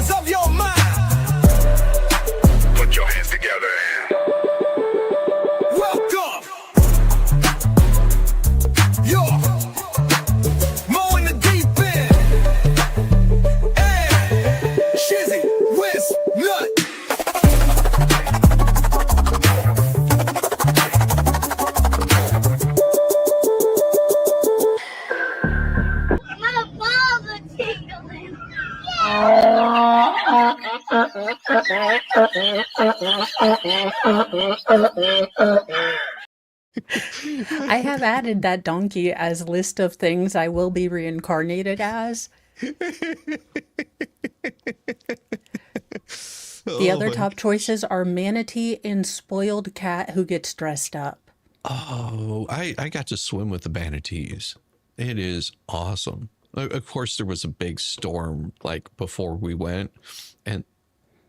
powers of your mind. Put your hands together. Welcome. Yo. Mo in the deep end. Hey. Shizzy. Whiz. Nut. My balls are tingling. I have added that donkey as list of things I will be reincarnated as. The other top choices are manatee and spoiled cat who gets dressed up. Oh, I got to swim with the manatees. It is awesome. Of course, there was a big storm like before we went. And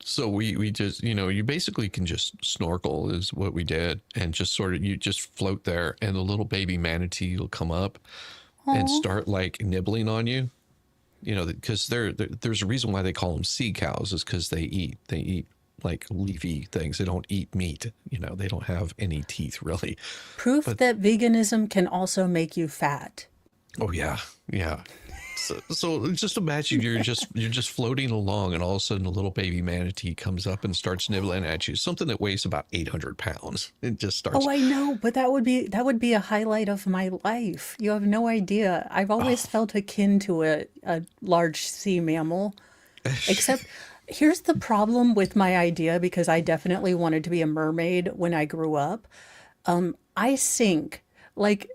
so we just, you basically can just snorkel is what we did. And just sort of, you just float there and the little baby manatee will come up and start like nibbling on you. Because there's a reason why they call them sea cows is because they eat like leafy things. They don't eat meat. They don't have any teeth really. Proof that veganism can also make you fat. Oh yeah. So just imagine you're just floating along and all of a sudden a little baby manatee comes up and starts nibbling at you. Something that weighs about 800 pounds. It just starts. Oh, I know, but that would be a highlight of my life. You have no idea. I've always felt akin to a large sea mammal. Except here's the problem with my idea, because I definitely wanted to be a mermaid when I grew up. I sink. Like,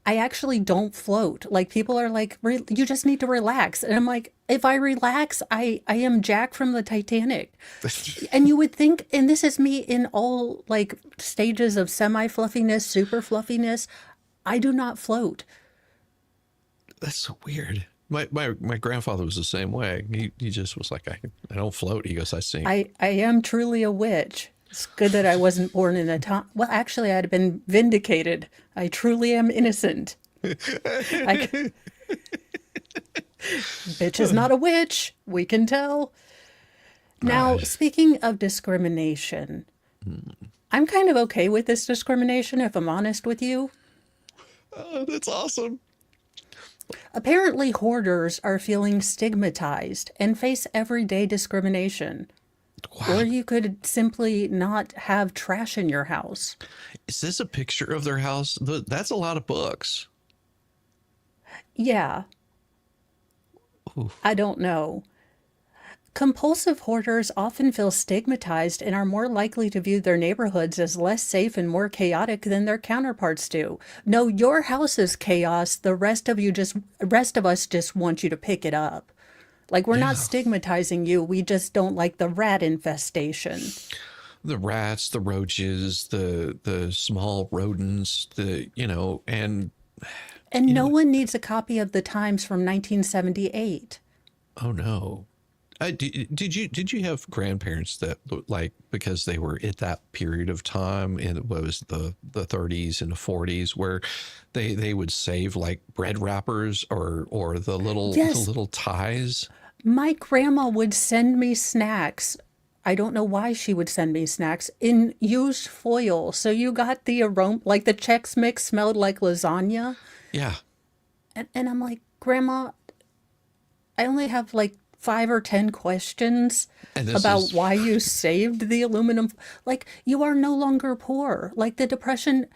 I actually don't float. Like, people are like, you just need to relax. And I'm like, if I relax, I am Jack from the Titanic. And you would think, and this is me in all like stages of semi-fluffiness, super fluffiness, I do not float. That's so weird. My grandfather was the same way. He just was like, I don't float. He goes, I sink. I am truly a witch. It's good that I wasn't born in a time. Well, actually, I'd have been vindicated. I truly am innocent. Bitch is not a witch. We can tell. Now, speaking of discrimination, I'm kind of okay with this discrimination, if I'm honest with you. Oh, that's awesome. Apparently, hoarders are feeling stigmatized and face everyday discrimination. Wow. Or you could simply not have trash in your house. Is this a picture of their house? That's a lot of books. Yeah. Oof. I don't know. Compulsive hoarders often feel stigmatized and are more likely to view their neighborhoods as less safe and more chaotic than their counterparts do. No, your house is chaos. The rest of us just want you to pick it up. Like, we're not stigmatizing you. We just don't like the rat infestation. The rats, the roaches, the small rodents, and no one needs a copy of the Times from 1978. Oh no. Did you have grandparents that like, because they were at that period of time in what was the 30s and the 40s where they would save like bread wrappers or the little ties? My grandma would send me snacks. I don't know why she would send me snacks in used foil. So you got the aroma, like the Chex Mix smelled like lasagna. Yeah. And I'm like, Grandma, I only have like 5 or 10 questions about why you saved the aluminum. Like, you are no longer poor. Like, the Depression,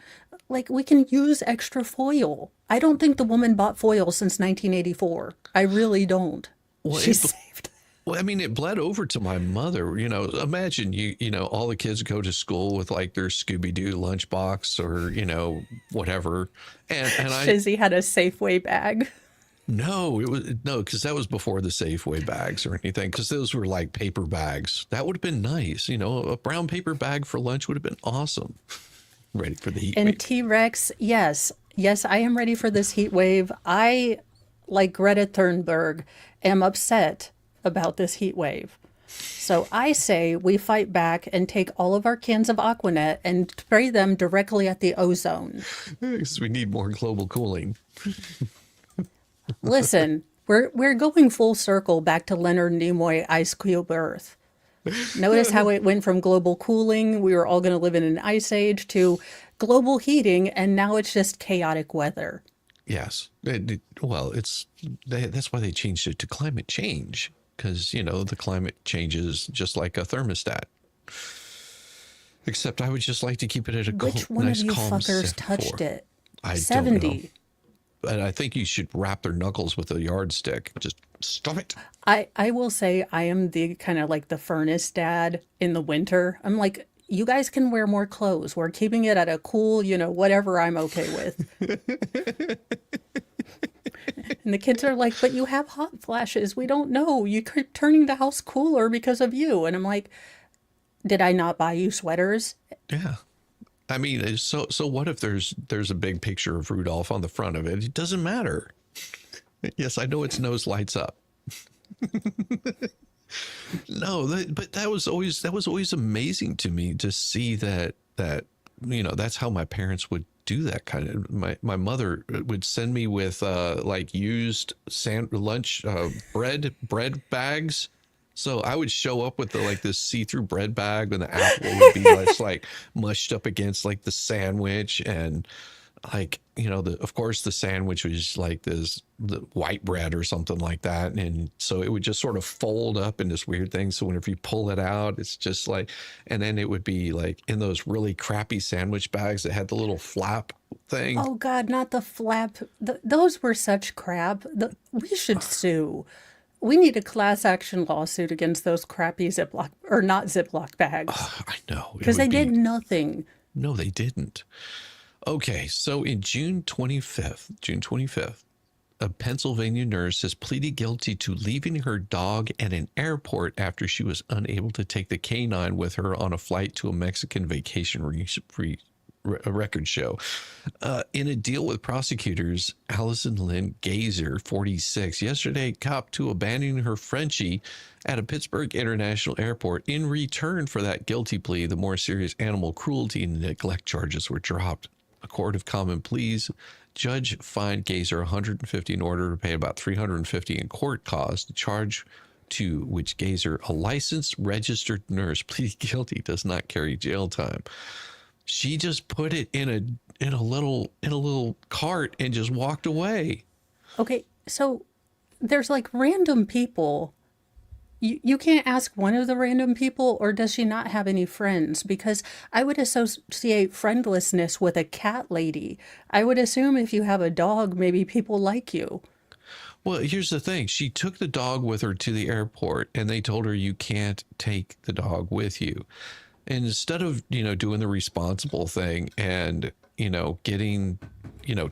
like, we can use extra foil. I don't think the woman bought foil since 1984. I really don't. Well, she saved. Well, I mean, it bled over to my mother. Imagine all the kids go to school with like their Scooby-Doo lunchbox or, whatever. And Shizzy had a Safeway bag. No, because that was before the Safeway bags or anything, because those were like paper bags. That would have been nice. A brown paper bag for lunch would have been awesome. Ready for the heat wave. And T-Rex, yes, I am ready for this heat wave. I, like Greta Thunberg, am upset about this heat wave. So I say we fight back and take all of our cans of Aquanet and spray them directly at the ozone. Because we need more global cooling. Listen, We're going full circle back to Leonard Nimoy Ice Cube Earth. Notice how it went from global cooling, we were all going to live in an ice age, to global heating, and now it's just chaotic weather. Yes. Well, that's why they changed it to climate change, because, the climate changes just like a thermostat. Except I would just like to keep it at a Which one nice, of you calm fuckers touched 4. it? I 70. don't know. But I think you should wrap their knuckles with a yardstick. Just stop it. I will say I am the kind of like the furnace dad in the winter. I'm like, you guys can wear more clothes. We're keeping it at a cool, whatever I'm okay with. And the kids are like, but you have hot flashes. We don't know. You keep turning the house cooler because of you. And I'm like, did I not buy you sweaters? Yeah. I mean, so what if there's a big picture of Rudolph on the front of it? It doesn't matter. Yes, I know its nose lights up. No, but that was always amazing to me to see that that's how my parents would do that kind of. My mother would send me with like used lunch bread bags. So I would show up with this see-through bread bag, and the apple would be like mushed up against like the sandwich, and of course the sandwich was like the white bread or something like that, and so it would just sort of fold up in this weird thing. So whenever you pull it out, it's just like, and then it would be like in those really crappy sandwich bags that had the little flap thing. Oh God, not the flap. Those were such crap. We should sue. We need a class action lawsuit against those crappy Ziploc, or not Ziploc bags. I know. Because they did nothing. No, they didn't. Okay, so in June 25th, a Pennsylvania nurse has pleaded guilty to leaving her dog at an airport after she was unable to take the canine with her on a flight to a Mexican vacation record show. In a deal with prosecutors, Allison Lynn Gazer, 46, yesterday copped to abandoning her Frenchie at a Pittsburgh International Airport. In return for that guilty plea, the more serious animal cruelty and neglect charges were dropped. A court of common pleas judge fined Gazer $150 in order to pay about $350 in court costs. The charge to which Gazer, a licensed registered nurse, pleaded guilty does not carry jail time. She just put it in a little cart and just walked away. Okay, so there's like random people. You can't ask one of the random people, or does she not have any friends? Because I would associate friendlessness with a cat lady. I would assume if you have a dog, maybe people like you. Well, here's the thing. She took the dog with her to the airport, and they told her you can't take the dog with you. And instead of, doing the responsible thing and, getting,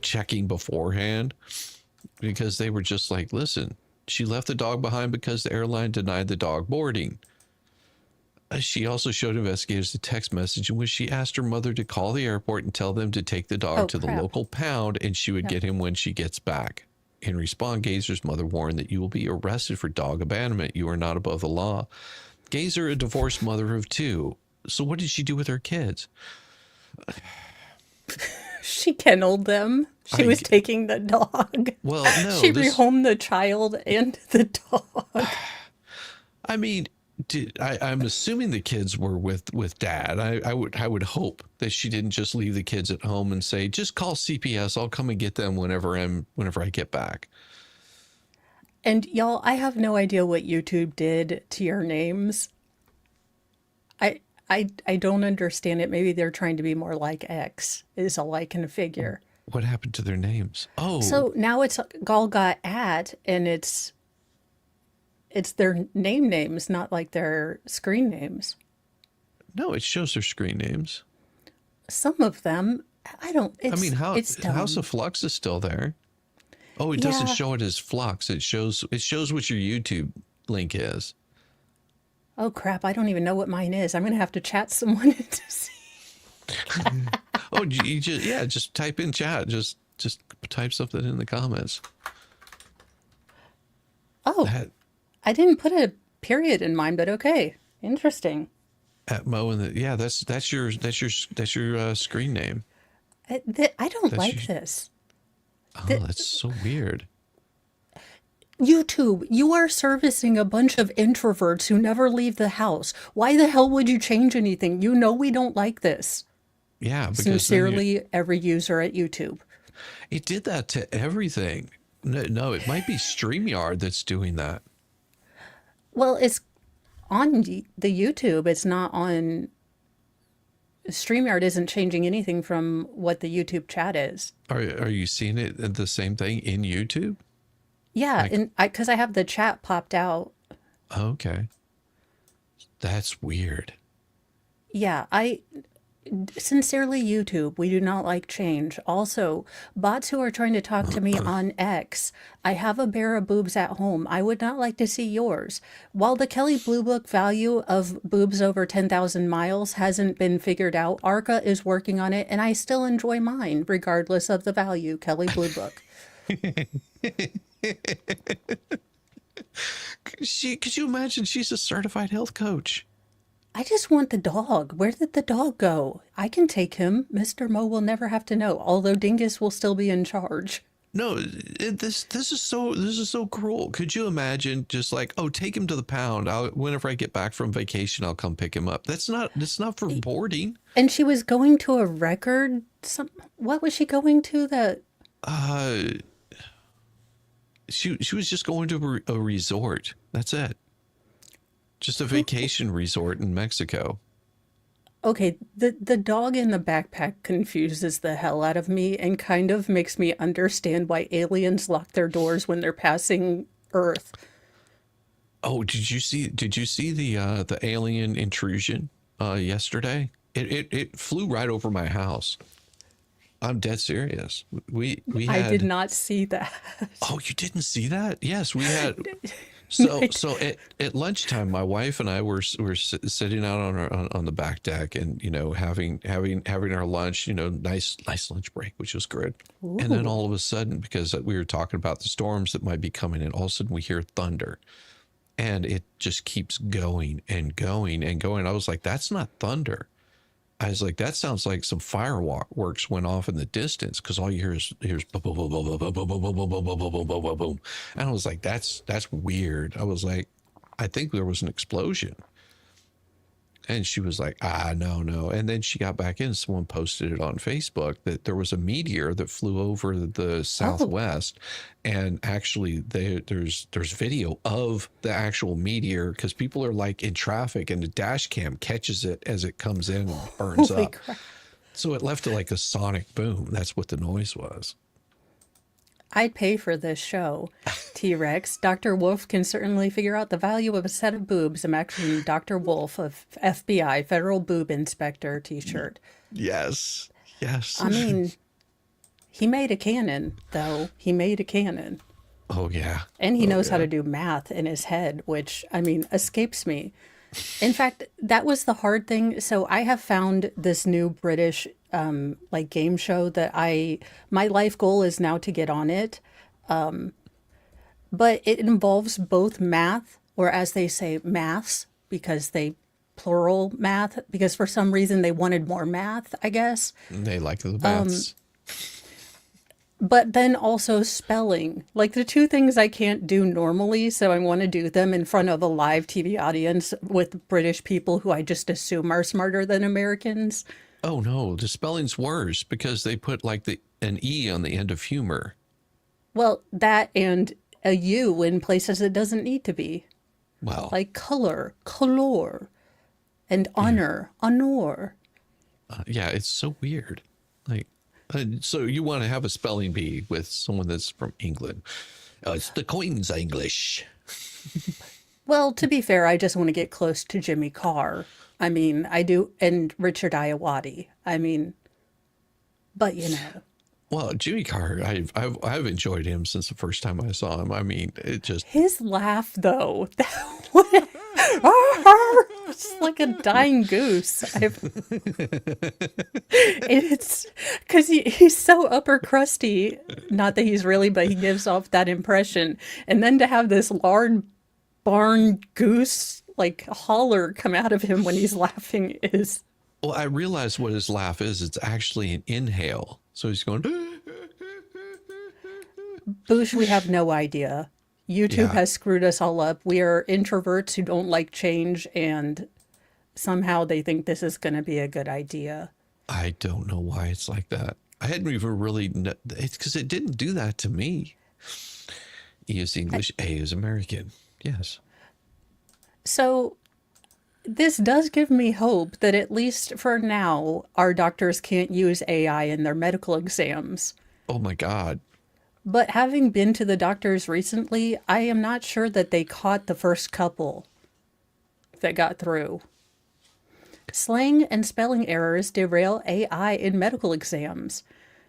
checking beforehand, because they were just like, listen, she left the dog behind because the airline denied the dog boarding. She also showed investigators a text message in which she asked her mother to call the airport and tell them to take the dog to the local pound, and she would get him when she gets back. In response, Gazer's mother warned that you will be arrested for dog abandonment. You are not above the law. Gazer, a divorced mother of 2. So what did she do with her kids? She kenneled them. She was taking the dog. Well, no. She rehomed the child and the dog. I mean, I'm assuming the kids were with dad. I would hope that she didn't just leave the kids at home and say, just call CPS. I'll come and get them whenever I get back. And y'all, I have no idea what YouTube did to your names. I don't understand it. Maybe they're trying to be more like X, is all I can figure. What happened to their names? Oh. So now it's all got at, and it's their names, not like their screen names. No, it shows their screen names. Some of them, I don't, it's dumb. House of Flux is still there. Oh, it doesn't show it as Flux. It shows what your YouTube link is. Oh crap, I don't even know what mine is. I'm going to have to chat someone to see. Oh, you just type in chat. Just type something in the comments. Oh, I didn't put a period in mine, but okay. Interesting. At Mo and that's your screen name. I don't like this. Oh, that's so weird. YouTube, you are servicing a bunch of introverts who never leave the house. Why the hell would you change anything? You know we don't like this. Yeah, because then Sincerely, every user at YouTube. it did that to everything. No, it might be StreamYard that's doing that. Well, it's on the YouTube. It's not on StreamYard. Isn't changing anything from what the YouTube chat is. Are you seeing it the same thing in YouTube? Yeah, Like, and because I have the chat popped out. okay, that's weird. Yeah, I sincerely, YouTube, we do not like change. Also, bots who are trying to talk to me on X, I have a pair of boobs at home. I would not like to see yours. While the Kelly Blue Book value of boobs over 10,000 miles hasn't been figured out, ARCA is working on it, and I still enjoy mine, regardless of the value. Kelly Blue Book. Could you imagine? She's a certified health coach. I just want the dog. Where did the dog go? I can take him. Mr. Mo will never have to know, although Dingus will still be in charge. No, this is so cruel. Could you imagine just like, oh, take him to the pound. Whenever I get back from vacation, I'll come pick him up. That's not for boarding. And she was going to a record. What was she going to? She was just going to a resort. That's it. Just a vacation resort in Mexico. Okay, the dog in the backpack confuses the hell out of me and kind of makes me understand why aliens lock their doors when they're passing Earth. Oh, did you see the alien intrusion yesterday? It flew right over my house. I'm dead serious. We had, I did not see that. Oh, you didn't see that? Yes, we had. So at lunchtime, my wife and I were sitting out on the back deck and having our lunch, nice lunch break, which was good. Ooh. And then all of a sudden, because we were talking about the storms that might be coming in, all of a sudden we hear thunder, and it just keeps going and going and going. I was like, that's not thunder. I was like, that sounds like some fireworks went off in the distance, because all you hear is boom, boom, boom, boom, boom, boom, boom, boom, boom, boom, boom, boom, boom, boom, boom. And I was like, that's weird. I was like, I think there was an explosion. And she was like, no. And then she got back in. Someone posted it on Facebook that there was a meteor that flew over the Southwest. And actually there's video of the actual meteor, because people are like in traffic and the dash cam catches it as it comes in and burns Holy up. crap. So it left like a sonic boom. That's what the noise was. I'd pay for this show. T-Rex. Dr. Wolf can certainly figure out the value of a set of boobs. Imagine Dr. Wolf of FBI, Federal Boob Inspector t-shirt. Yes. I mean, he made a cannon, though. He made a cannon. Oh, yeah. And he knows how yeah. to do math in his head, which, I mean, escapes me. In fact, that was the hard thing. So I have found this new British like game show that my life goal is now to get on it. But it involves both math, or as they say, maths, because they plural math, because for some reason they wanted more math, I guess. They like the baths. But then also spelling, like the two things I can't do normally. So I want to do them in front of a live TV audience with British people who I just assume are smarter than Americans. Oh, no. The spelling's worse because they put like an E on the end of humor. Well, that and a U in places it doesn't need to be. Well, Like color, color, and honor, honor. yeah, it's so weird. Like, so you want to have a spelling bee with someone that's from England. It's the Queen's English. Well, to be fair, I just want to get close to Jimmy Carr. I mean, I do, and Richard Iowati. I mean, but Well, Jimmy Carr, I've enjoyed him since the first time I saw him. I mean, it just his laugh though, it's like a dying goose. It's because he's so upper crusty. Not that he's really, but he gives off that impression. And then to have this large barn goose like holler come out of him when he's laughing is. Well, I realized what his laugh is. It's actually an inhale. So he's going. Boosh, we have no idea. YouTube has screwed us all up. We are introverts who don't like change, and somehow they think this is going to be a good idea. I don't know why it's like that. I hadn't even really, it's because it didn't do that to me. E is English, A is American. Yes. So this does give me hope that at least for now, our doctors can't use AI in their medical exams. Oh my God. But having been to the doctors recently, I am not sure that they caught the first couple that got through. Slang and spelling errors derail AI in medical exams.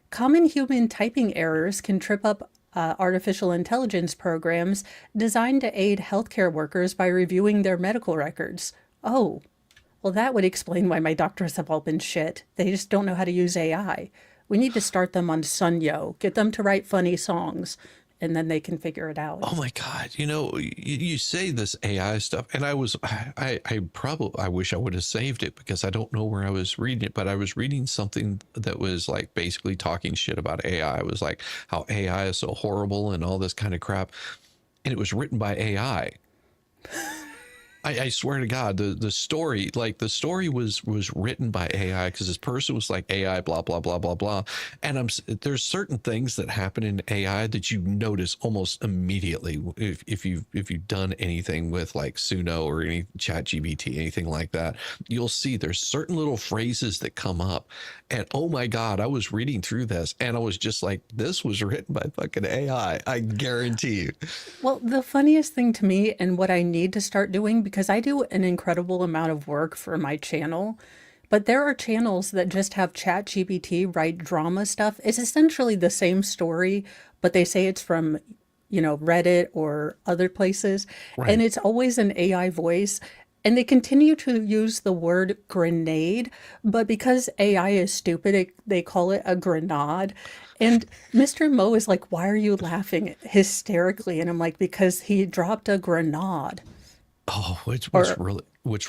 Common human typing errors can trip up artificial intelligence programs designed to aid healthcare workers by reviewing their medical records. Oh, well, that would explain why my doctors have all been shit. They just don't know how to use AI. We need to start them on Sunyo, get them to write funny songs, and then they can figure it out. Oh my God. You say this AI stuff, and I wish I would have saved it because I don't know where I was reading it, but I was reading something that was like basically talking shit about AI. It was like how AI is so horrible and all this kind of crap. And it was written by AI. I swear to God, the story was written by AI because this person was like AI, blah, blah, blah, blah, blah. And there's certain things that happen in AI that you notice almost immediately if you've done anything with like Suno or any ChatGPT, anything like that. You'll see there's certain little phrases that come up. And oh my God, I was reading through this and I was just like, this was written by fucking AI. I guarantee you. Well, the funniest thing to me and what I need to start doing, because I do an incredible amount of work for my channel, but there are channels that just have ChatGPT write drama stuff. It's essentially the same story, but they say it's from, Reddit or other places. Right. And it's always an AI voice. And they continue to use the word grenade, but because AI is stupid, they call it a grenade. And Mr. Mo is like, why are you laughing hysterically? And I'm like, because he dropped a grenade. Oh, which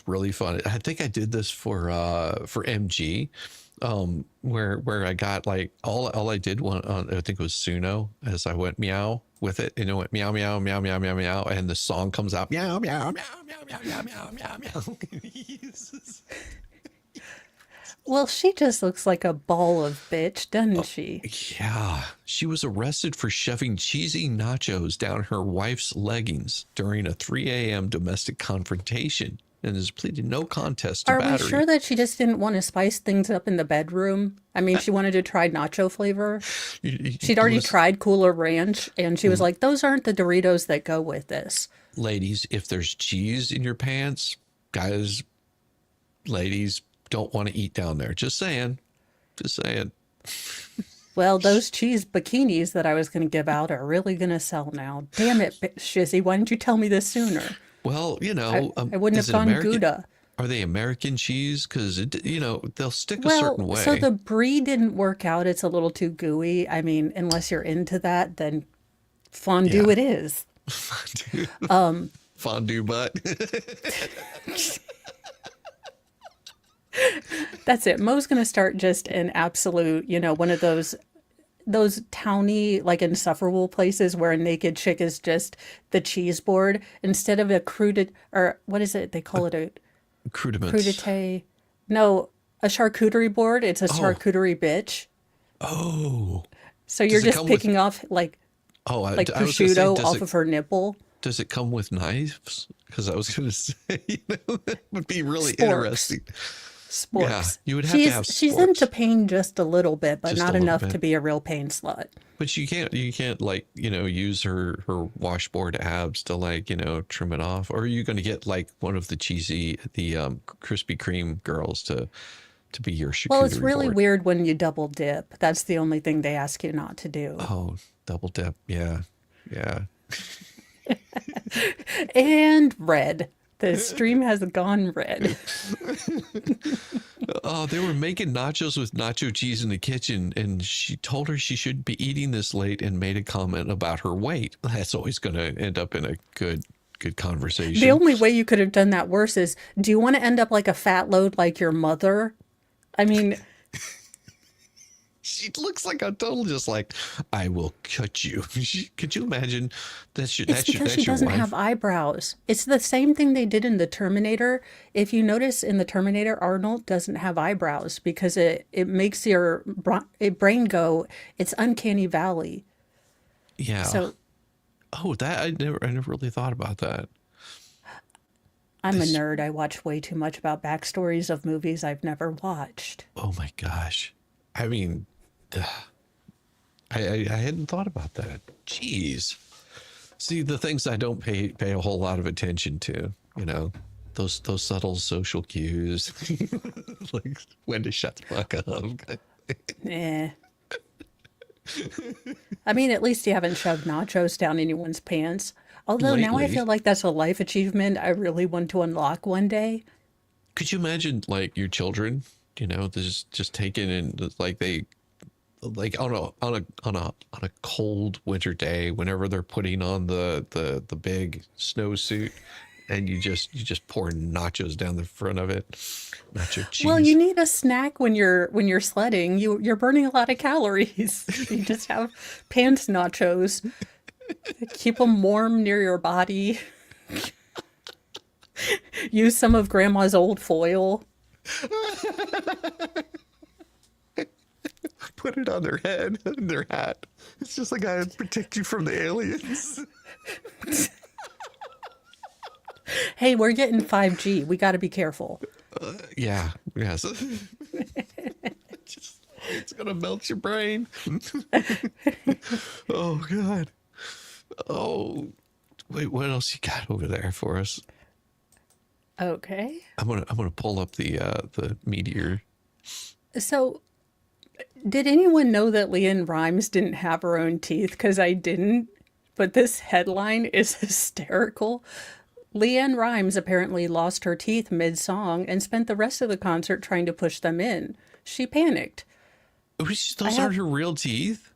really fun. I think I did this for MG, where I got like all I did I think it was Suno as I went meow with it, and it went meow meow meow meow meow meow, and the song comes out meow meow meow meow meow meow meow meow meow. Well, she just looks like a ball of bitch, doesn't she? Yeah, she was arrested for shoving cheesy nachos down her wife's leggings during a 3 a.m. domestic confrontation and has pleaded no contest to Are battery. we sure that she just didn't want to spice things up in the bedroom? I mean, she wanted to try nacho flavor. She'd already tried Cooler Ranch, and she was like, those aren't the Doritos that go with this. Ladies, if there's cheese in your pants, guys, ladies, don't want to eat down there. Just saying. Well, those cheese bikinis that I was going to give out are really going to sell now. Damn it, Shizzy, why didn't you tell me this sooner? Well, I wouldn't is have it gone American? Gouda. Are they American cheese? Because they'll stick a certain way. So the brie didn't work out. It's a little too gooey. I mean, unless you're into that, then fondue it is. Fondue butt. That's it. Mo's going to start just an absolute, one of those towny, like insufferable places where a naked chick is just the cheese board instead of a crudite, or what is it? They call it a crudite. No, a charcuterie board. It's a charcuterie bitch. Oh. So you're just picking off like prosciutto off of her nipple. Does it come with knives? Because I was going to say, that would be really Sporks. interesting. Sporks. Yeah, you would have to have sporks. She's into pain just a little bit, but Just not a little enough bit. to be a real pain slut. But you can't like, use her washboard abs to like, trim it off. Or are you going to get like one of the Krispy Kreme girls to be your charcuterie Well, it's really board? weird when you double dip. That's the only thing they ask you not to do. Oh, double dip. Yeah. Yeah. And red. The stream has gone red. Oh, they were making nachos with nacho cheese in the kitchen, and she told her she shouldn't be eating this late and made a comment about her weight. That's always going to end up in a good conversation. The only way you could have done that worse is, do you want to end up like a fat load like your mother? I mean, She looks like a total just like, I will cut you. Could you imagine? It's because she doesn't have eyebrows. It's the same thing they did in the Terminator. If you notice in the Terminator, Arnold doesn't have eyebrows because it makes your brain go, it's uncanny valley. Yeah. So Oh, that I never really thought about that. I'm a This, nerd. I watch way too much about backstories of movies I've never watched. oh my gosh. I mean, ugh, I hadn't thought about that. Jeez. See, the things I don't pay a whole lot of attention to, you know, those subtle social cues, like when to shut the fuck up. Eh. I mean, at least you haven't shoved nachos down anyone's pants. Although now I Lately, feel like that's a life achievement I really want to unlock one day. could you imagine like your children, you know, just taken and like they like on a cold winter day, whenever they're putting on the big snowsuit, and you just pour nachos down the front of it, nacho Well, you cheese. need a snack when you're sledding. You're burning a lot of calories. You just have pants nachos. Keep them warm near your body. Use some of Grandma's old foil. Put it on their head, their hat. It's just like I protect you from the aliens. Hey, we're getting 5G. We got to be careful. Yeah, yes. It's gonna melt your brain. Oh God. Oh, wait. What else you got over there for us? Okay. I'm gonna pull up the Meteor. So, did anyone know that LeAnn Rimes didn't have her own teeth? Because I didn't. But this headline is hysterical. LeAnn Rimes apparently lost her teeth mid-song and spent the rest of the concert trying to push them in. She panicked. I Those aren't have her real teeth.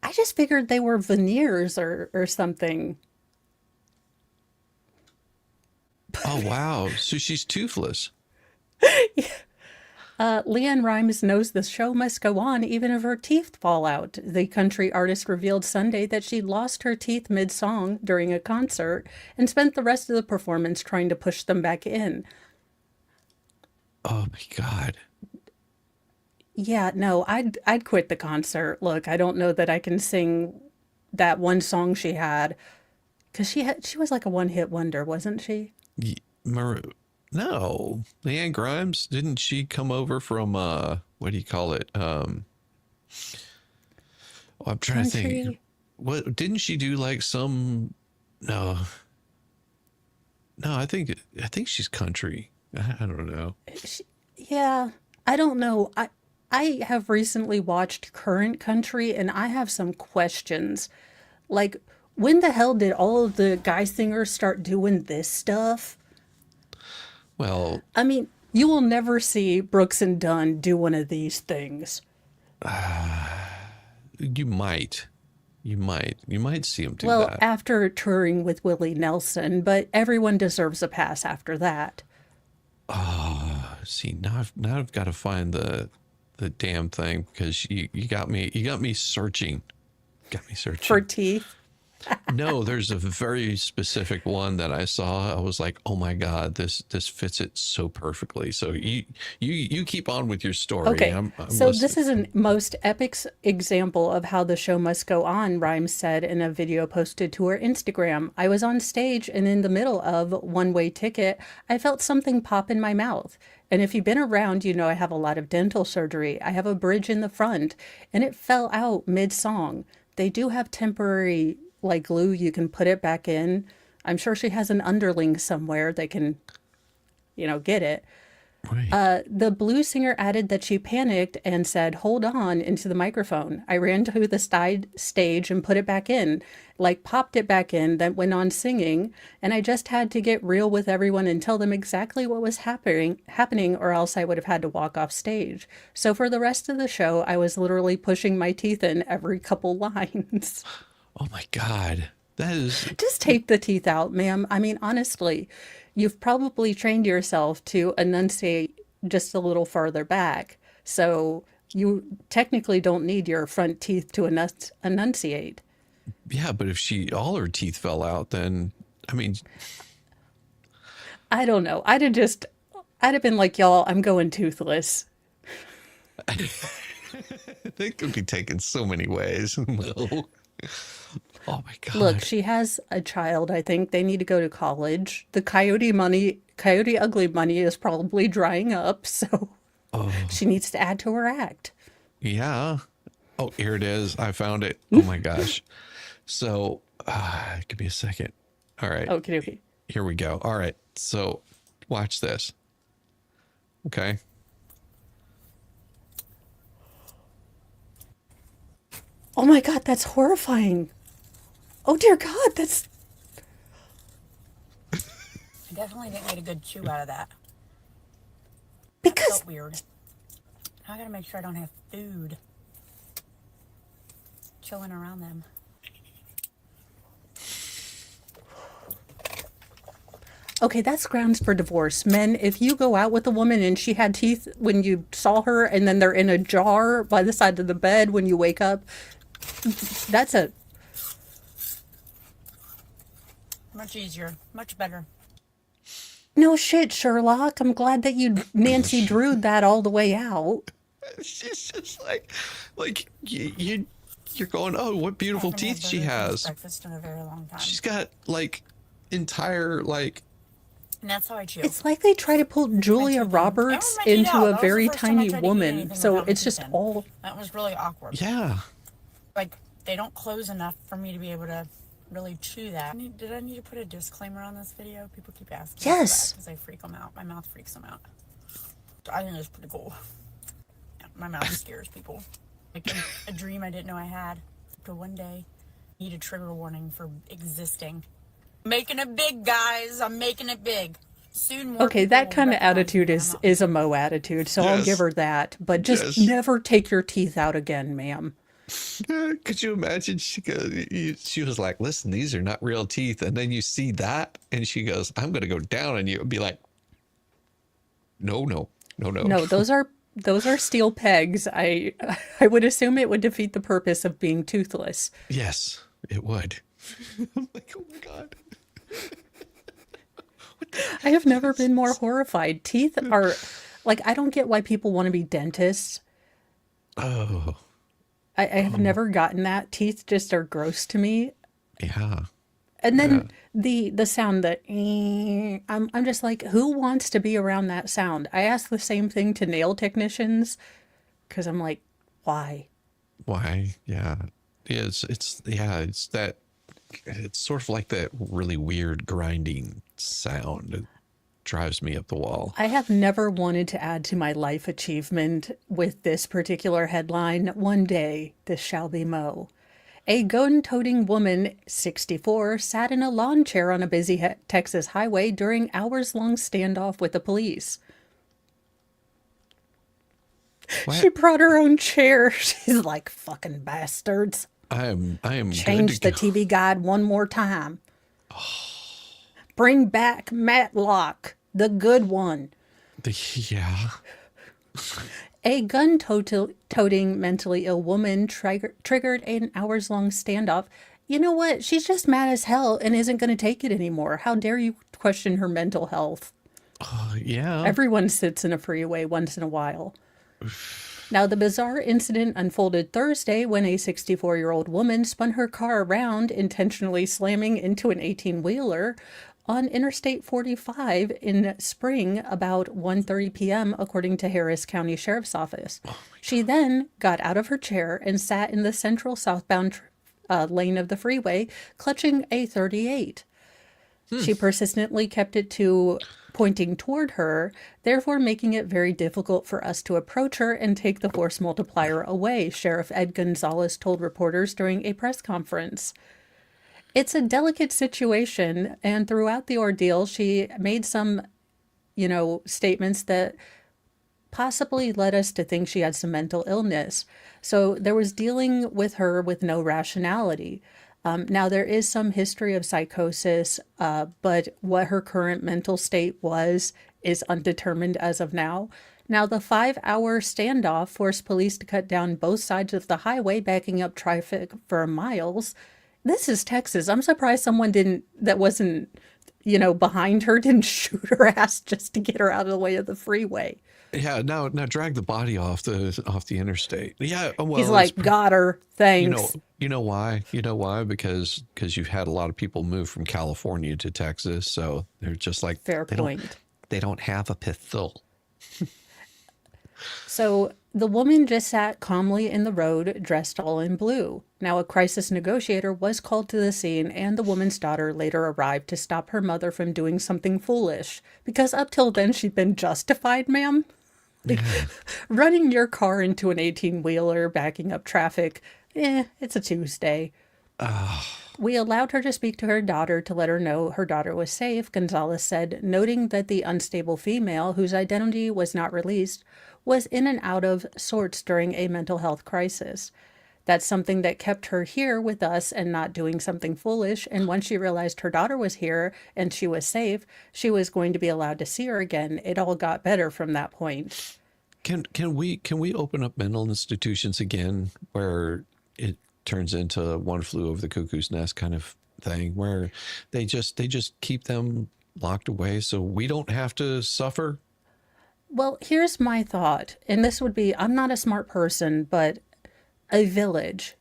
I just figured they were veneers or something. Oh wow. So she's toothless. LeAnn Rimes knows the show must go on even if her teeth fall out. The country artist revealed Sunday that she lost her teeth mid-song during a concert and spent the rest of the performance trying to push them back in. Oh my God. Yeah, no, I'd quit the concert. Look, I don't know that I can sing that one song she had because she was like a one-hit wonder, wasn't she? Y- Mar- no, Leanne Grimes, didn't she come over from what do you call it? Oh, I'm trying to think. Country. What didn't she do like some? No, no. I think she's country. I don't know. Yeah, I don't know. I have recently watched current country and I have some questions. Like, when the hell did all of the guy singers start doing this stuff? Well, I mean, you will never see Brooks and Dunn do one of these things. you might, you might see him do Well, that. after touring with Willie Nelson, but everyone deserves a pass after that. See, now I've got to find the damn thing because you got me searching. Got me For searching. teeth. No, there's a very specific one that I saw. I was like, oh my God, this fits it so perfectly. So you keep on with your story. Okay, I'm so listening. this is a most epic example of how the show must go on, Rhymes said in a video posted to her Instagram. I was on stage and in the middle of One Way Ticket, I felt something pop in my mouth. And if you've been around, you know I have a lot of dental surgery. I have a bridge in the front and it fell out mid-song. They do have temporary like glue, you can put it back in. I'm sure she has an underling somewhere that can, get it. Right. The blues singer added that she panicked and said, "Hold on," into the microphone. I ran to the stage and put it back in, like popped it back in, then went on singing. And I just had to get real with everyone and tell them exactly what was happening, or else I would have had to walk off stage. So for the rest of the show, I was literally pushing my teeth in every couple lines. Oh my God, that is. Just take the teeth out, ma'am. I mean, honestly, you've probably trained yourself to enunciate just a little farther back. So You technically don't need your front teeth to enunciate. Yeah, but if all her teeth fell out, then I mean, I don't know. I'd have been like, y'all, I'm going toothless. they could be taken so many ways. No. Oh my Look, God. she has a child. I think they need to go to college. The coyote ugly money is probably drying up, so Oh, she needs to add to her act. yeah. Oh, here it is. I found it. Oh my gosh. So, give me a second. All right. Okay, okay. Here we go. All right. So, watch this. Okay. Oh my God, that's horrifying. Oh dear God, that's I definitely didn't get a good chew out of that. That because felt weird. Now I gotta make sure I don't have food chilling around them. okay, that's grounds for divorce. Men, if you go out with a woman and she had teeth when you saw her and then they're in a jar by the side of the bed when you wake up, that's a Much easier, much better. no shit, Sherlock. I'm glad that you Nancy Drew'd that all the way out. She's just like you're going, oh, what beautiful Haven't had teeth she burger since has. breakfast in a very long time. She's got like entire like And that's how I chew. It's like they try to pull Julia teeth in. Roberts I want my teeth into out. a That was the very first time I tiny tried to eat woman. anything So without my it's teeth just in. all That was really awkward. yeah. Like, they don't close enough for me to be able to really chew that. Did I need to put a disclaimer on this video? People keep asking Yes. because I freak them out. My mouth freaks them out. I think it's pretty cool. Yeah, my mouth scares people. Like a dream I didn't know I had. To one day, need a trigger warning for existing. Making it big, guys. I'm making it big. Soon more okay, people that will kind of recognize me attitude when is I'm out. is a Mo attitude, so I'll Yes. give her that. But just Yes. never take your teeth out again, ma'am. Could you imagine? She was like, listen, these are not real teeth. And then you see that, and she goes, I'm going to go down on you and be like, no, no, no, no. No, those are steel pegs. I would assume it would defeat the purpose of being toothless. Yes, it would. I'm like, oh my God. I have never been more horrified. Teeth are like I don't get why people want to be dentists. Oh, I have never gotten that. Teeth just are gross to me. yeah. And then the sound that I'm just like, who wants to be around that sound? I ask the same thing to nail technicians because I'm like, why? Why? Yeah. It's that, it's sort of like that really weird grinding sound. It drives me up the wall. I have never wanted to add to my life achievement with this particular headline. One day, this shall be Mo. A gun-toting woman, 64, sat in a lawn chair on a busy Texas highway during hours-long standoff with the police. What? She brought her own chair. She's like, fucking bastards. I am Change the good to go. TV guide one more time. Bring back Matlock, the good one. Yeah. A gun-toting mentally ill woman triggered an hours-long standoff. You know what? She's just mad as hell and isn't going to take it anymore. How dare you question her mental health? Yeah. Everyone sits in a freeway once in a while. Now, the bizarre incident unfolded Thursday when a 64-year-old woman spun her car around, intentionally slamming into an 18-wheeler on Interstate 45 in Spring about 1:30 p.m., according to Harris County Sheriff's Office. She then got out of her chair and sat in the central southbound lane of the freeway, clutching a .38. She persistently kept it to pointing toward her, therefore making it very difficult for us to approach her and take the force multiplier away, Sheriff Ed Gonzalez told reporters during a press conference. It's a delicate situation, and throughout the ordeal, she made some, statements that possibly led us to think she had some mental illness. So there was dealing with her with no rationality. Now, there is some history of psychosis, but what her current mental state was is undetermined as of now. Now, the 5-hour standoff forced police to cut down both sides of the highway, backing up traffic for miles. This is Texas. I'm surprised someone that wasn't, behind her didn't shoot her ass just to get her out of the way of the freeway. Yeah, now drag the body off the interstate. Yeah, well, He's like, got her, thanks. you know why? You know why? Because you've had a lot of people move from California to Texas, so they're just like Fair point. They don't have a pistol. So the woman just sat calmly in the road, dressed all in blue. Now, a crisis negotiator was called to the scene, and the woman's daughter later arrived to stop her mother from doing something foolish. Because up till then, she'd been justified, ma'am. Like, running your car into an 18-wheeler, backing up traffic, it's a Tuesday. We allowed her to speak to her daughter to let her know her daughter was safe, Gonzalez said, noting that the unstable female, whose identity was not released, was in and out of sorts during a mental health crisis. That's something that kept her here with us and not doing something foolish. And once she realized her daughter was here and she was safe, she was going to be allowed to see her again. It all got better from that point. Can we open up mental institutions again where it turns into one flew over the cuckoo's nest kind of thing, where they just keep them locked away so we don't have to suffer? Well, here's my thought, and this would be, I'm not a smart person, but a village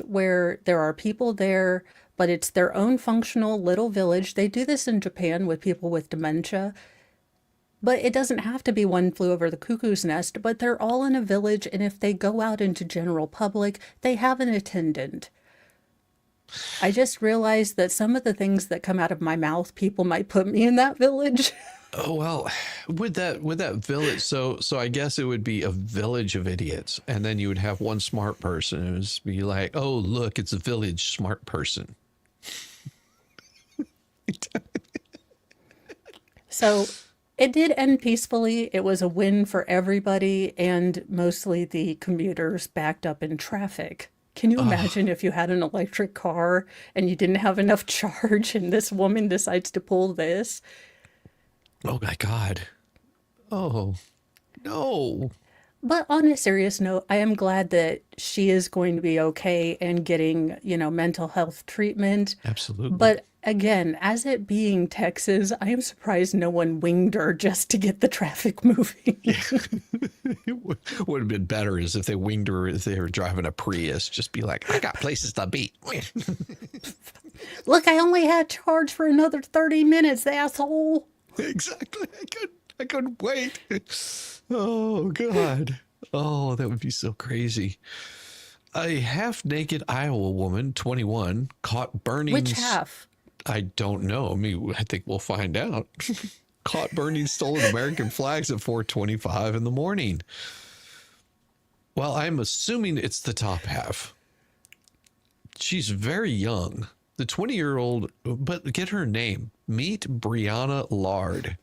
where there are people there, but it's their own functional little village. They do this in Japan with people with dementia, but it doesn't have to be one flew over the cuckoo's nest, but they're all in a village, and if they go out into general public, they have an attendant. I just realized that some of the things that come out of my mouth, people might put me in that village. Oh, well, with that village, so I guess it would be a village of idiots, and then you would have one smart person. It would be like, oh, look, it's a village smart person. So it did end peacefully. It was a win for everybody, and mostly the commuters backed up in traffic. Can you imagine if you had an electric car and you didn't have enough charge and this woman decides to pull this? Oh, my God. Oh, no. But on a serious note, I am glad that she is going to be okay and getting, mental health treatment. Absolutely. But again, as it being Texas, I am surprised no one winged her just to get the traffic moving. It would have been better is if they winged her if they were driving a Prius. Just be like, I got places to be. Look, I only had charge for another 30 minutes, asshole. Exactly. I couldn't wait. Oh, God. Oh, that would be so crazy. A half-naked Iowa woman, 21, caught burning... Which half? I don't know. I think we'll find out. Caught burning stolen American flags at 4:25 in the morning. Well, I'm assuming it's the top half. She's very young. The 20-year-old, but get her name. Meet Brianna Lard.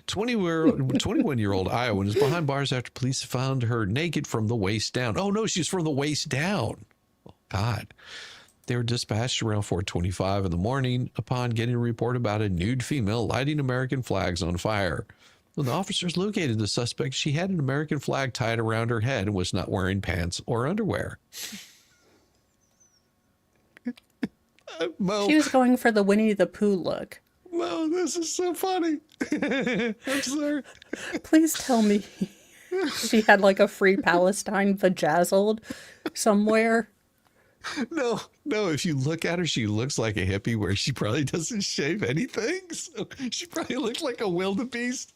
21-year-old Iowan is behind bars after police found her naked from the waist down. Oh, no, she's from the waist down. Oh, God. They were dispatched around 4:25 in the morning upon getting a report about a nude female lighting American flags on fire. When the officers located the suspect, she had an American flag tied around her head and was not wearing pants or underwear. Mo, She was going for the Winnie the Pooh look. Mo, this is so funny. I'm sorry. Please tell me she had like a Free Palestine vajazzled somewhere. No, if you look at her, she looks like a hippie where she probably doesn't shave anything. So she probably looks like a wildebeest.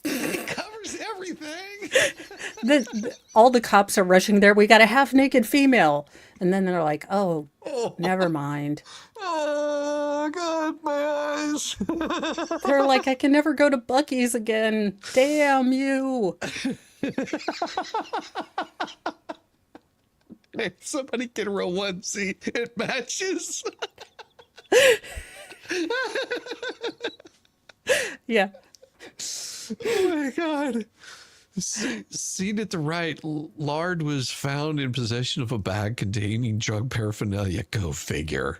It covers everything. All the cops are rushing there. We got a half-naked female. And then they're like, oh, never mind. Oh, God, my eyes. They're like, I can never go to Buc-ee's again. Damn you. Hey, somebody get her a onesie. It matches. Yeah. Oh, my God. Seen at the right, Lard was found in possession of a bag containing drug paraphernalia. Go figure.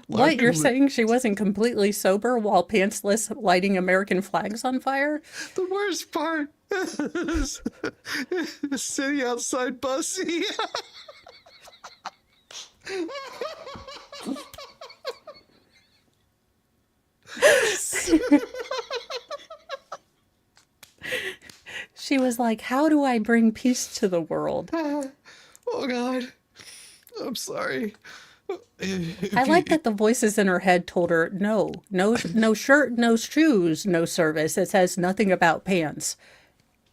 What, you're saying she wasn't completely sober while pantsless lighting American flags on fire? The worst part is sitting outside Bussy. She was like, how do I bring peace to the world? Oh God, I'm sorry. I like that the voices in her head told her, no shirt, no shoes, no service. It says nothing about pants.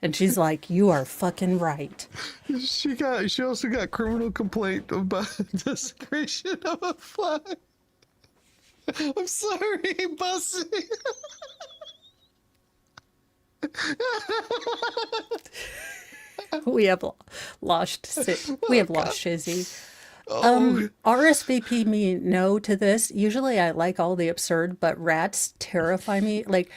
And she's like, you are fucking right. She also got criminal complaint about desecration of a flag. I'm sorry, Bussy. We have lost Shizzy. Oh, RSVP me no to this. Usually I like all the absurd, but rats terrify me. Like,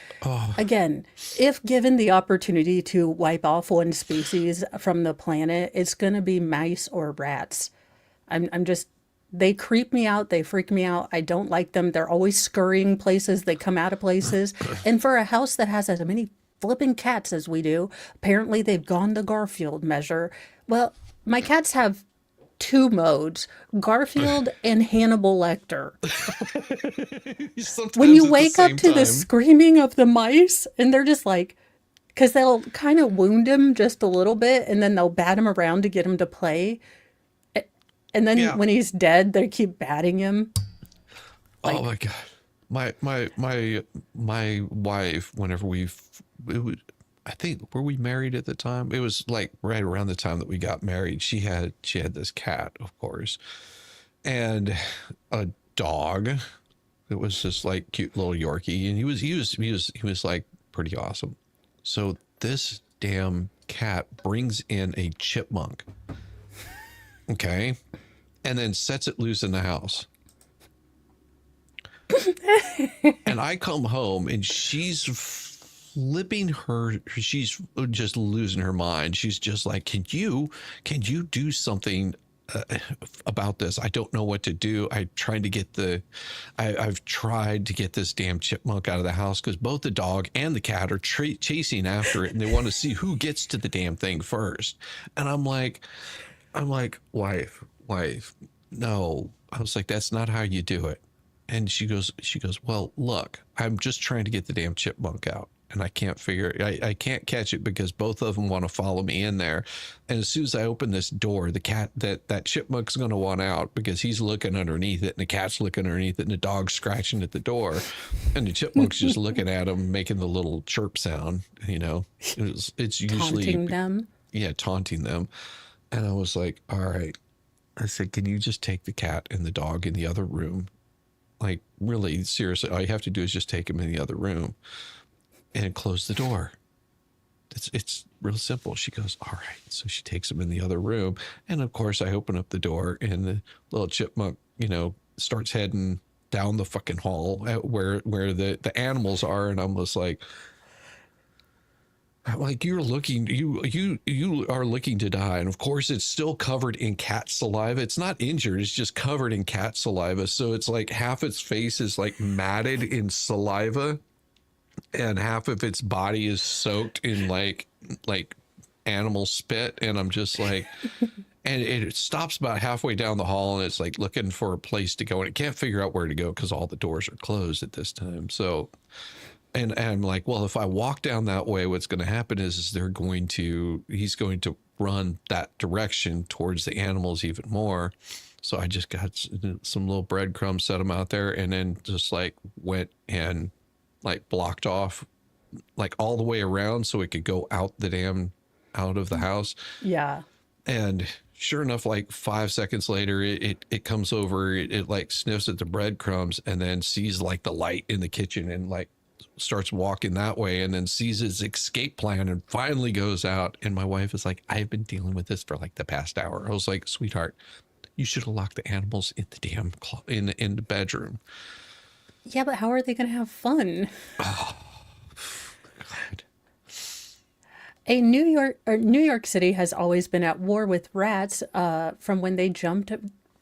again, if given the opportunity to wipe off one species from the planet, it's going to be mice or rats. I'm just, they creep me out. They freak me out. I don't like them. They're always scurrying places. They come out of places. And for a house that has as many flipping cats as we do, apparently they've gone the Garfield measure. Well, my cats have two modes, Garfield and Hannibal Lecter. sometimes When you at wake the up same to the time. screaming of the mice, and they're just like, because they'll kind of wound him just a little bit, and then they'll bat him around to get him to play. And then Yeah. when he's dead, they keep batting him. Oh my God, my wife. Whenever I think, were we married at the time? It was like right around the time that we got married. She had this cat, of course, and a dog. It was just like cute little Yorkie, and he was like pretty awesome. So this damn cat brings in a chipmunk, okay, and then sets it loose in the house. And I come home and she's she's just losing her mind. She's just like, can you do something about this? I don't know what to do. I've tried to get this damn chipmunk out of the house because both the dog and the cat are chasing after it, and they want to see who gets to the damn thing first. And I'm like, wife, no. I was like, that's not how you do it. And she goes, well, look, I'm just trying to get the damn chipmunk out. And I can't I can't catch it because both of them want to follow me in there. And as soon as I open this door, the cat, that chipmunk's going to want out because he's looking underneath it, and the cat's looking underneath it, and the dog's scratching at the door, and the chipmunk's just looking at him, making the little chirp sound. You know, it's usually Taunting them. Yeah, taunting them. And I was like, all right. I said, can you just take the cat and the dog in the other room? Like, really, seriously, all you have to do is just take them in the other room and close the door. It's real simple. She goes, all right. So she takes them in the other room. And of course, I open up the door, and the little chipmunk, starts heading down the fucking hall where the animals are. And I'm just like, you are looking to die. And of course it's still covered in cat saliva. It's not injured. It's just covered in cat saliva. So it's like half its face is like matted in saliva, and half of its body is soaked in like animal spit. And I'm just like, and it stops about halfway down the hall, and it's like looking for a place to go, and it can't figure out where to go because all the doors are closed at this time. So, and I'm like, well, if I walk down that way, what's going to happen is he's going to run that direction towards the animals even more. So I just got some little breadcrumbs, set them out there, and then just like went and like blocked off like all the way around so it could go out of the house. Yeah. And sure enough, like 5 seconds later, it comes over, it like sniffs at the breadcrumbs, and then sees like the light in the kitchen, and like starts walking that way, and then sees his escape plan, and finally goes out. And my wife is like, I've been dealing with this for like the past hour. I was like, sweetheart, you should have locked the animals in the damn in the bedroom. Yeah, but how are they going to have fun? Oh, God. New York City has always been at war with rats from when they jumped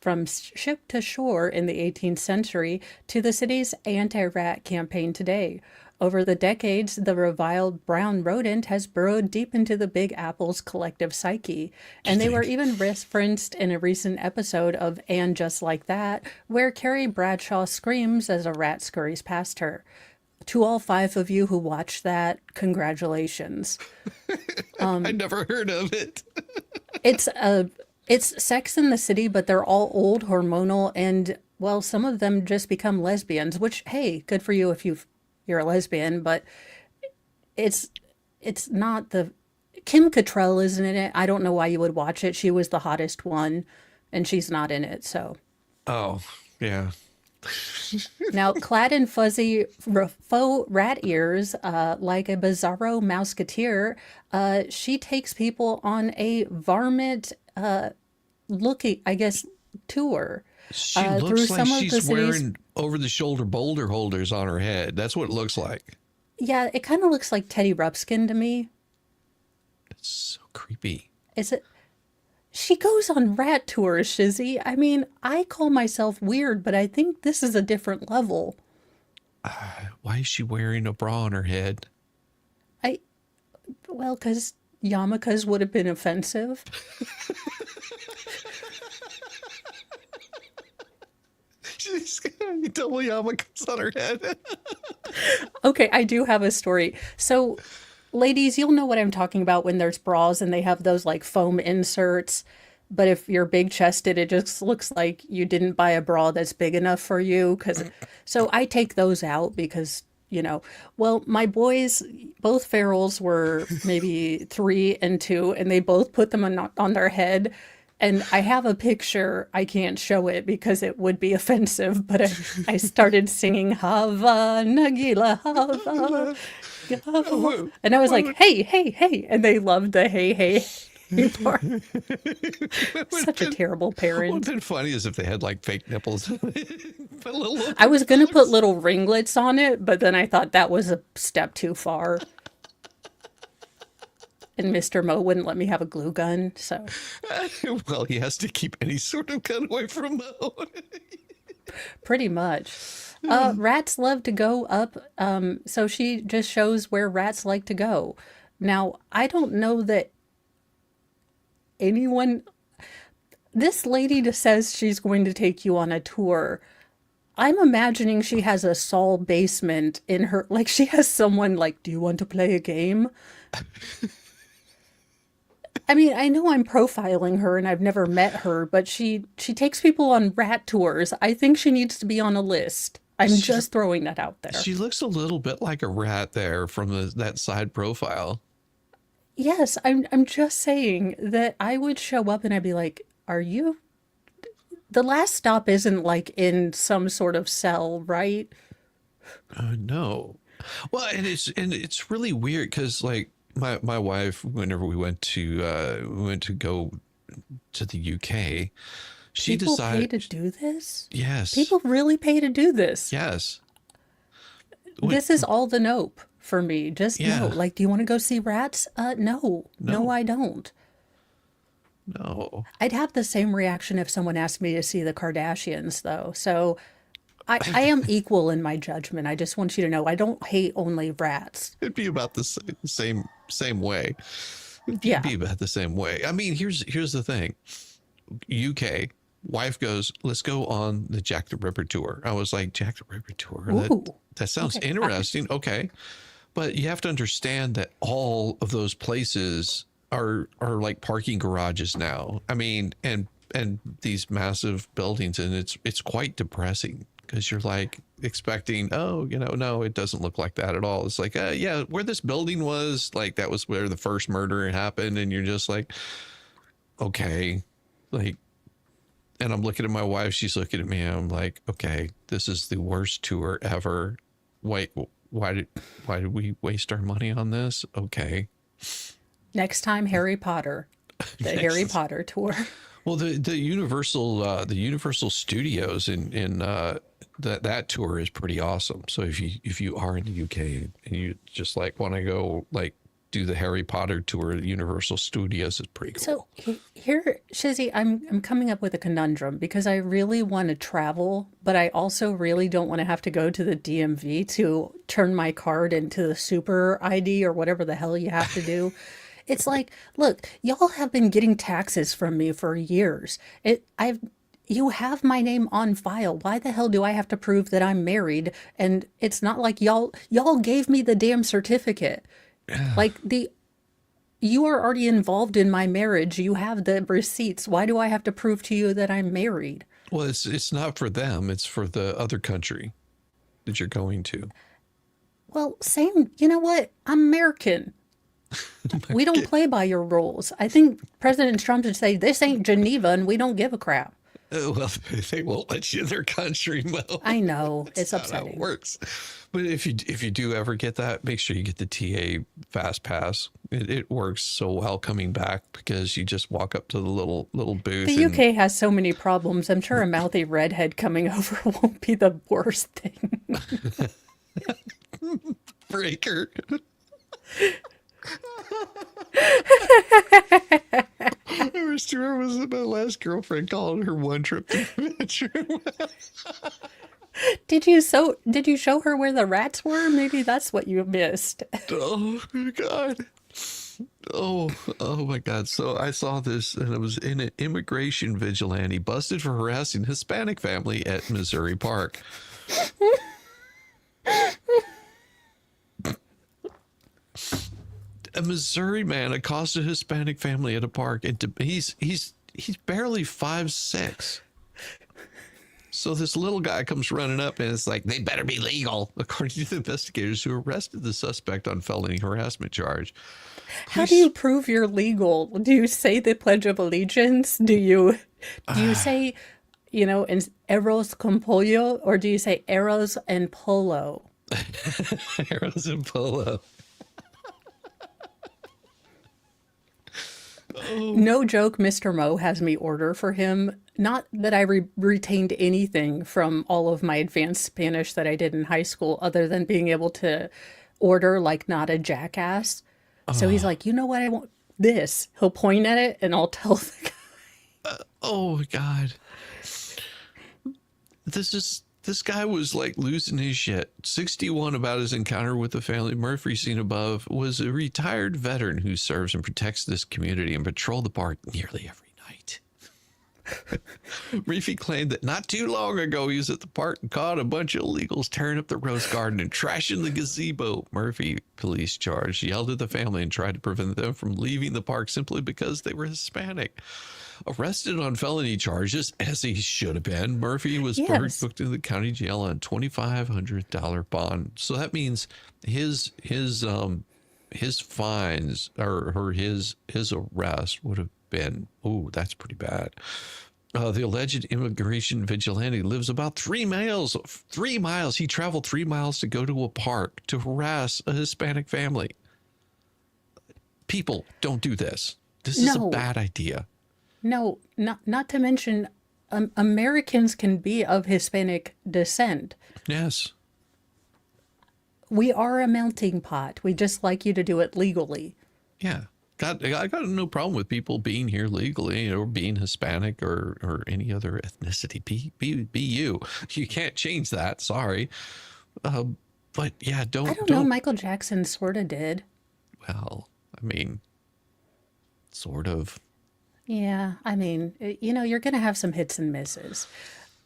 from ship to shore in the 18th century to the city's anti-rat campaign today. Over the decades, the reviled brown rodent has burrowed deep into the Big Apple's collective psyche, and they were even referenced in a recent episode of And Just Like That, where Carrie Bradshaw screams as a rat scurries past her. To all 5 of you who watched that, congratulations. I never heard of it. It's Sex in the City, but they're all old, hormonal, and well, some of them just become lesbians, which, hey, good for you if you're a lesbian, but it's not the Kim Cattrall isn't in it. I don't know why you would watch it. She was the hottest one, and she's not in it, so. Oh, yeah. Now, clad in fuzzy faux rat ears, like a bizarro mouseketeer, she takes people on a varmint looking, I guess, tour. She through looks like some of the she's cities. wearing over-the-shoulder boulder holders on her head. That's what it looks like. Yeah, it kind of looks like Teddy Ruxpin to me. It's so creepy. Is it? She goes on rat tours, Shizzy. I mean, I call myself weird, but I think this is a different level. Why is she wearing a bra on her head? Well, because yarmulkes would have been offensive. She's got double yarmulkes on her head. Okay, I do have a story. So, ladies, you'll know what I'm talking about when there's bras and they have those like foam inserts. But if you're big chested, it just looks like you didn't buy a bra that's big enough for you. So I take those out because, well, my boys, both ferals were maybe 3 and 2, and they both put them on their head. And I have a picture. I can't show it because it would be offensive, but I started singing Hava Nagila Hava. And I was like, hey, hey, hey. And they loved the hey, hey, hey part. Such a terrible parent. What would have been funny is if they had like fake nipples. I was going to put little ringlets on it, but then I thought that was a step too far. And Mr. Mo wouldn't let me have a glue gun, so. Well, he has to keep any sort of gun away from Mo. Pretty much. Rats love to go up, so she just shows where rats like to go. Now, I don't know that anyone... This lady just says she's going to take you on a tour. I'm imagining she has a Saul basement in her... Like, she has someone like, do you want to play a game? I mean, I know I'm profiling her and I've never met her, but she takes people on rat tours. I think she needs to be on a list. I'm just throwing that out there. She looks a little bit like a rat there from that side profile. Yes, I'm just saying that I would show up and I'd be like, are you... The last stop isn't like in some sort of cell, right? No. Well, and it's really weird because like my wife, whenever we went to go to the UK, she People decided pay to do this? Yes. People really pay to do this. Yes. This is all the nope for me. Just no. Like, do you want to go see rats? No. No, I don't. No. I'd have the same reaction if someone asked me to see the Kardashians, though. So I am equal in my judgment. I just want you to know I don't hate only rats. It'd be about the same way. It'd be about the same way. I mean, here's the thing. UK, wife goes, let's go on the Jack the Ripper tour. I was like, Jack the Ripper tour? That sounds interesting. Okay. But you have to understand that all of those places are like parking garages now. I mean, and these massive buildings, and it's quite depressing because you're like expecting, no, it doesn't look like that at all. It's like, yeah, where this building was, like that was where the first murder happened, and you're just like, okay, like, and I'm looking at my wife, she's looking at me, and I'm like, okay, this is the worst tour ever. Wait, why did we waste our money on this? Okay. Next time, Harry Potter, the Harry Potter tour. Well, the Universal Studios in that tour is pretty awesome. So if you are in the UK and you just like want to go like do the Harry Potter tour at Universal Studios. It's pretty cool. So here, Shizzy, I'm coming up with a conundrum because I really want to travel, but I also really don't want to have to go to the DMV to turn my card into the super ID or whatever the hell you have to do. It's like, look, y'all have been getting taxes from me for years. You have my name on file. Why the hell do I have to prove that I'm married? And it's not like y'all gave me the damn certificate. Like you are already involved in my marriage. You have the receipts. Why do I have to prove to you that I'm married? Well, it's not for them. It's for the other country that you're going to. Well, same. You know what? I'm American. We don't play by your rules. I think President Trump should say, this ain't Geneva and we don't give a crap. Well, they won't let you in their country, Mo. I know. It's That's not how upsetting. it works. But if you do ever get that, make sure you get the TA Fast Pass. It works so well coming back because you just walk up to the little booth. The UK has so many problems. I'm sure a mouthy redhead coming over won't be the worst thing. Breaker. Stuart was my last girlfriend calling her one trip to the bedroom. Did you show her where the rats were? Maybe that's what you missed. Oh God. Oh my God. So I saw this and it was in an immigration vigilante busted for harassing Hispanic family at Missouri Park. A Missouri man accosted a Hispanic family at a park, and he's barely 5'6". So this little guy comes running up, and it's like, they better be legal, according to the investigators who arrested the suspect on felony harassment charge. How do you prove you're legal? Do you say the Pledge of Allegiance? Do you say, in arroz con pollo, or do you say arroz and polo? Arrows and polo. No joke, Mr. Mo has me order for him. Not that I retained anything from all of my advanced Spanish that I did in high school, other than being able to order like not a jackass. So he's like, you know what, I want this. He'll point at it and I'll tell the guy. Oh God. This guy was like losing his shit. 61 about his encounter with the family. Murphy, seen above, was a retired veteran who serves and protects this community and patrolled the park nearly every night. Murphy claimed that not too long ago he was at the park and caught a bunch of illegals tearing up the rose garden and trashing the gazebo. Murphy, police charged, yelled at the family and tried to prevent them from leaving the park simply because they were Hispanic. Arrested on felony charges, as he should have been, Murphy was booked into the county jail on $2,500 bond. So that means his fines or his arrest would have been, that's pretty bad. The alleged immigration vigilante lives about 3 miles. 3 miles. He traveled 3 miles to go to a park to harass a Hispanic family. People, don't do this. This is a bad idea. No, not to mention Americans can be of Hispanic descent. Yes. We are a melting pot. We just like you to do it legally. Yeah. I got no problem with people being here legally or being Hispanic or any other ethnicity. Be you. You can't change that. Sorry. But yeah, don't. I don't know. Michael Jackson sort of did. Well, I mean, sort of. Yeah, I mean, you're going to have some hits and misses.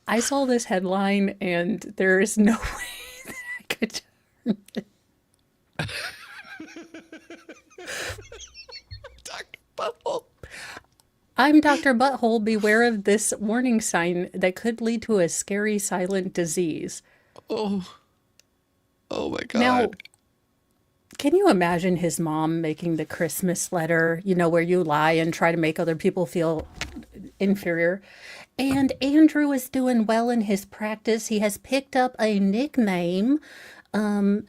I saw this headline, and there is no way that I could turn it. Dr. Butthole. I'm Dr. Butthole. Beware of this warning sign that could lead to a scary silent disease. Oh my God. Now, can you imagine his mom making the Christmas letter, where you lie and try to make other people feel inferior? And Andrew is doing well in his practice. He has picked up a nickname. And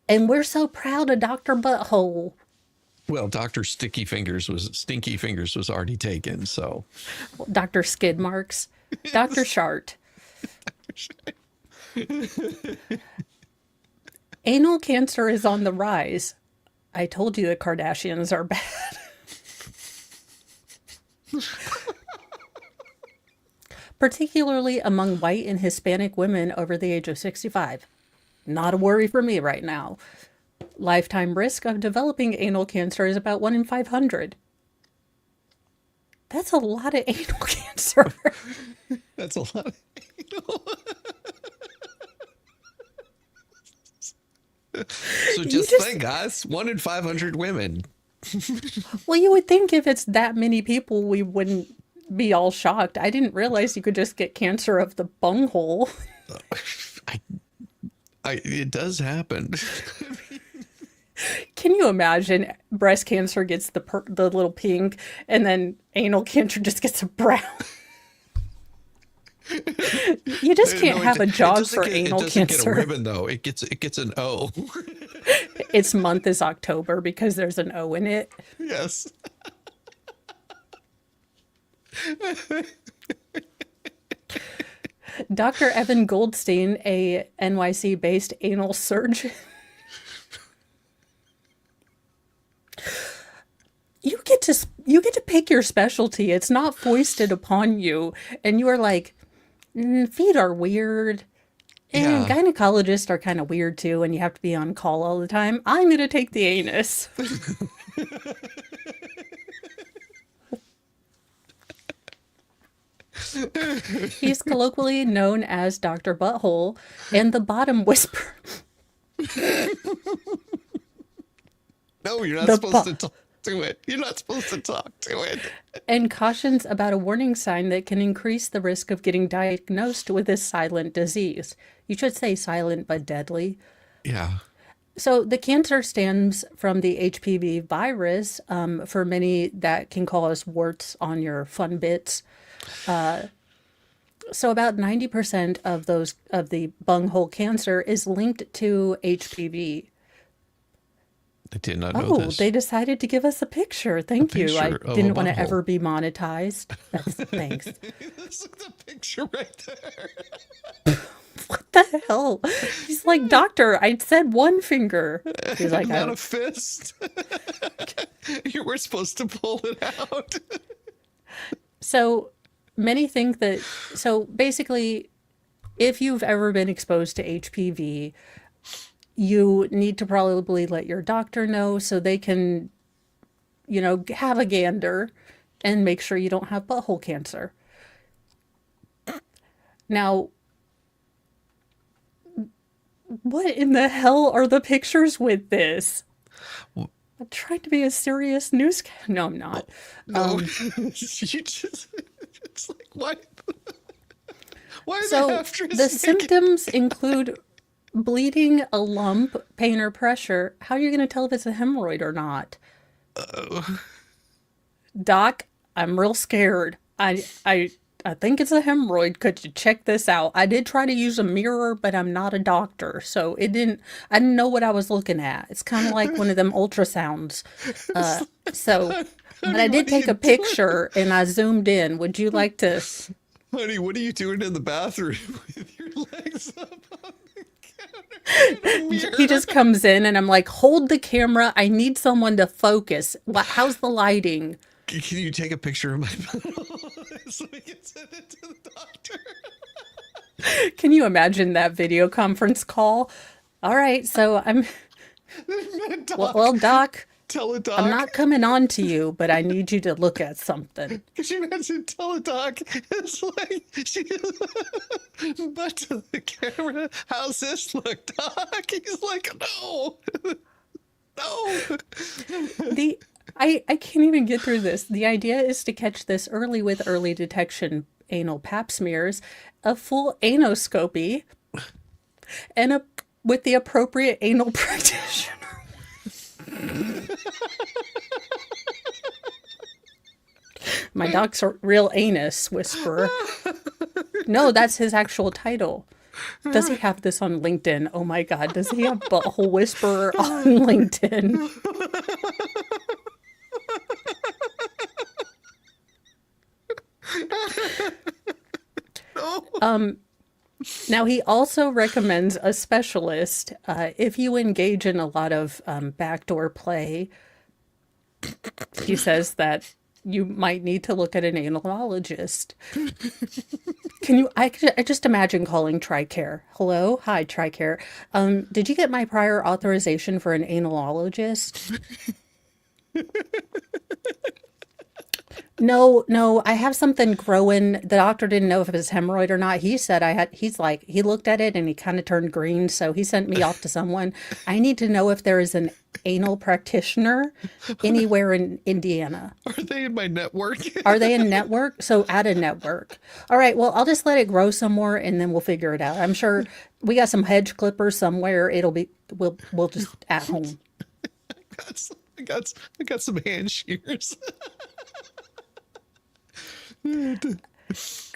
we're so proud of Dr. Butthole. Well, Dr. Stinky Fingers was already taken, so. Dr. Skid Marks. Dr. Shart. Anal cancer is on the rise. I told you the Kardashians are bad. Particularly among white and Hispanic women over the age of 65. Not a worry for me right now. Lifetime risk of developing anal cancer is about 1 in 500. That's a lot of anal cancer. That's a lot of So just think, guys, 1 in 500 women. Well, you would think if it's that many people, we wouldn't be all shocked. I didn't realize you could just get cancer of the bunghole. It does happen. Can you imagine breast cancer gets the little pink, and then anal cancer just gets a brown? You just can't have a job for anal cancer. It doesn't get a ribbon though. It gets an O. Its month is October because there's an O in it. Yes. Dr. Evan Goldstein, a NYC-based anal surgeon. You get to pick your specialty. It's not foisted upon you. And you are like, feet are weird. And gynecologists are kind of weird too, and you have to be on call all the time. I'm going to take the anus. He's colloquially known as Dr. Butthole and the Bottom Whisperer. No, you're not supposed to talk to it. You're not supposed to talk to it. And cautions about a warning sign that can increase the risk of getting diagnosed with this silent disease. You should say silent but deadly. Yeah. So the cancer stems from the HPV virus. For many, that can cause warts on your fun bits. So about 90% of the bunghole cancer is linked to HPV. I did not know this. They decided to give us a picture. Thank you. I picture of didn't a want to butthole. ever be monetized. Thanks. This is the picture right there. What the hell? He's like, doctor, I said one finger. He's like, Not a fist. You were supposed to pull it out. So many think that, so basically, if you've ever been exposed to HPV, you need to probably let your doctor know so they can, have a gander and make sure you don't have butthole cancer. Now, what in the hell are the pictures with this? I'm trying to be a serious news. No, I'm not. No, you just, it's like, why? Why are So they after us? the symptoms include bleeding, a lump, pain, or pressure. How are you going to tell if it's a hemorrhoid or not? Doc, I'm real scared. I think it's a hemorrhoid. Could you check this out? I did try to use a mirror, but I'm not a doctor, so I didn't know what I was looking at. It's kind of like one of them ultrasounds. But I did take a picture and I zoomed in. Would you like to? Honey, what are you doing in the bathroom with your legs up on the counter? He just comes in and I'm like, hold the camera. I need someone to focus. How's the lighting? Can you take a picture of my butthole so we can send it to the doctor? Can you imagine that video conference call? All right, so I'm... Well, Doc, Tell a doc. I'm not coming on to you, but I need you to look at something. Could you imagine tell a doc? It's like, but to the camera, how's this look, doc? He's like, no. No. I can't even get through this. The idea is to catch this early with early detection anal pap smears, a full anoscopy, and with the appropriate anal practitioner. My doc's a real anus whisperer. No, that's his actual title. Does he have this on LinkedIn? Oh my God, does he have Butthole Whisperer on LinkedIn? Now, he also recommends a specialist if you engage in a lot of backdoor play. He says that you might need to look at an analologist. Can you? I just imagine calling TRICARE. Hello, hi TRICARE. Did you get my prior authorization for an analologist? No, no, I have something growing. The doctor didn't know if it was hemorrhoid or not. He said I had, he's like, he looked at it and he kind of turned green. So he sent me off to someone. I need to know if there is an anal practitioner anywhere in Indiana. Are they in my network? Are they in network? So add a network. All right. Well, I'll just let it grow some more and then we'll figure it out. I'm sure we got some hedge clippers somewhere. It'll be, we'll just at home. I got some hand shears.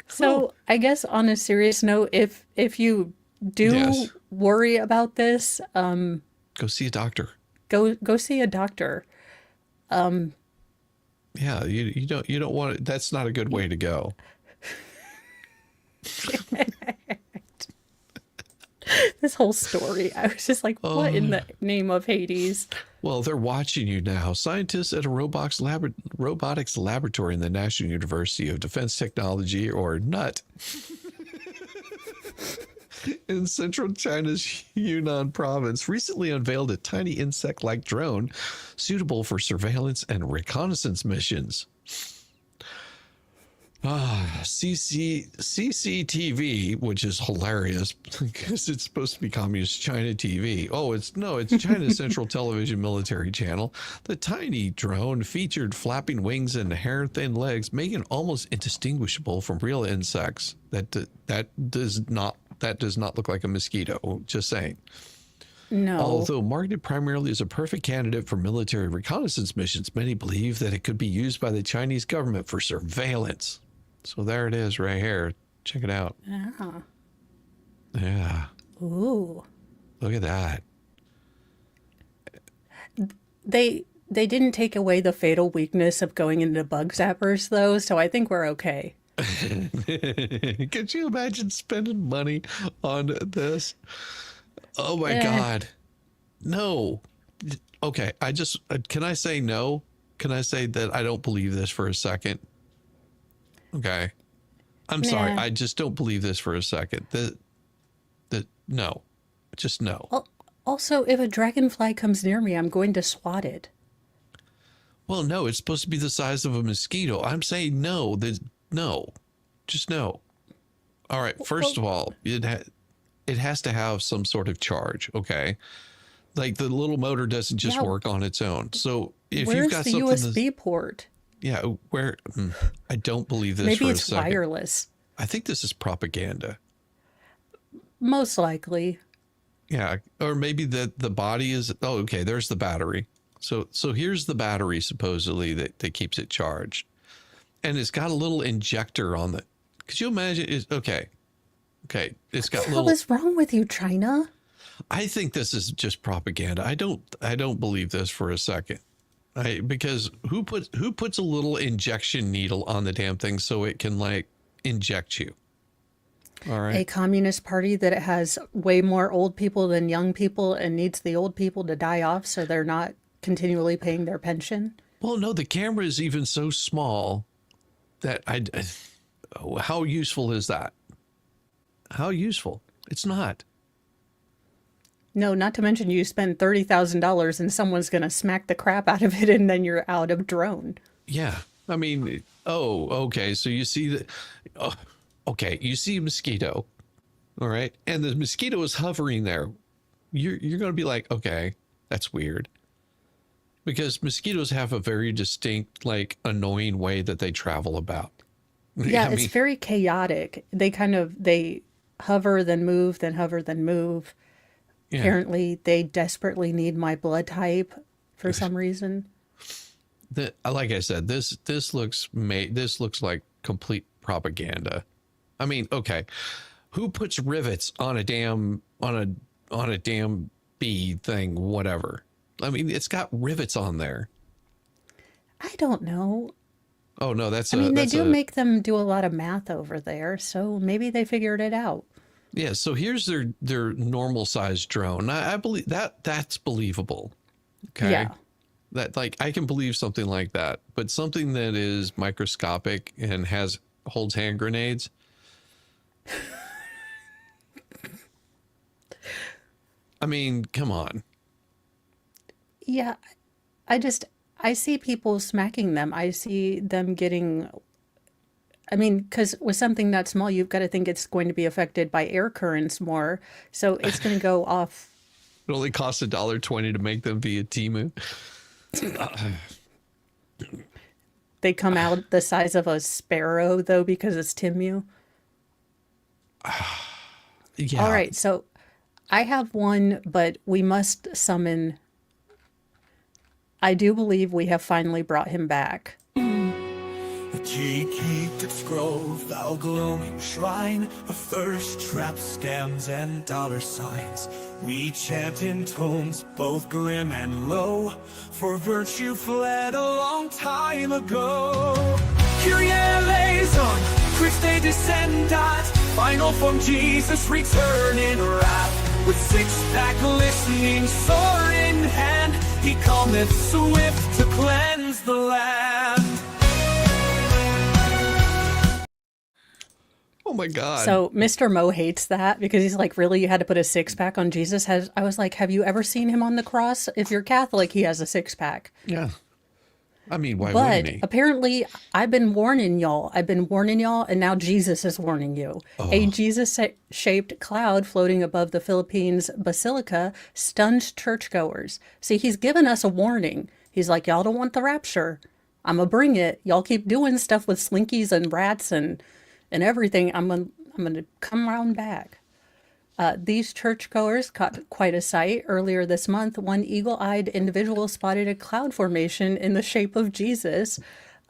So I guess on a serious note, if you do Yes. worry about this, Go see a doctor. go see a doctor. Yeah, you don't want it. That's not a good way to go. This whole story, I was just like, what in the name of Hades? Well, they're watching you now. Scientists at a robotics laboratory in the National University of Defense Technology, or NUT, in central China's Yunnan province, recently unveiled a tiny insect-like drone suitable for surveillance and reconnaissance missions. CCTV, which is hilarious because it's supposed to be Communist China TV. Oh, it's China's Central Television Military Channel. The tiny drone featured flapping wings and hair-thin legs, making it almost indistinguishable from real insects. That does not look like a mosquito. Just saying. No. Although marketed primarily as a perfect candidate for military reconnaissance missions, many believe that it could be used by the Chinese government for surveillance. So there it is right here. Check it out. Yeah. Yeah. Ooh. Look at that. They didn't take away the fatal weakness of going into bug zappers though, so I think we're okay. Could you imagine spending money on this? Oh my God. No. Okay. Can I say no? Can I say that I don't believe this for a second? Okay. I'm sorry. Nah. I just don't believe this for a second. No. Just no. Also, if a dragonfly comes near me, I'm going to swat it. Well, no, it's supposed to be the size of a mosquito. I'm saying no. No. Just no. All right. First of all, it has to have some sort of charge, okay? Like the little motor doesn't just work on its own. So if Where's you've got the something USB port? yeah, where I don't believe this Maybe for a it's second. wireless. I think this is propaganda. Most likely. Yeah, or maybe the body is okay, there's the battery. So here's the battery supposedly that keeps it charged. And it's got a little injector on the could you imagine it's okay. It's got What the hell little is wrong with you, China? I think this is just propaganda. I don't believe this for a second. Because who puts a little injection needle on the damn thing so it can like inject you? All right. A communist party that has way more old people than young people and needs the old people to die off so they're not continually paying their pension. Well, no, the camera is even so small that how useful is that? How useful? It's not. No, not to mention you spend $30,000 and someone's going to smack the crap out of it and then you're out of drone. Yeah. I mean, okay. So you see that. Okay. You see a mosquito. All right. And the mosquito is hovering there. You're going to be like, okay, that's weird. Because mosquitoes have a very distinct, like annoying way that they travel about. Yeah, it's very chaotic. They hover, then move, then hover, then move. Yeah. Apparently, they desperately need my blood type for some reason. Like I said, this looks like complete propaganda. I mean, okay, who puts rivets on a damn bee thing, whatever? I mean, it's got rivets on there. I don't know. Oh no, They do make them do a lot of math over there, so maybe they figured it out. Yeah, so here's their normal size drone. I believe that's believable. Okay. Yeah. That like I can believe something like that, but something that is microscopic and holds hand grenades. I mean, come on. Yeah. I see people smacking them. I see them getting, I mean, because with something that small, you've got to think it's going to be affected by air currents more. So it's going to go off. It only costs $1.20 to make them via Temu. They come out the size of a sparrow, though, because it's Timu. Yeah. All right. So I have one, but we must summon. I do believe we have finally brought him back. Ye keep its grove, thou glowing shrine of thirst traps, scams, and dollar signs. We chant in tones both grim and low, for virtue fled a long time ago. Kyrie eleison, Christe descendat, final form Jesus return in wrath. With six-pack glistening, sword in hand, he cometh swift to cleanse the land. Oh my God. So Mr. Mo hates that because he's like, really, you had to put a six-pack on Jesus? I was like, have you ever seen him on the cross? If you're Catholic, he has a six-pack. Yeah. I mean, why But wouldn't he? apparently, I've been warning y'all, and now Jesus is warning you. A Jesus-shaped cloud floating above the Philippines Basilica stunned churchgoers. See, he's given us a warning. He's like, y'all don't want the rapture. I'm going to bring it. Y'all keep doing stuff with slinkies and rats and everything. I'm gonna come around back. These churchgoers caught quite a sight. Earlier this month, one eagle-eyed individual spotted a cloud formation in the shape of Jesus.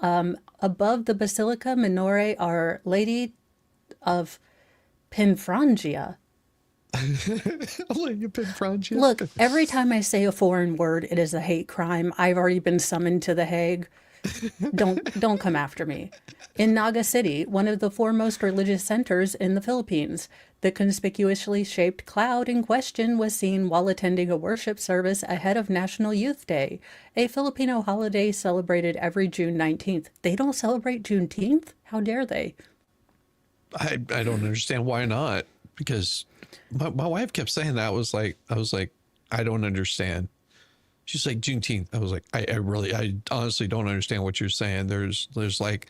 Above the Basilica Minore, Our Lady of Pinfrangia. Look, every time I say a foreign word, it is a hate crime. I've already been summoned to The Hague. Don't come after me. In Naga City, one of the foremost religious centers in the Philippines, the conspicuously shaped cloud in question was seen while attending a worship service ahead of National Youth Day, a Filipino holiday celebrated every June 19th. They don't celebrate Juneteenth? How dare they? I don't understand why not. Because my wife kept saying that. I was like, I don't understand. She's like, Juneteenth. I was like, I honestly don't understand what you're saying. There's like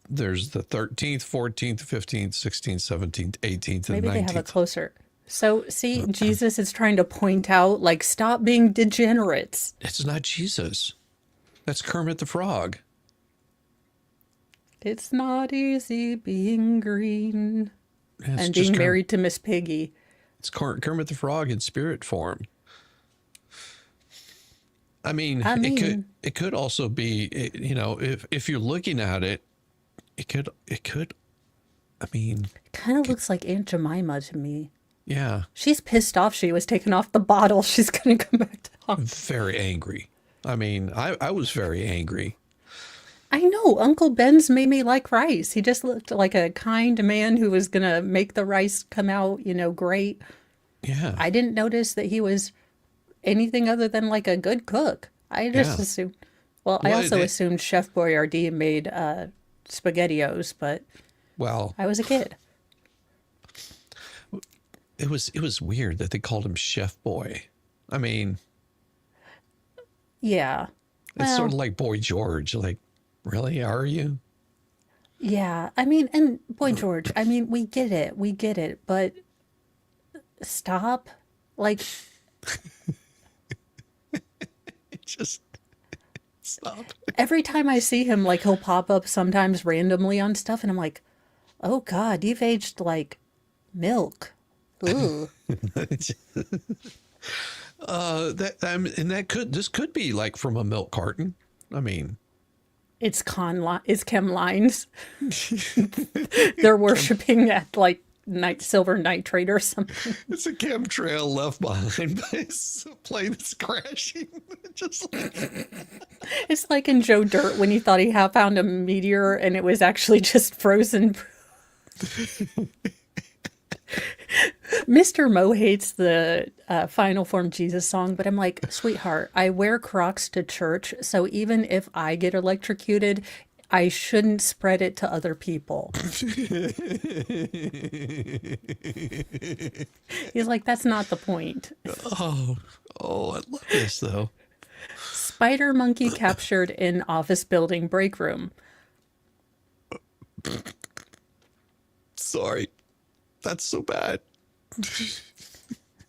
there's the 13th, 14th, 15th, 16th, 17th, 18th, and Maybe 19th. they have it closer. So, see, Jesus is trying to point out, like, stop being degenerates. It's not Jesus. That's Kermit the Frog. It's not easy being green Yeah, and being married to Miss Piggy. It's Kermit the Frog in spirit form. I mean, it could also be, you know, if you're looking at it, it could, I mean. It kind of looks like Aunt Jemima to me. Yeah. She's pissed off she was taken off the bottle. She's going to come back down. Very angry. I mean, I was very angry. I know. Uncle Ben's made me like rice. He just looked like a kind man who was going to make the rice come out, you know, great. Yeah. I didn't notice that he was anything other than like a good cook. I just assumed. Well, I also assumed Chef Boyardee made SpaghettiOs, but I was a kid. It was weird that they called him Chef Boy. I mean, yeah, it's sort of like Boy George. Like, really, are you? Yeah, I mean, and Boy George. I mean, we get it, but stop, like. Just stop. Every time I see him, like, he'll pop up sometimes randomly on stuff, and I'm like, oh God, you've aged like milk. Ooh. This could be like from a milk carton. I mean, it's chem lines. They're worshiping at like silver nitrate or something. It's a chemtrail left behind by a plane that's crashing. Just like... It's like in Joe Dirt when he thought he had found a meteor and it was actually just frozen. Mr. Mo hates the Final Form Jesus song, but I'm like, sweetheart, I wear Crocs to church, so even if I get electrocuted, I shouldn't spread it to other people. He's like, that's not the point. Oh, I love this though. Spider monkey captured in office building break room. Sorry. That's so bad.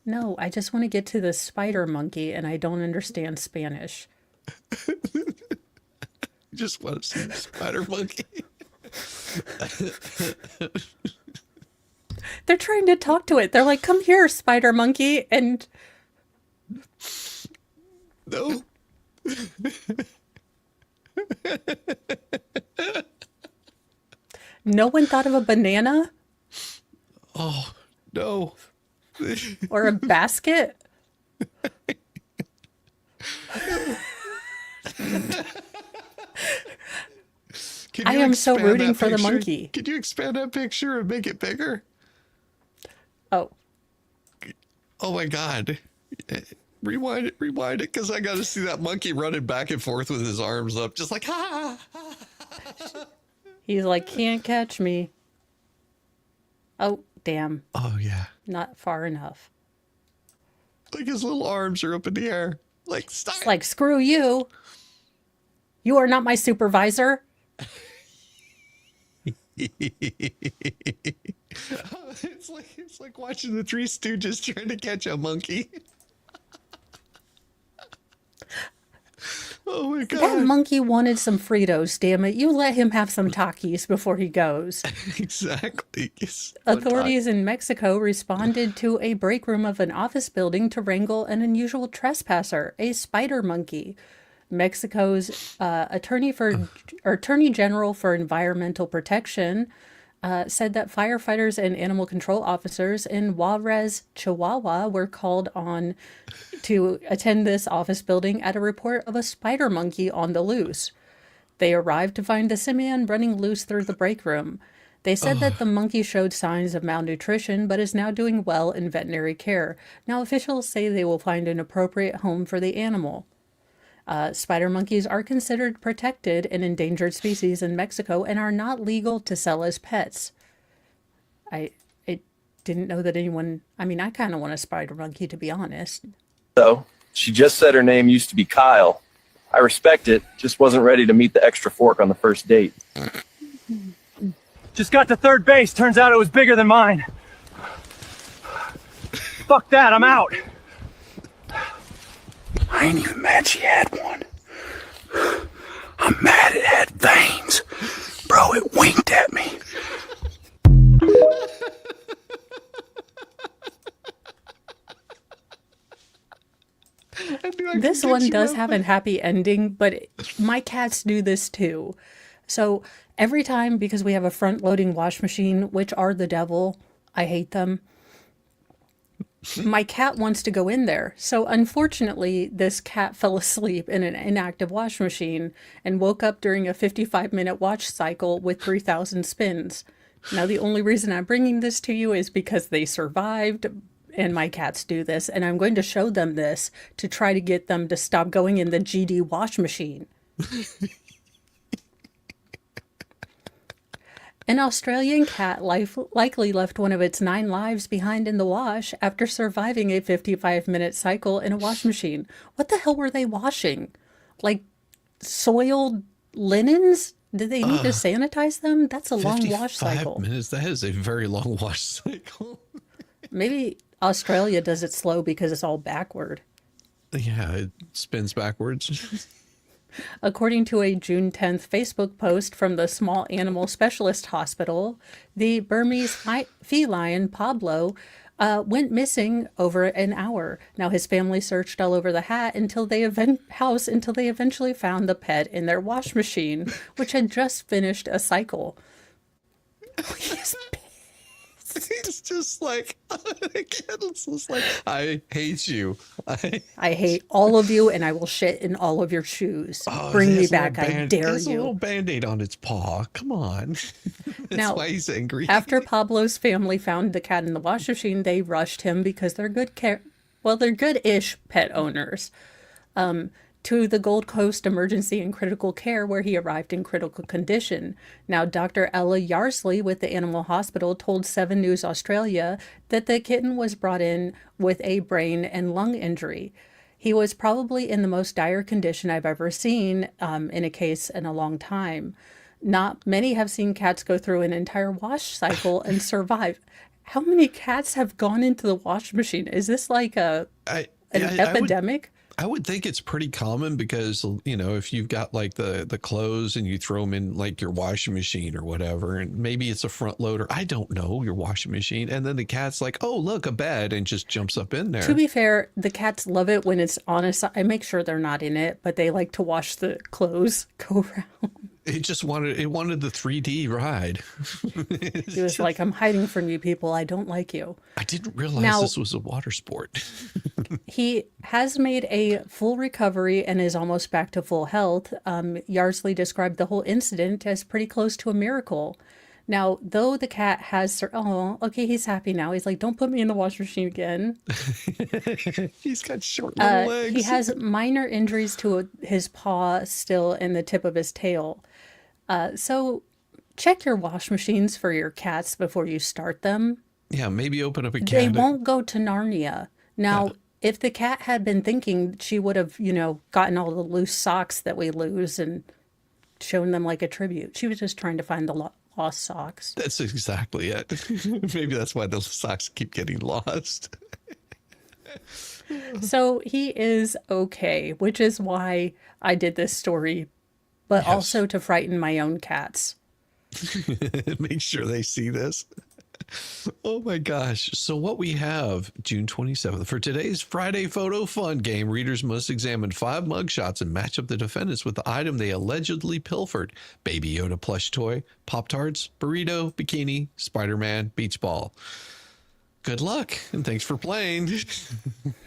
No, I just want to get to the spider monkey, and I don't understand Spanish. Just want to see the spider monkey. They're trying to talk to it. They're like, come here, spider monkey. And No. no one thought of a banana Oh, no. or a basket. Can I you am so expand rooting that for the picture? monkey. Can you expand that picture and make it bigger? Oh, Oh my God. Rewind it, because I got to see that monkey running back and forth with his arms up, just like, ha. he's like, can't catch me. Oh, damn. Oh, yeah. Not far enough. Like his little arms are up in the air. Like, stop. It's like, screw you. You are not my supervisor. It's like watching the Three Stooges trying to catch a monkey. Oh my God. That monkey wanted some Fritos, damn it. You let him have some Takis before he goes. Exactly. Yes. Authorities in Mexico responded to a break room of an office building to wrangle an unusual trespasser, a spider monkey. Mexico's Attorney General for Environmental Protection said that firefighters and animal control officers in Juarez, Chihuahua, were called on to attend this office building at a report of a spider monkey on the loose. They arrived to find the simian running loose through the break room. They said that the monkey showed signs of malnutrition, but is now doing well in veterinary care. Now, officials say they will find an appropriate home for the animal. Spider monkeys are considered protected and endangered species in Mexico and are not legal to sell as pets. I didn't know that anyone... I mean, I kind of want a spider monkey, to be honest. So, she just said her name used to be Kyle. I respect it, just wasn't ready to meet the extra fork on the first date. Just got to third base. Turns out it was bigger than mine. Fuck that, I'm out. I ain't even mad she had one. I'm mad it had veins. Bro, it winked at me. This one does have a happy ending, but my cats do this too. So every time, because we have a front-loading wash machine, which are the devil, I hate them, my cat wants to go in there. So unfortunately, this cat fell asleep in an inactive wash machine and woke up during a 55-minute watch cycle with 3,000 spins. Now, the only reason I'm bringing this to you is because they survived, and my cats do this, and I'm going to show them this to try to get them to stop going in the GD wash machine. An Australian cat likely left one of its 9 lives behind in the wash after surviving a 55-minute cycle in a wash machine. What the hell were they washing? Like soiled linens? Did they need to sanitize them? That's a long wash cycle. 55 minutes. That is a very long wash cycle. Maybe Australia does it slow because it's all backward. Yeah, it spins backwards. According to a June 10th Facebook post from the Small Animal Specialist Hospital, the Burmese feline Pablo went missing over an hour. Now, his family searched all over the until they eventually found the pet in their wash machine, which had just finished a cycle. He's pissed. He's just like, again, it's just like, I hate you. I hate all of you, and I will shit in all of your shoes. Oh, Bring it me has a little back, I dare It has a little you. band-aid on its paw. Come on. That's Now, why he's angry. after Pablo's family found the cat in the wash machine, they rushed him because they're they're good-ish pet owners. To the Gold Coast Emergency and Critical Care, where he arrived in critical condition. Now, Dr. Ella Yarsley with the Animal Hospital told 7 News Australia that the kitten was brought in with a brain and lung injury. He was probably in the most dire condition I've ever seen in a case in a long time. Not many have seen cats go through an entire wash cycle and survive. How many cats have gone into the wash machine? Is this like an epidemic? I would think it's pretty common because, you know, if you've got like the clothes and you throw them in like your washing machine or whatever, and maybe it's a front loader, I don't know, your washing machine. And then the cat's like, oh, look, a bed, and just jumps up in there. To be fair, the cats love it when it's on a side. I make sure they're not in it, but they like to wash the clothes go around. It wanted the 3D ride. He was like, I'm hiding from you people. I don't like you. I didn't realize this was a water sport. He has made a full recovery and is almost back to full health. Yarsley described the whole incident as pretty close to a miracle. Now, though the cat has... Oh, okay, he's happy now. He's like, don't put me in the wash machine again. He's got short little legs. He has minor injuries to his paw still and the tip of his tail. So check your wash machines for your cats before you start them. Yeah, maybe open up a cat. They won't go to Narnia. Now, if the cat had been thinking, she would have, gotten all the loose socks that we lose and shown them like a tribute. She was just trying to find the lost socks. That's exactly it. Maybe that's why the socks keep getting lost. So he is okay, which is why I did this story, but also to frighten my own cats. Make sure they see this. Oh my gosh. So what we have June 27th for today's Friday photo fun game, readers must examine 5 mugshots and match up the defendants with the item they allegedly pilfered. Baby Yoda plush toy, Pop-Tarts, burrito, bikini, Spider-Man, beach ball. Good luck and thanks for playing.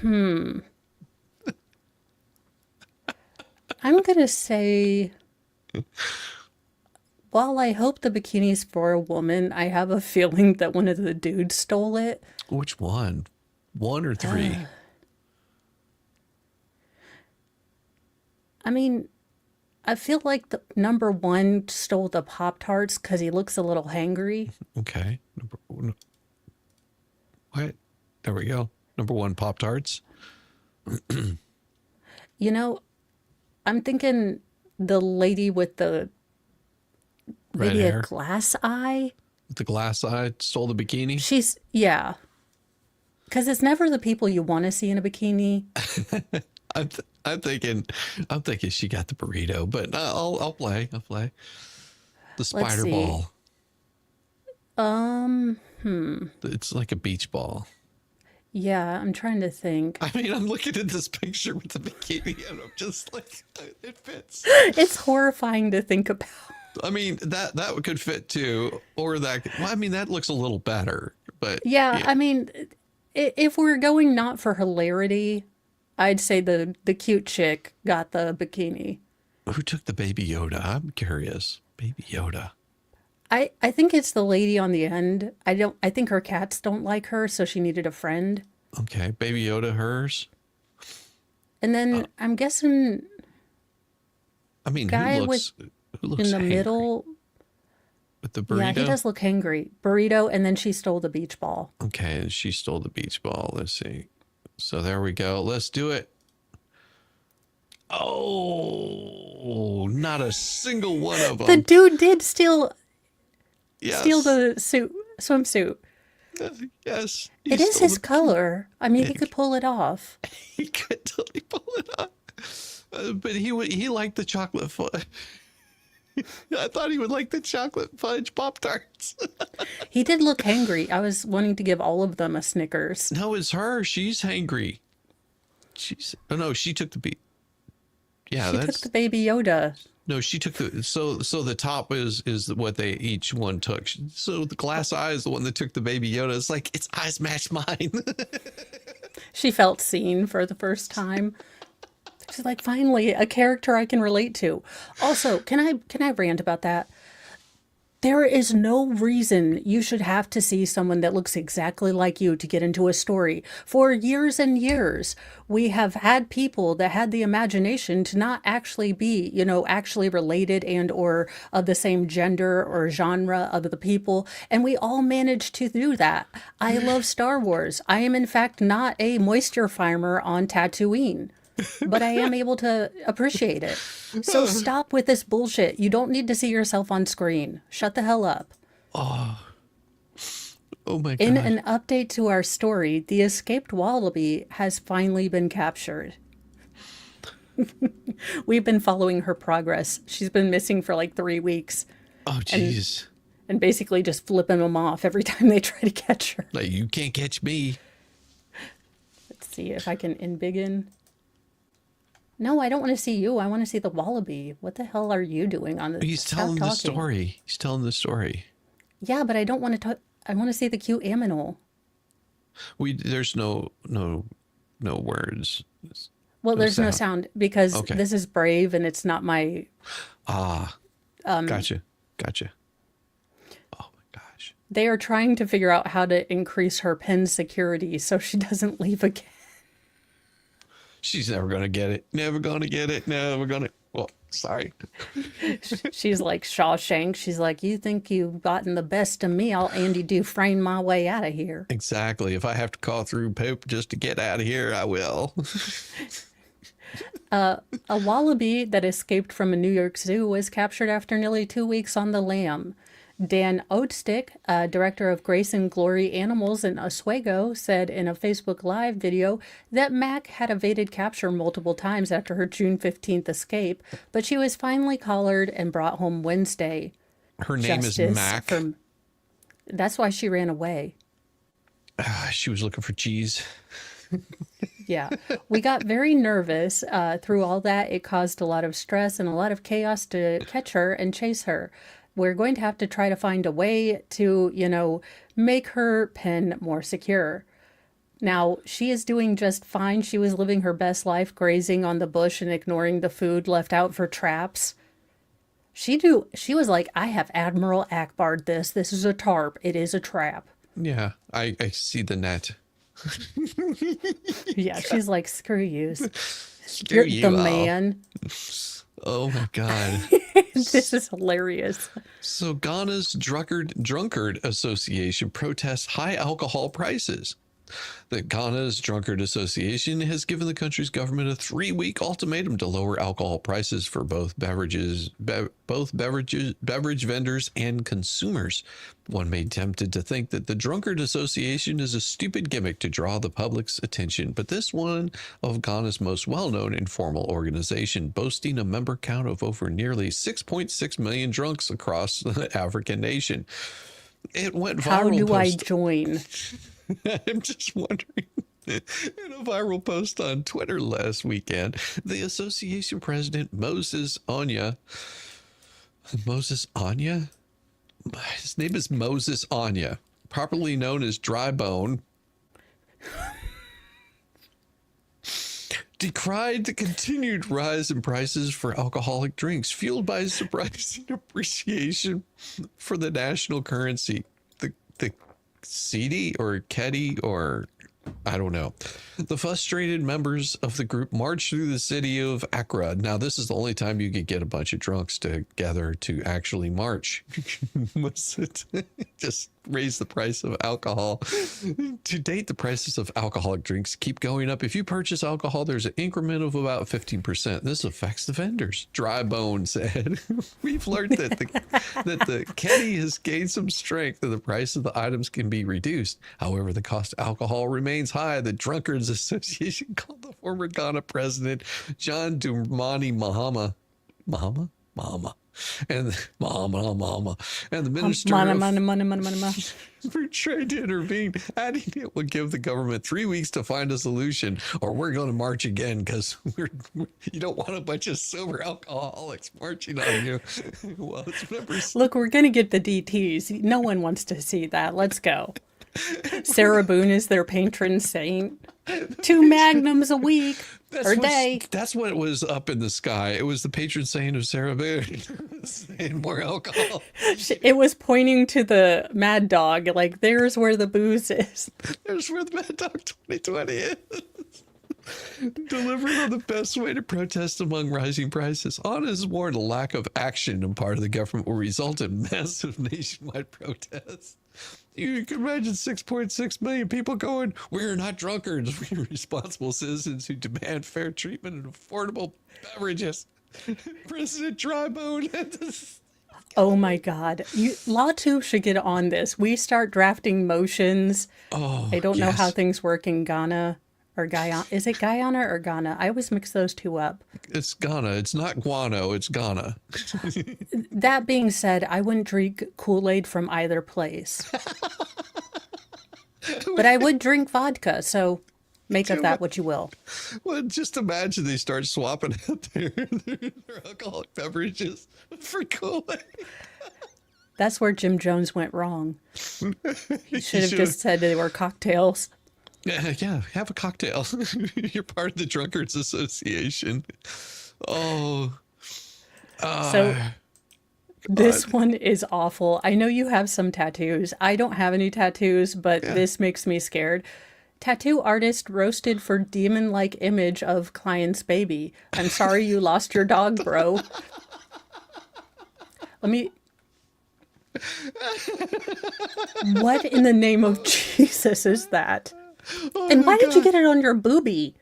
I'm going to say, while I hope the bikini's for a woman, I have a feeling that one of the dudes stole it. Which one? 1 or 3? I mean, I feel like the number 1 stole the Pop-Tarts because he looks a little hangry. Okay. What? There we go. Number 1, Pop-Tarts. I'm thinking the lady with the Red maybe hair. a glass eye. The glass eye stole the bikini. Because it's never the people you want to see in a bikini. I'm thinking she got the burrito, but I'll play. The spider ball. It's like a beach ball. Yeah, I'm trying to think. I mean, I'm looking at this picture with the bikini, and I'm just like, it fits. It's horrifying to think about. I mean, that could fit too, or that. Well, I mean, that looks a little better, but yeah. I mean, if we're going not for hilarity, I'd say the cute chick got the bikini. Who took the Baby Yoda? I'm curious. Baby Yoda. I think it's the lady on the end. I think her cats don't like her, so she needed a friend. Okay, Baby Yoda, hers. And then I'm guessing. I mean, guy who looks in the hangry? middle With the burrito? Yeah, he does look hangry. Burrito, and then she stole the beach ball. Okay, and she stole the beach ball. Let's see. So there we go. Let's do it. Oh, not a single one of them. The dude did steal Yes. the swimsuit. Yes. It is his color. I mean, he could pull it off. He could totally pull it off. But he liked the chocolate fudge. I thought he would like the chocolate fudge Pop-Tarts. He did look hangry. I was wanting to give all of them a Snickers. No, it's her. She's hangry. She took the beat. Yeah, she took the Baby Yoda. No, she took so the top is what they each one took. So the glass eye is the one that took the baby Yoda. It's like its eyes match mine. She felt seen for the first time. She's like, finally, a character I can relate to. Also, can I rant about that? There is no reason you should have to see someone that looks exactly like you to get into a story. For years and years, we have had people that had the imagination to not actually be, actually related and or of the same gender or genre of the people. And we all managed to do that. I love Star Wars. I am, in fact, not a moisture farmer on Tatooine, but I am able to appreciate it. So stop with this bullshit. You don't need to see yourself on screen. Shut the hell up. Oh my God. In an update to our story, the escaped wallaby has finally been captured. We've been following her progress. She's been missing for like 3 weeks. Oh, jeez. And basically just flipping them off every time they try to catch her. Like, you can't catch me. Let's see if I can embiggen. No, I don't want to see you. I want to see the wallaby. What the hell are you doing on this? He's telling the story. He's telling the story. Yeah, but I don't want to. I want to see the cute aminal. There's no words. Well, there's no sound because this is Brave and it's not my. Gotcha. Oh my gosh. They are trying to figure out how to increase her pin security so she doesn't leave again. She's never going to get it. Never going to get it. Never going to. Well, sorry. She's like Shawshank. She's like, you think you've gotten the best of me? I'll Andy Dufresne my way out of here. Exactly. If I have to call through poop just to get out of here, I will. A wallaby that escaped from a New York zoo was captured after nearly 2 weeks on the lam. Dan Oatstick, director of Grace and Glory Animals in Oswego, said in a Facebook Live video that Mac had evaded capture multiple times after her June 15th escape, but she was finally collared and brought home Wednesday. Her name is Mac. That's why she ran away. She was looking for cheese. Yeah, we got very nervous through all that. It caused a lot of stress and a lot of chaos to catch her and chase her. We're going to have to try to find a way to, make her pen more secure. Now, she is doing just fine. She was living her best life, grazing on the bush and ignoring the food left out for traps. She was like, I have Admiral Akbar'd this. This is a tarp. It is a trap. Yeah, I see the net. Yeah, she's like, screw you. Screw you, the man. Oh my God. This is hilarious. So Ghana's Drunkard Association protests high alcohol prices. The Ghana's Drunkard Association has given the country's government a 3-week ultimatum to lower alcohol prices for both beverage vendors and consumers. One may be tempted to think that the Drunkard Association is a stupid gimmick to draw the public's attention, but this one of Ghana's most well-known informal organization, boasting a member count of over nearly 6.6 million drunks across the African nation. It went viral. How do I join? I'm just wondering. In a viral post on Twitter last weekend, the association president, Moses Anya? His name is Moses Anya, properly known as Dry Bone, decried the continued rise in prices for alcoholic drinks, fueled by surprising appreciation for the national currency. The CD or Ketty or I don't know. The frustrated members of the group marched through the city of Accra. Now, this is the only time you could get a bunch of drunks together to actually march. Just raise the price of alcohol. To date, the prices of alcoholic drinks keep going up. If you purchase alcohol, there's an increment of about 15%. This affects the vendors. Dry Bone said, we've learned that the Ketty has gained some strength and the price of the items can be reduced. However, the cost of alcohol remains high. The Drunkards Association called the former Ghana president, John Dramani Mahama and mama, and the minister Mana. for trying to intervene, adding it will give the government 3 weeks to find a solution, or we're going to march again because you don't want a bunch of sober alcoholics marching on you. Well, it's members. Look, we're going to get the DTs. No one wants to see that. Let's go. Sarah Boone is their patron saint. 2 magnums a week or day. That's what was up in the sky. It was the patron saint of Sarah Boone saying more alcohol. It was pointing to the Mad Dog, like, there's where the booze is. There's where the Mad Dog 2020 is. Delivering on the best way to protest among rising prices. On his warned a lack of action on part of the government will result in massive nationwide protests. You can imagine 6.6 million people going, we're not drunkards. We're responsible citizens who demand fair treatment and affordable beverages. President Drybone. Oh my God. Law 2 should get on this. We start drafting motions. I don't know how things work in Ghana or Guyana. Is it Guyana or Ghana? I always mix those two up. It's Ghana. It's not guano. It's Ghana. That being said, I wouldn't drink Kool-Aid from either place. But I would drink vodka, so make of that what you will. Well, just imagine they start swapping out their alcoholic beverages for Kool-Aid. That's where Jim Jones went wrong. He should have just said they were cocktails. Yeah, have a cocktail. You're part of the Drunkards Association. So this one is awful. I know you have some tattoos. I don't have any tattoos, but this makes me scared. Tattoo artist roasted for demon-like image of client's baby. I'm sorry you lost your dog, bro. What in the name of Jesus is that? And why did you get it on your boobie?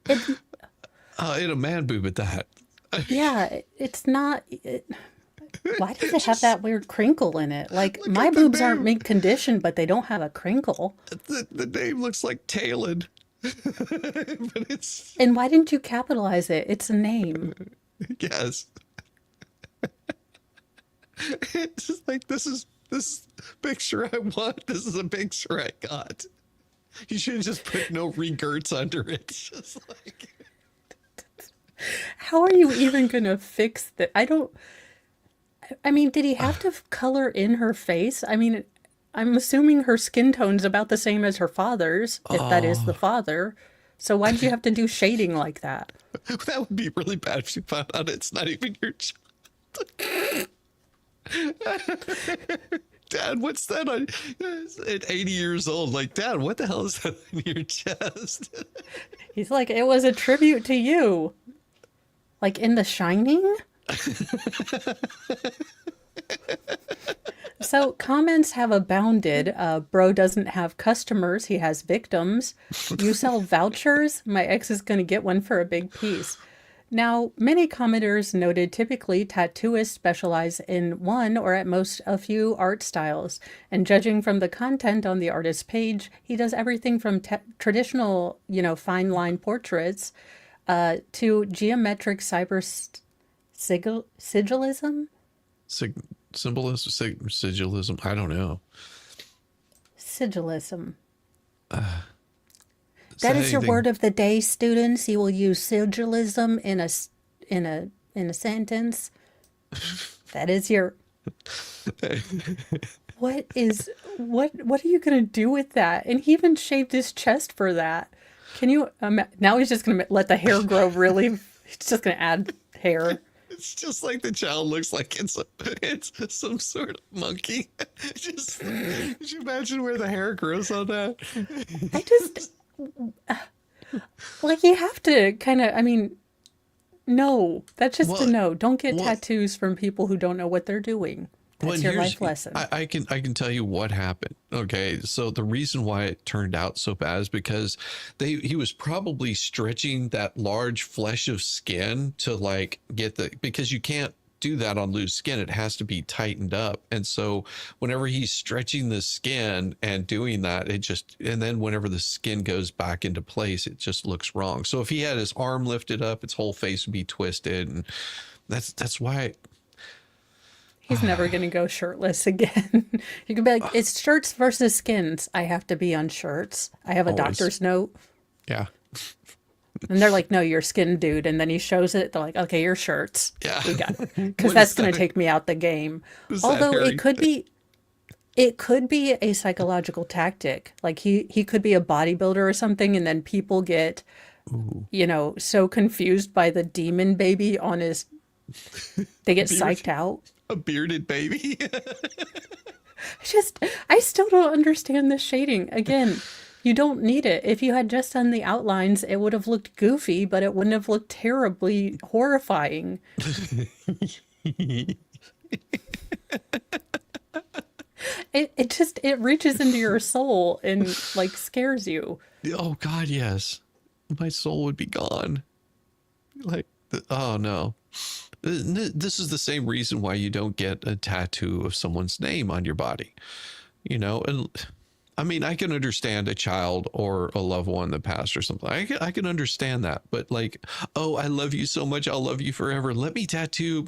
In a man boob at that. Yeah, it's not... Why does it have that weird crinkle in it? Like, my boobs aren't mint condition, but they don't have a crinkle. The name looks like Talon. But it's... And why didn't you capitalize it? It's a name. Yes. It's just like, this picture I want. This is a picture I got. You should have just put no regurts under it. Just like... How are you even going to fix that? I mean, did he have to color in her face? I mean, I'm assuming her skin tone's about the same as her father's, if that is the father. So why did you have to do shading like that? That would be really bad if you found out it's not even your child. Dad, what's that on? At 80 years old, like, Dad, what the hell is that on your chest? He's like, it was a tribute to you. Like in The Shining? So comments have abounded. Bro doesn't have customers. He has victims. You sell vouchers? My ex is going to get one for a big piece. Now, many commenters noted typically tattooists specialize in one or at most a few art styles. And judging from the content on the artist's page, he does everything from traditional, fine line portraits to geometric sigilism? Sigilism? I don't know. Sigilism. That is your word of the day, students. You will use sigilism in a sentence. That is your... What are you going to do with that? And he even shaved his chest for that. Can you... now he's just going to let the hair grow really... He's just going to add hair. It's just like the child looks like it's some sort of monkey. Just, could you imagine where the hair grows on that? I just... Like, you have to kind of... I mean, no. That's just a no. Don't get tattoos from people who don't know what they're doing. That's your life lesson. I can tell you what happened. Okay, so the reason why it turned out so bad is because he was probably stretching that large flesh of skin to like get because you can't do that on loose skin. It has to be tightened up. And so whenever he's stretching the skin and doing that, and then whenever the skin goes back into place, it just looks wrong. So if he had his arm lifted up, its whole face would be twisted. And that's why He's never going to go shirtless again. You can be like, it's shirts versus skins. I have to be on shirts. I have a Always. doctor's note. Yeah. And they're like, no, you're skin dude. And then he shows it. They're like, okay, you're shirts. Yeah. We got it. Because What that's is going that? to take me out the game. Is that Although Harry? it could be a psychological tactic. Like he could be a bodybuilder or something. And then people get, so confused by the demon baby on his, they get psyched out. A bearded baby. I still don't understand the shading. Again, you don't need it. If you had just done the outlines, it would have looked goofy, but it wouldn't have looked terribly horrifying. It reaches into your soul and like scares you. Oh God, yes. My soul would be gone. Like, oh no. This is the same reason why you don't get a tattoo of someone's name on your body. And I mean, I can understand a child or a loved one that passed or something. I can understand that. But like, oh, I love you so much. I'll love you forever. Let me tattoo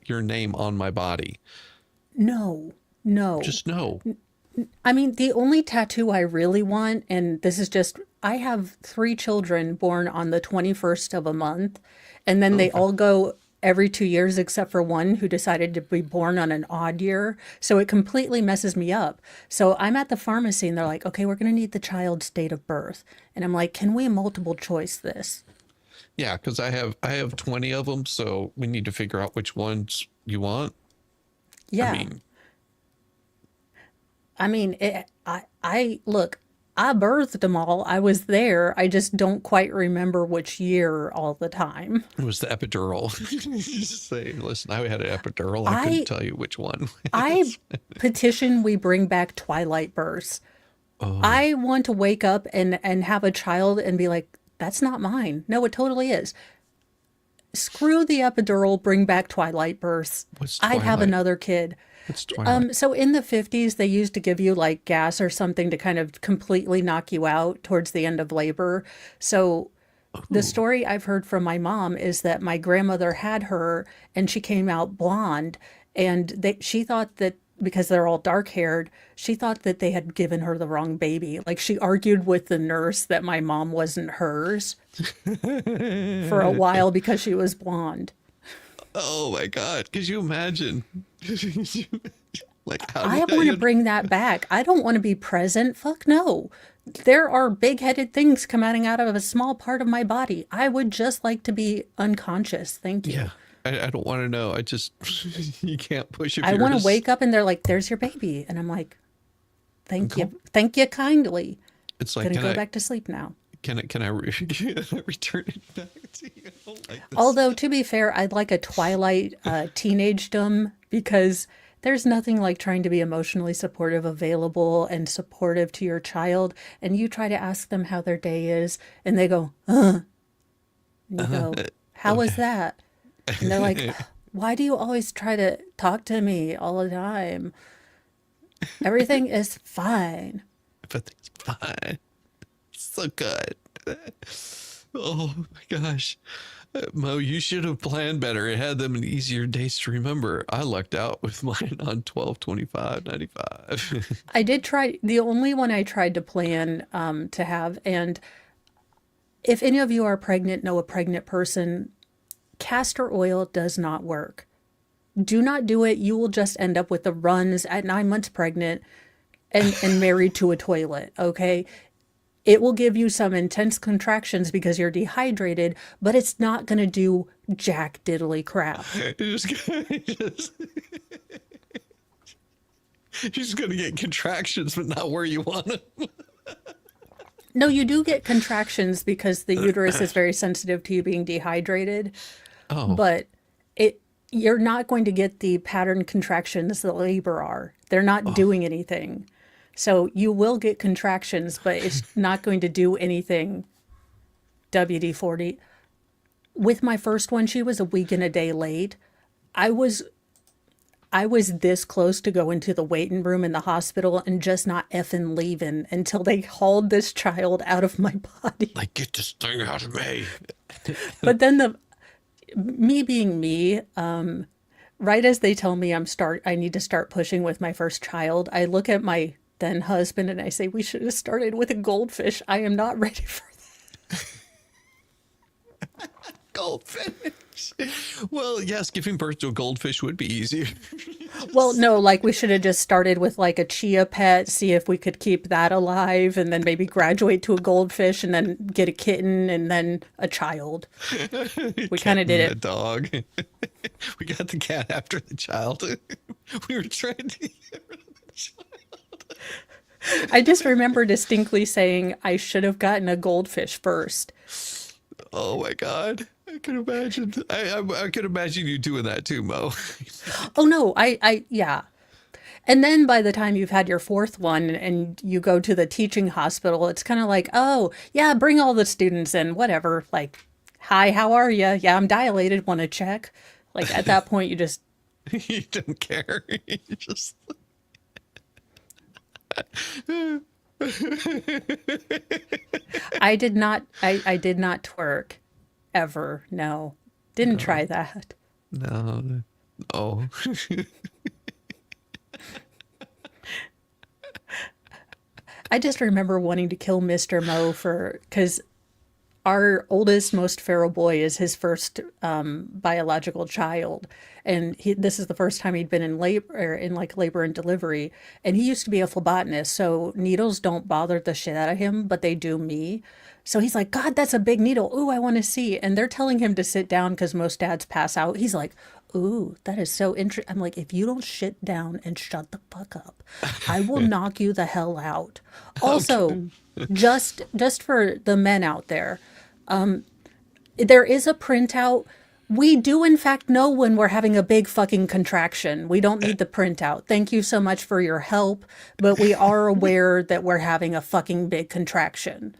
your name on my body. No. Just no. I mean, the only tattoo I really want, and this is just, I have 3 children born on the 21st of a month, and then they all go every 2 years except for one who decided to be born on an odd year. So it completely messes me up. So I'm at the pharmacy and they're like, okay, we're going to need the child's date of birth. And I'm like, can we multiple choice this? Yeah, because I have 20 of them, so we need to figure out which ones you want. Yeah. I mean, look, I birthed them all. I was there. I just don't quite remember which year all the time. It was the epidural. Just say, listen, I had an epidural. I couldn't tell you which one. I petition we bring back twilight births. Oh. I want to wake up and have a child and be like, that's not mine. No, it totally is. Screw the epidural, bring back twilight births. What's I'd have twilight? another kid. What's twilight? So in the 50s, they used to give you like gas or something to kind of completely knock you out towards the end of labor. So the story I've heard from my mom is that my grandmother had her and she came out blonde, and she thought that because they're all dark haired, she thought that they had given her the wrong baby. Like she argued with the nurse that my mom wasn't hers for a while because she was blonde. Oh my God. Could you imagine? Like, I want to bring that back. I don't want to be present. Fuck no. There are big-headed things coming out of a small part of my body. I would just like to be unconscious. Thank you. Yeah. I don't want to know. I just, you can't push it. I want to wake up and they're like, there's your baby. And I'm like, thank you. Thank you kindly. It's like, Gonna go back to sleep now. Can I return it back to you? Like this. Although, to be fair, I'd like a Twilight teenagedom, because there's nothing like trying to be emotionally supportive, available, and supportive to your child. And you try to ask them how their day is, and they go, And you go, how was that? And they're like, why do you always try to talk to me all the time? Everything is fine. Everything's fine. So good. Oh my gosh. Mo, you should have planned better. It had them in easier days to remember. I lucked out with mine on 12/25/95. I did try, the only one I tried to plan to have, and if any of you are pregnant, know a pregnant person, castor oil does not work. Do not do it. You will just end up with the runs at 9 months pregnant and married to a toilet, okay? It will give you some intense contractions because you're dehydrated, but it's not going to do jack diddly crap. You're just going to get contractions, but not where you want them. No, you do get contractions because the uterus is very sensitive to you being dehydrated. Oh. But you're not going to get the pattern contractions that labor are. They're not doing anything. So you will get contractions, but it's not going to do anything. WD-40. With my first one, she was a week and a day late. I was this close to go into the waiting room in the hospital and just not effing leaving until they hauled this child out of my body. Like, get this thing out of me. But then me being me, right as they tell me I need to start pushing with my first child, I look at my then husband and I say, we should have started with a goldfish. I am not ready for Goldfish. Well, yes, giving birth to a goldfish would be easier. Well, no, like we should have just started with like a chia pet, see if we could keep that alive, and then maybe graduate to a goldfish and then get a kitten and then a child. We kind of did A it. dog. We got the cat after the child. We were trying to get rid of the child. I just remember distinctly saying I should have gotten a goldfish first. Oh my God. I can imagine. I can imagine you doing that too, Mo. Oh no, yeah. And then by the time you've had your fourth one and you go to the teaching hospital, it's kind of like, oh, yeah, bring all the students in, whatever. Like, hi, how are you? Yeah, I'm dilated, want to check. Like at that point, you just... You don't care. You just... I did not twerk ever. No, didn't try that. No. Oh. I just remember wanting to kill Mr. Mo because our oldest, most feral boy is his first biological child, and this is the first time he'd been in labor, labor and delivery. And he used to be a phlebotomist, so needles don't bother the shit out of him, but they do me. So he's like, God, that's a big needle. Ooh, I want to see. And they're telling him to sit down because most dads pass out. He's like, ooh, that is so interesting. I'm like, if you don't sit down and shut the fuck up, I will knock you the hell out. Also, just for the men out there, there is a printout. We do, in fact, know when we're having a big fucking contraction. We don't need the printout. Thank you so much for your help, but we are aware that we're having a fucking big contraction.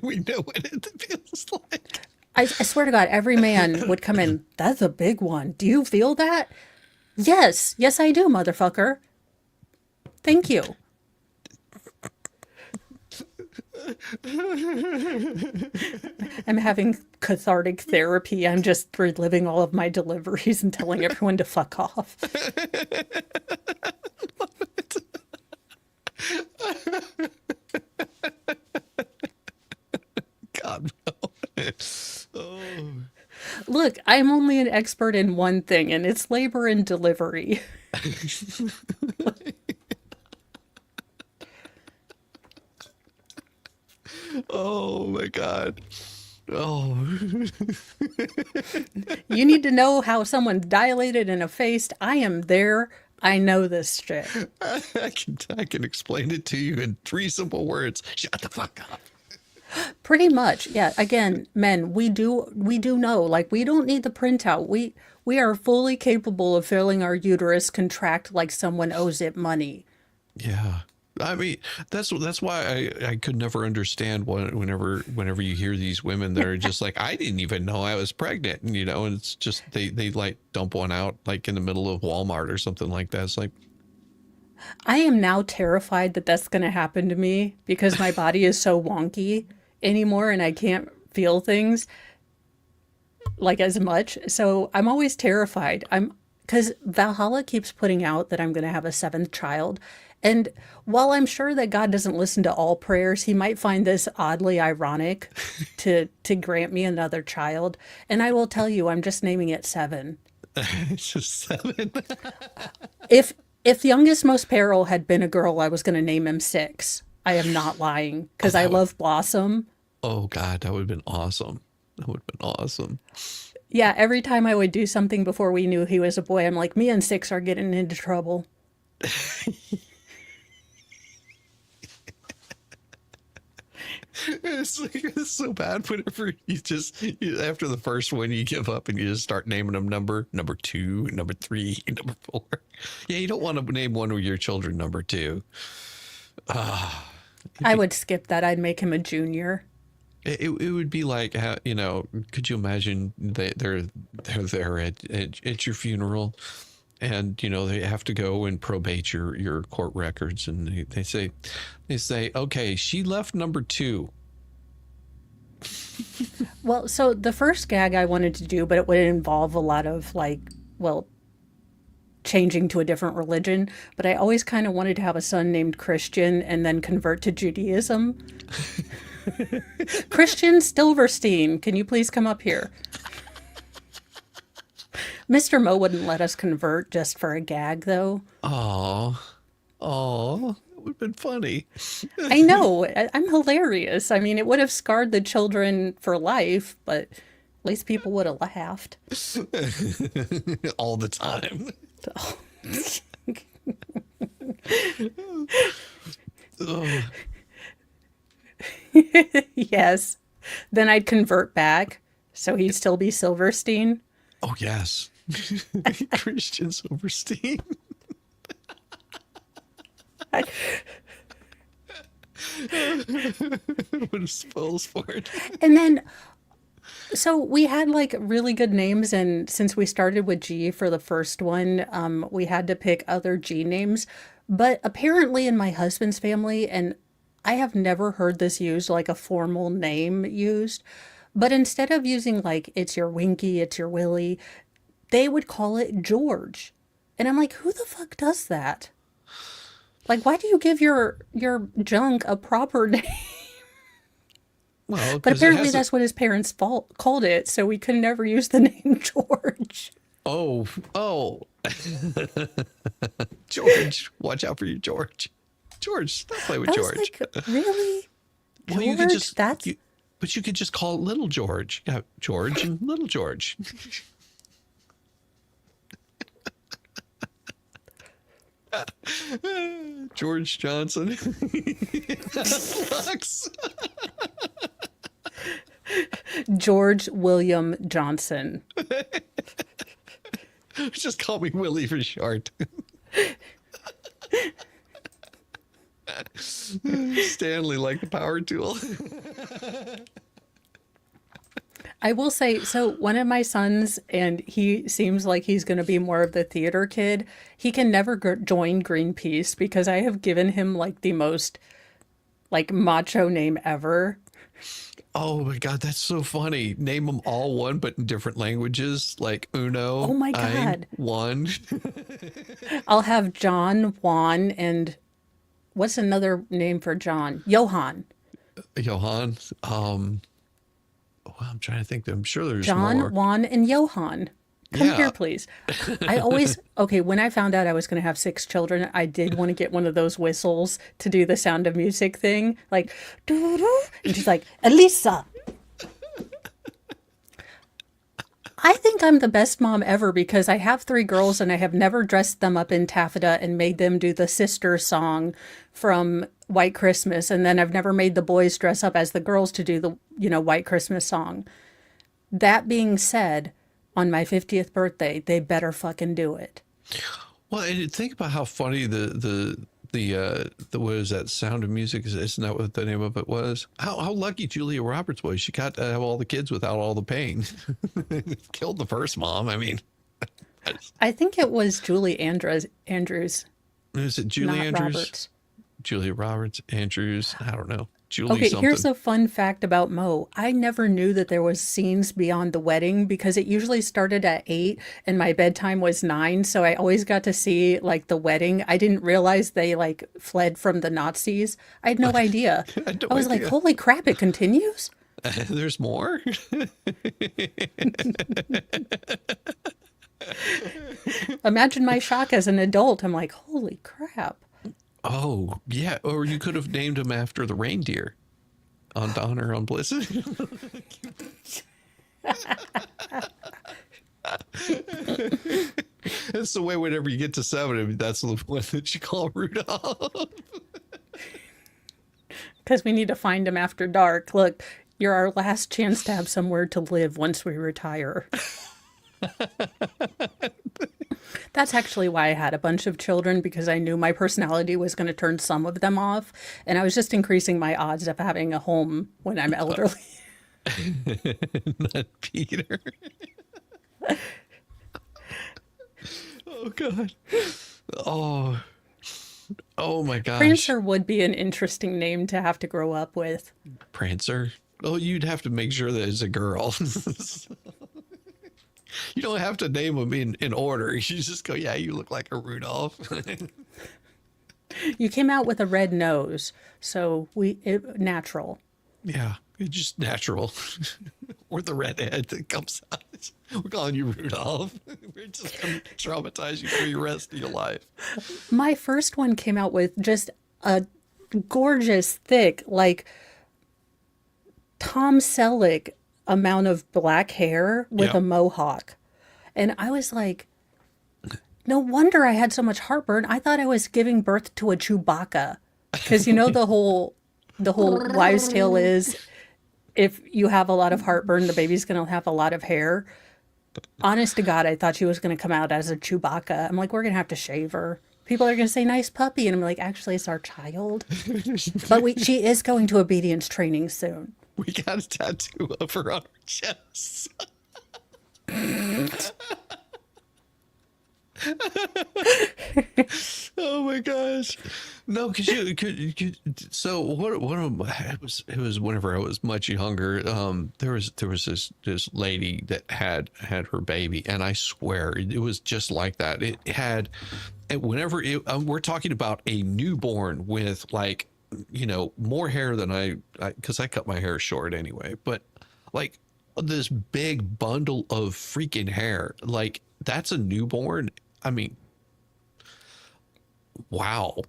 We know what it feels like. I swear to God, every man would come in, that's a big one. Do you feel that? Yes. Yes, I do, motherfucker. Thank you. I'm having cathartic therapy. I'm just reliving all of my deliveries and telling everyone to fuck off. God, no. Oh. Look, I'm only an expert in one thing, and it's labor and delivery. Oh my God. Oh. You need to know how someone's dilated and effaced. I am there. I know this shit. I can explain it to you in 3 simple words. Shut the fuck up. Pretty much. Yeah. Again, men, we do know, like, we don't need the printout. We are fully capable of feeling our uterus contract like someone owes it money. Yeah. I mean, that's why I could never understand whenever you hear these women that are just like, I didn't even know I was pregnant, and it's just they like dump one out like in the middle of Walmart or something like that. It's like, I am now terrified that that's going to happen to me because my body is so wonky anymore and I can't feel things like as much. So I'm always terrified. Because Valhalla keeps putting out that I'm going to have a 7th child. And while I'm sure that God doesn't listen to all prayers, he might find this oddly ironic to grant me another child. And I will tell you, I'm just naming it 7. it's just 7. If the youngest, most peril had been a girl, I was going to name him 6. I am not lying because I love Blossom. Oh God, that would have been awesome. That would have been awesome. Yeah, every time I would do something before we knew he was a boy, I'm like, me and 6 are getting into trouble. It's so bad whenever after the first one you give up and you just start naming them number 2, number 3, number 4. Yeah, you don't want to name one of your children number 2. I would skip that. I'd make him a junior. It would be like, could you imagine they're there at your funeral, and they have to go and probate your court records, and they say, okay, she left number 2. Well, so the first gag I wanted to do, but it would involve a lot of changing to a different religion, but I always kind of wanted to have a son named Christian and then convert to Judaism. Christian Silverstein, can you please come up here? Mr. Mo wouldn't let us convert just for a gag, though. Oh, it would have been funny. I know. I'm hilarious. I mean, it would have scarred the children for life, but at least people would have laughed. All the time. Oh. Yes. Then I'd convert back, so he'd still be Silverstein. Oh, yes. Christian Silverstein. What a spells for it. And then, so we had like really good names, and since we started with G for the first one, we had to pick other G names. But apparently in my husband's family, and I have never heard this used, like a formal name used, but instead of using like, it's your Winky, it's your Willie, they would call it George. And I'm like, who the fuck does that? Like, why do you give your junk a proper name? Well, but apparently that's what his parents called it, so we could never use the name George. Oh. George, watch out for your George. George, stop playing with George. Like, really? Well, George? you could just, but you could just call it Little George. Yeah, George and Little George. George Johnson. Sucks. George William Johnson. Just call me Willie for short. Stanley, like the power tool. I will say, so one of my sons, and he seems like he's going to be more of the theater kid, he can never join Greenpeace because I have given him like the most like macho name ever. Oh my God, that's so funny. Name them all one, but in different languages, like Uno. Oh my God. One. I'll have John, Juan, and what's another name for John? Johan. Johan. Well, I'm trying to think. I'm sure there's John, more. Juan, and Johan. Come here, please. I always, okay, when I found out I was going to have 6 children, I did want to get one of those whistles to do the Sound of Music thing. Like, doo-doo, and she's like, Elisa. I think I'm the best mom ever because I have 3 girls and I have never dressed them up in taffeta and made them do the sister song from White Christmas. And then I've never made the boys dress up as the girls to do the, White Christmas song. That being said, on my 50th birthday, they better fucking do it. Well, and think about how funny the what is that, Sound of Music? Isn't that what the name of it was? How lucky Julia Roberts was. She got to have all the kids without all the pain. Killed the first mom. I mean, I think it was Julie Andrews. Is it Julie Andrews? Roberts. Julia Roberts, Andrews. I don't know. Julie Okay, something. here's a fun fact about Mo. I never knew that there was scenes beyond the wedding because it usually started at 8 and my bedtime was 9. So I always got to see like the wedding. I didn't realize they like fled from the Nazis. I had no idea. I was like, holy crap, it continues? There's more? Imagine my shock as an adult. I'm like, holy crap. Oh, yeah. Or you could have named him after the reindeer on Donner on Bliss. That's the way whenever you get to 7, that's the one that you call Rudolph. Because we need to find him after dark. Look, you're our last chance to have somewhere to live once we retire. That's actually why I had a bunch of children, because I knew my personality was going to turn some of them off. And I was just increasing my odds of having a home when I'm elderly. Not Peter. Oh, God. Oh, my gosh. Prancer would be an interesting name to have to grow up with. Prancer? Oh, you'd have to make sure that it's a girl. You don't have to name them in order. You just go, yeah, you look like a Rudolph. You came out with a red nose, so natural. Yeah, it's just natural. Or the redhead that comes out. We're calling you Rudolph. We're just going to traumatize you for the rest of your life. My first one came out with just a gorgeous, thick, like Tom Selleck amount of black hair with a mohawk. And I was like, no wonder I had so much heartburn. I thought I was giving birth to a Chewbacca. Because you know the whole wives' tale is if you have a lot of heartburn, the baby's going to have a lot of hair. Honest to God, I thought she was going to come out as a Chewbacca. I'm like, we're going to have to shave her. People are going to say, nice puppy. And I'm like, actually, it's our child. But she is going to obedience training soon. We got a tattoo of her on her chest. Oh my gosh. No, because you could. So what it was whenever I was much younger. There was this lady that had her baby, and I swear it was just like that. It had, whenever we're talking about a newborn with like, you know, more hair than because I cut my hair short anyway, but like this big bundle of freaking hair, like that's a newborn. I mean, wow.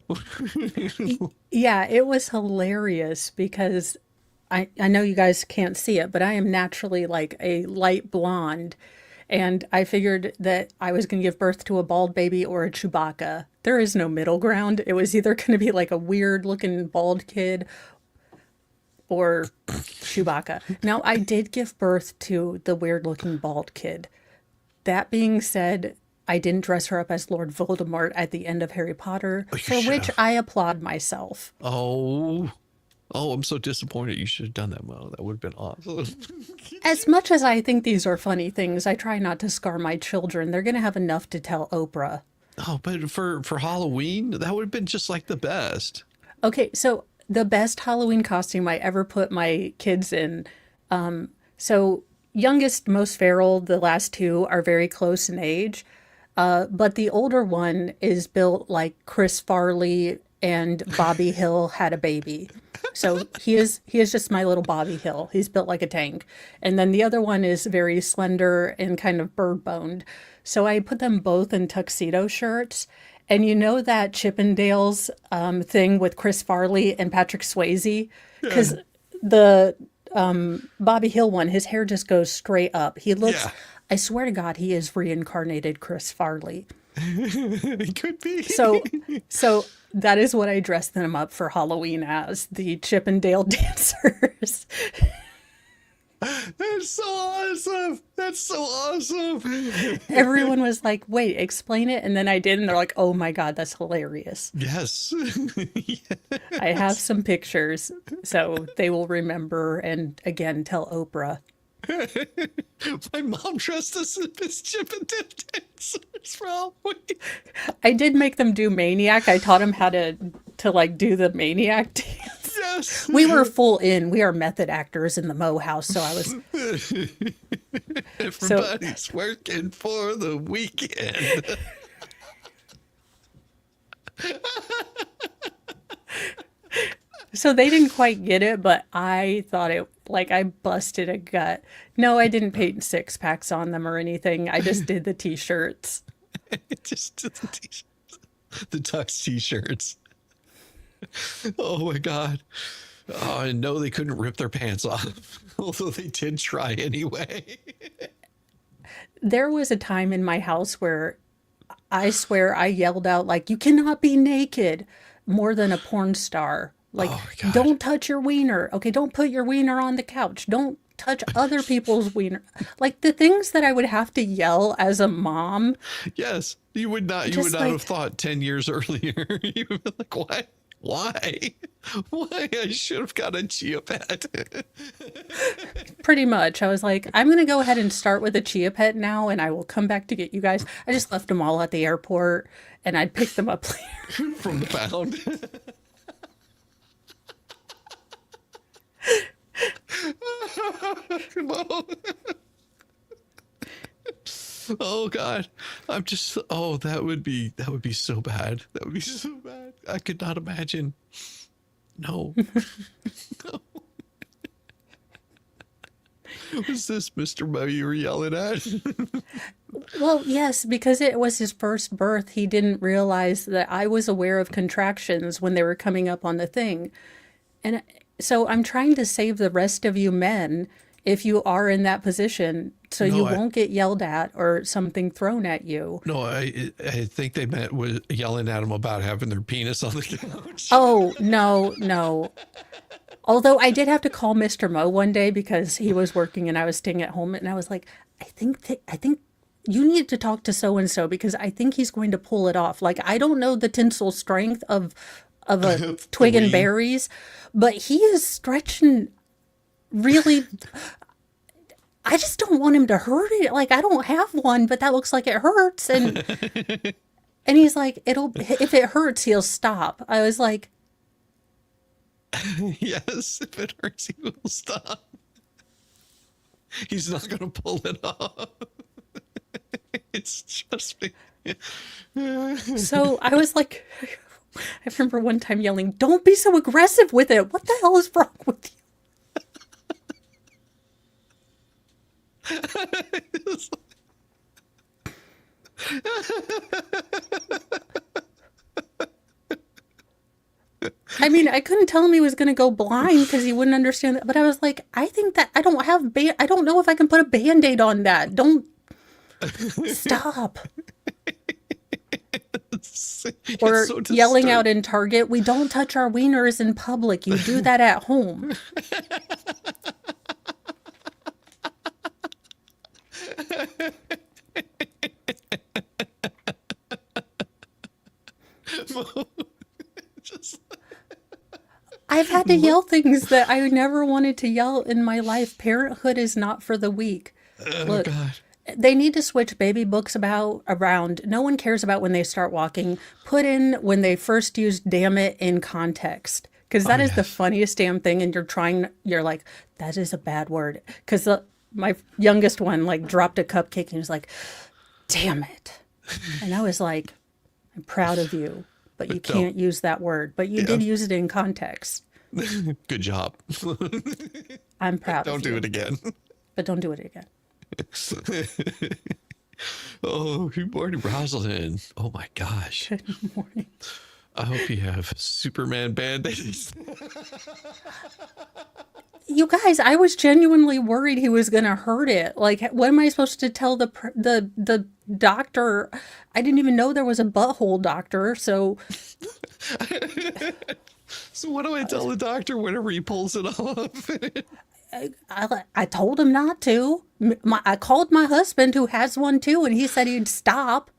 Yeah, it was hilarious because I know you guys can't see it, but I am naturally like a light blonde. And I figured that I was going to give birth to a bald baby or a Chewbacca. There is no middle ground. It was either going to be like a weird looking bald kid or Chewbacca. Now, I did give birth to the weird looking bald kid. That being said, I didn't dress her up as Lord Voldemort at the end of Harry Potter, for which I applaud myself. Oh, I'm so disappointed. You should have done that, Mo. That would have been awesome. As much as I think these are funny things, I try not to scar my children. They're going to have enough to tell Oprah. Oh, but for Halloween, that would have been just like the best. Okay, so the best Halloween costume I ever put my kids in. So youngest, most feral, the last two are very close in age. But the older one is built like Chris Farley and Bobby Hill had a baby. So he is just my little Bobby Hill. He's built like a tank. And then the other one is very slender and kind of bird boned. So I put them both in tuxedo shirts. And you know that Chippendales thing with Chris Farley and Patrick Swayze? Because the Bobby Hill one, his hair just goes straight up. He looks, I swear to God, he is reincarnated Chris Farley. It could be. So that is what I dressed them up for Halloween as, the Chippendale dancers. That's so awesome. That's so awesome. Everyone was like, wait, explain it. And then I did. And they're like, oh my God, that's hilarious. Yes. I have some pictures so they will remember and again tell Oprah. My mom dressed us as Chippendale dancers for Halloween. I did make them do Maniac. I taught them how to like do the Maniac dance. Yes. We were full in. We are method actors in the Mo house, so I was. Everybody's working for the weekend. So they didn't quite get it, but I thought it, like, I busted a gut. No, I didn't paint six packs on them or anything. I just did the t-shirts. Just did the t-shirts. The tux t-shirts. Oh my God. Oh, I know they couldn't rip their pants off, although they did try anyway. There was a time in my house where I swear I yelled out, like, you cannot be naked, more than a porn star. Like, don't touch your wiener. Okay, don't put your wiener on the couch. Don't touch other people's wiener. Like, the things that I would have to yell as a mom. Yes, you would not have thought 10 years earlier. You would be like, what? Why? I should have got a chia pet. Pretty much. I was like, I'm going to go ahead and start with a chia pet now, and I will come back to get you guys. I just left them all at the airport, and I'd pick them up later. From the pound. Oh God, I'm just. Oh, that would be so bad. That would be so bad. I could not imagine. No. No. Was this Mr. Mo you were yelling at? Well, yes, because it was his first birth, he didn't realize that I was aware of contractions when they were coming up on the thing. And so I'm trying to save the rest of you men if you are in that position so No, you I- won't get yelled at or something thrown at you. No, I think they meant was yelling at him about having their penis on the couch. Oh, no, no. Although I did have to call Mr. Mo one day because he was working and I was staying at home, and I was like, I think you need to talk to so and so because I think he's going to pull it off. Like, I don't know the tensile strength of a twig and Queen. berries, but he is stretching really. I just don't want him to hurt it. Like, I don't have one, but that looks like it hurts. And he's like, if it hurts, he'll stop. I was like, Yes, if it hurts, he will stop. He's not going to pull it off. It's just me. so I was like, I remember one time yelling, "Don't be so aggressive with it. What the hell is wrong with you?" I mean, I couldn't tell him he was going to go blind because he wouldn't understand that. But I was like, I think that I don't have, I don't know if I can put a Band-Aid on that. Don't stop. Or so yelling out in Target, "We don't touch our wieners in public. You do that at home." Just, I've had to yell things that I never wanted to yell in my life. Parenthood is not for the weak. Look, God. they need to switch baby books around. No one cares about when they start walking. Put in when they first used "damn it" in context. Because that is the funniest damn thing. And you're like, that is a bad word. Because my youngest one like dropped a cupcake and he was like, "Damn it." And I was like, I'm proud of you, but you can't use that word. But you did use it in context. Good job. I'm proud of Don't you. do it again. But don't do it again. Oh, good morning, Rosalind. Oh my gosh. Good morning. I hope you have Superman Band-Aids. You guys, I was genuinely worried he was going to hurt it. Like, what am I supposed to tell the doctor? I didn't even know there was a butthole doctor. So So what do I tell the doctor whenever he pulls it off? I told him not to. I called my husband who has one too, and he said he'd stop.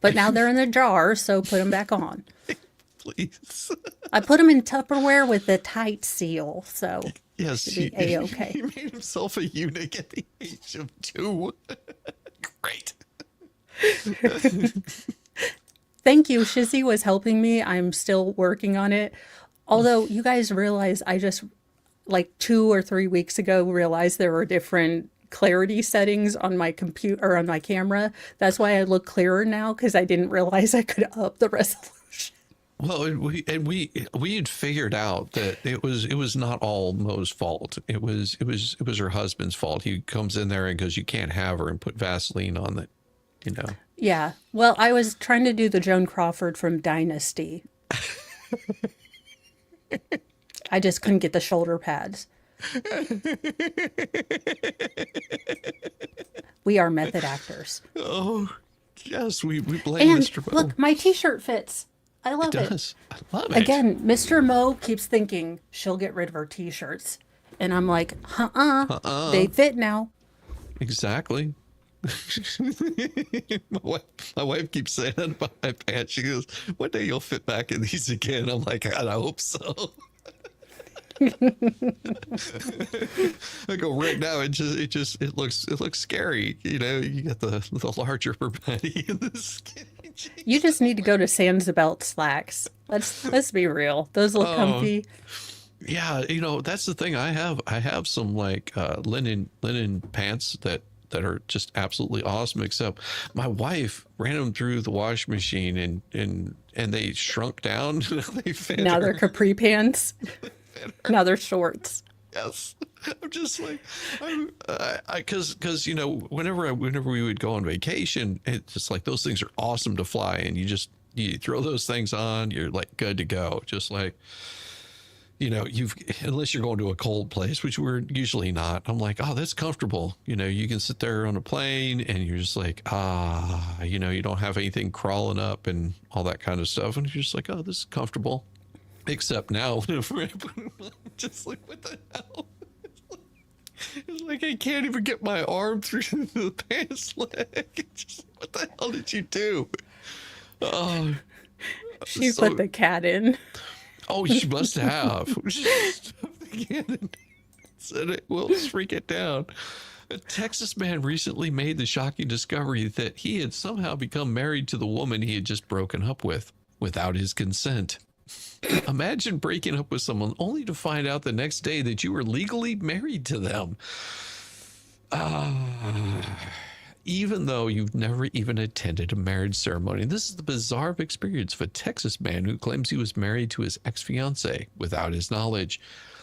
But now they're in the jar, so put them back on. Please. I put them in Tupperware with the tight seal, so Yes, should be A-okay. He made himself a eunuch at the age of 2. Great. Thank you. Shizzy was helping me. I'm still working on it. Although you guys realize I just, like 2 or 3 weeks ago, realized there were different clarity settings on my computer or on my camera. That's why I look clearer now, because I didn't realize I could up the resolution. Well, we had figured out that it was not all Mo's fault. It was her husband's fault. He comes in there and goes, "You can't have her," and put Vaseline on it, you know. Yeah. Well, I was trying to do the Joan Crawford from Dynasty. I just couldn't get the shoulder pads. We are method actors. Oh, yes, we blame And Mr. Mo. look, my t-shirt fits. I love it. Does. I love it. Again, Mr. Mo keeps thinking she'll get rid of her t-shirts. And I'm like, they fit now. Exactly. my wife keeps saying that about my pants. She goes, "One day you'll fit back in these again." I'm like, "God, I hope so." I go, right now it looks scary. You know, you got the larger Patty and the skinny jeans. You just need to go to Sansabelt slacks. Let's be real. Those look comfy. Yeah, you know, that's the thing. I have some like linen pants that that are just absolutely awesome. Except my wife ran them through the washing machine and they shrunk down. They fit Now her. they're capri pants. Now they're shorts. Yes. I'm just like, because whenever we would go on vacation, it's just like those things are awesome to fly, and you throw those things on, you're like good to go. Just like, unless you're going to a cold place, which we're usually not. I'm like, oh, that's comfortable. You can sit there on a plane and you're just like, you don't have anything crawling up and all that kind of stuff, and you're just like, oh, this is comfortable. Except now, just like, what the hell? It's like I can't even get my arm through the pants leg. Just, what the hell did you do? Oh, She put the cat in. Oh, she must have. Said it will freak it down. A Texas man recently made the shocking discovery that he had somehow become married to the woman he had just broken up with without his consent. Imagine breaking up with someone only to find out the next day that you were legally married to them. Even though you've never even attended a marriage ceremony. This is the bizarre experience of a Texas man who claims he was married to his ex-fiancée without his knowledge.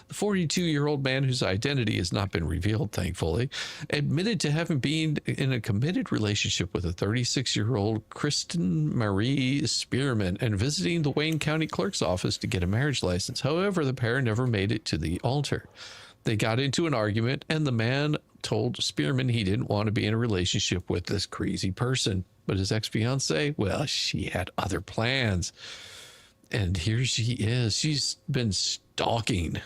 The 42-year-old man, whose identity has not been revealed, thankfully, admitted to having been in a committed relationship with a 36-year-old Kristen Marie Spearman and visiting the Wayne County Clerk's office to get a marriage license. However, the pair never made it to the altar. They got into an argument, and the man told Spearman he didn't want to be in a relationship with this crazy person. But his ex-fiancée, well, she had other plans. And here she is. She's been stalking.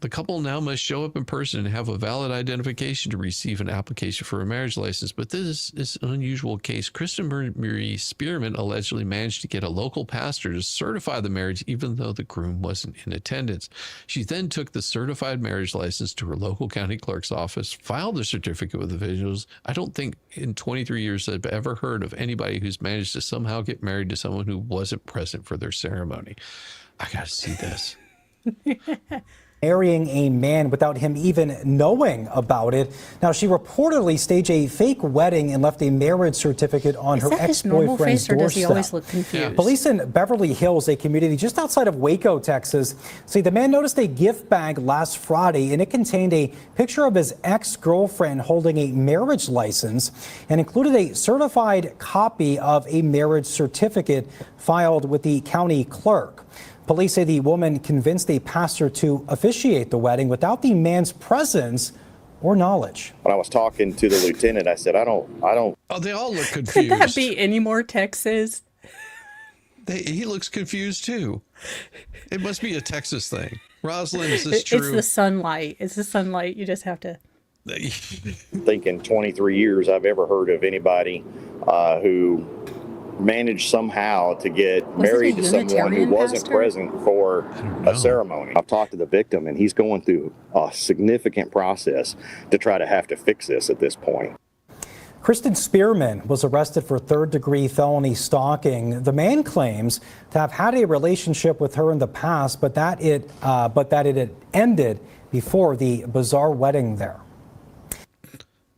The couple now must show up in person and have a valid identification to receive an application for a marriage license. But this is an unusual case. Kristen Marie Spearman allegedly managed to get a local pastor to certify the marriage, even though the groom wasn't in attendance. She then took the certified marriage license to her local county clerk's office, filed the certificate with the officials. I don't think in 23 years I've ever heard of anybody who's managed to somehow get married to someone who wasn't present for their ceremony. I got to see this. Marrying a man without him even knowing about it. Now, she reportedly staged a fake wedding and left a marriage certificate on her ex-boyfriend's doorstep. Does he always look confused? Police in Beverly Hills, a community just outside of Waco, Texas, say the man noticed a gift bag last Friday, and it contained a picture of his ex-girlfriend holding a marriage license and included a certified copy of a marriage certificate filed with the county clerk. Police say the woman convinced a pastor to officiate the wedding without the man's presence or knowledge. When I was talking to the lieutenant, I said, I don't. Oh, they all look confused. Could that be any more Texas? He looks confused too. It must be a Texas thing. Rosalind, is this true? It's the sunlight. It's the sunlight. You just have to. think in 23 years I've ever heard of anybody who managed somehow to get married to someone who wasn't present for a ceremony. I've talked to the victim, and he's going through a significant process to try to have to fix this at this point. Kristen Spearman was arrested for third-degree felony stalking. The man claims to have had a relationship with her in the past, but that it had ended before the bizarre wedding there.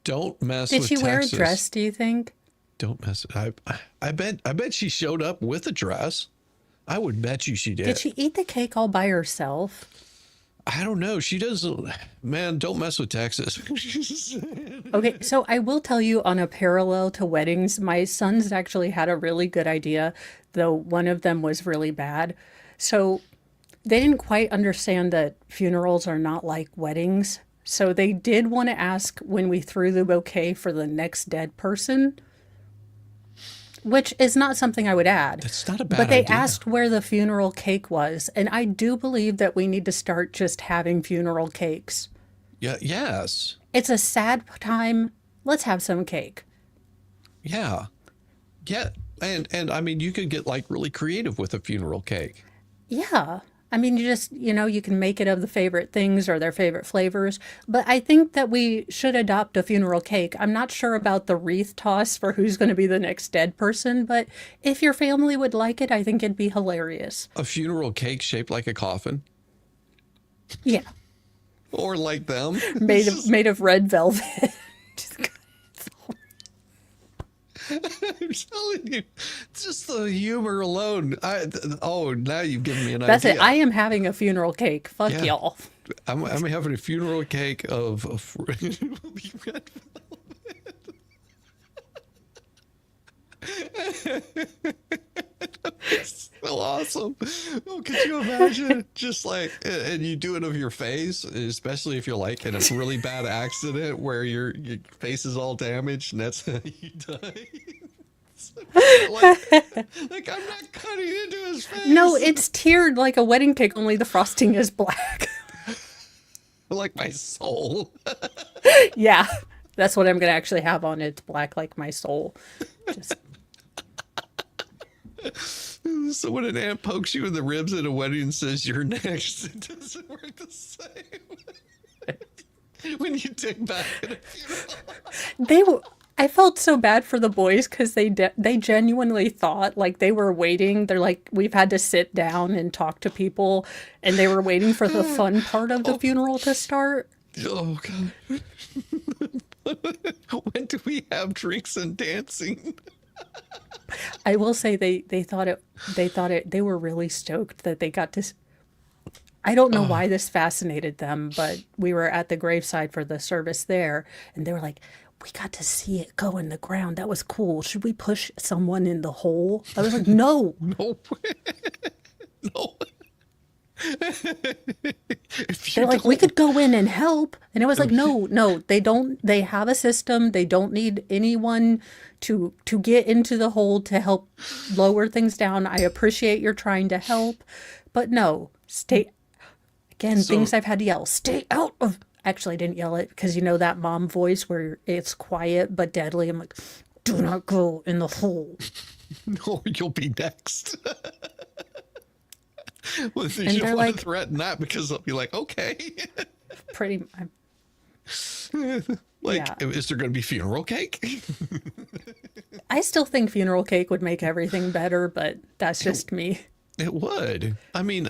Don't mess with Texas. Did she wear a dress, do you think? Don't mess. I bet she showed up with a dress. I would bet you she did. Did she eat the cake all by herself? I don't know. She doesn't. Man, don't mess with Texas. Okay, so I will tell you on a parallel to weddings, my sons actually had a really good idea, though one of them was really bad. So they didn't quite understand that funerals are not like weddings. So they did want to ask when we threw the bouquet for the next dead person, which is not something I would add. That's not a bad idea. But they idea. asked where the funeral cake was. And I do believe that we need to start just having funeral cakes. Yeah. Yes. It's a sad time. Let's have some cake. Yeah. Yeah. And I mean, you could get like really creative with a funeral cake. Yeah. I mean, you just, you can make it of the favorite things or their favorite flavors. But I think that we should adopt a funeral cake. I'm not sure about the wreath toss for who's going to be the next dead person. But if your family would like it, I think it'd be hilarious. A funeral cake shaped like a coffin? Yeah. Or like them? Made of red velvet. I'm telling you, just the humor alone. Now you've given me an That's idea. it. I am having a funeral cake. Fuck Yeah. y'all. I'm having a funeral cake of It's so awesome. Oh, could you imagine? Just like, and you do it of your face, especially if you're like in a really bad accident where your face is all damaged and that's how you die. like I'm not cutting into his face. No, it's tiered like a wedding cake, only the frosting is black. Like my soul. Yeah, that's what I'm going to actually have on it. It's black like my soul. Just... So when an ant pokes you in the ribs at a wedding and says you're next, it doesn't work the same. When you dig back at a funeral. I felt so bad for the boys because they genuinely thought like they were waiting. They're like, we've had to sit down and talk to people, and they were waiting for the fun part of the funeral to start. Oh God! When do we have drinks and dancing? I will say they thought it. They were really stoked that they got to. I don't know why this fascinated them, but we were at the graveside for the service there, and they were like, we got to see it go in the ground. That was cool. Should we push someone in the hole? I was like, no. No. No. They're like, we could go in and help. And it was like, no, they don't. They have a system. They don't need anyone to get into the hole to help lower things down. I appreciate you're trying to help, but no, stay. Again, things I've had to yell, stay out of. Actually, I didn't yell it because you know that mom voice where it's quiet but deadly. I'm like, do not go in the hole. No, you'll be next. Well, you And don't they're want like, to threaten that because they'll be like, okay. pretty. Like, is there going to be funeral cake? I still think funeral cake would make everything better, but that's just me. It would. I mean,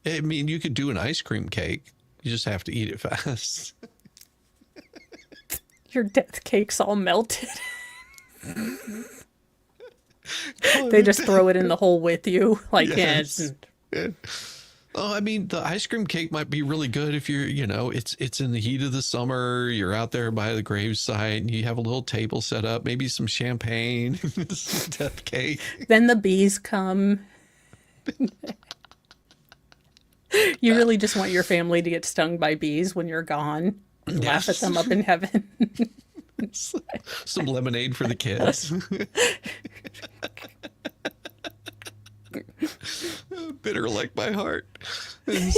you could do an ice cream cake. You just have to eat it fast. Your death cake's all melted. They just throw it in the hole with you. Like, yes. Yeah. Oh, I mean, the ice cream cake might be really good if you're, it's in the heat of the summer. You're out there by the gravesite and you have a little table set up, maybe some champagne, some death cake. Then the bees come. You really just want your family to get stung by bees when you're gone. Yes. Laugh at them up in heaven. Some lemonade for the kids. Bitter like my heart. Okay,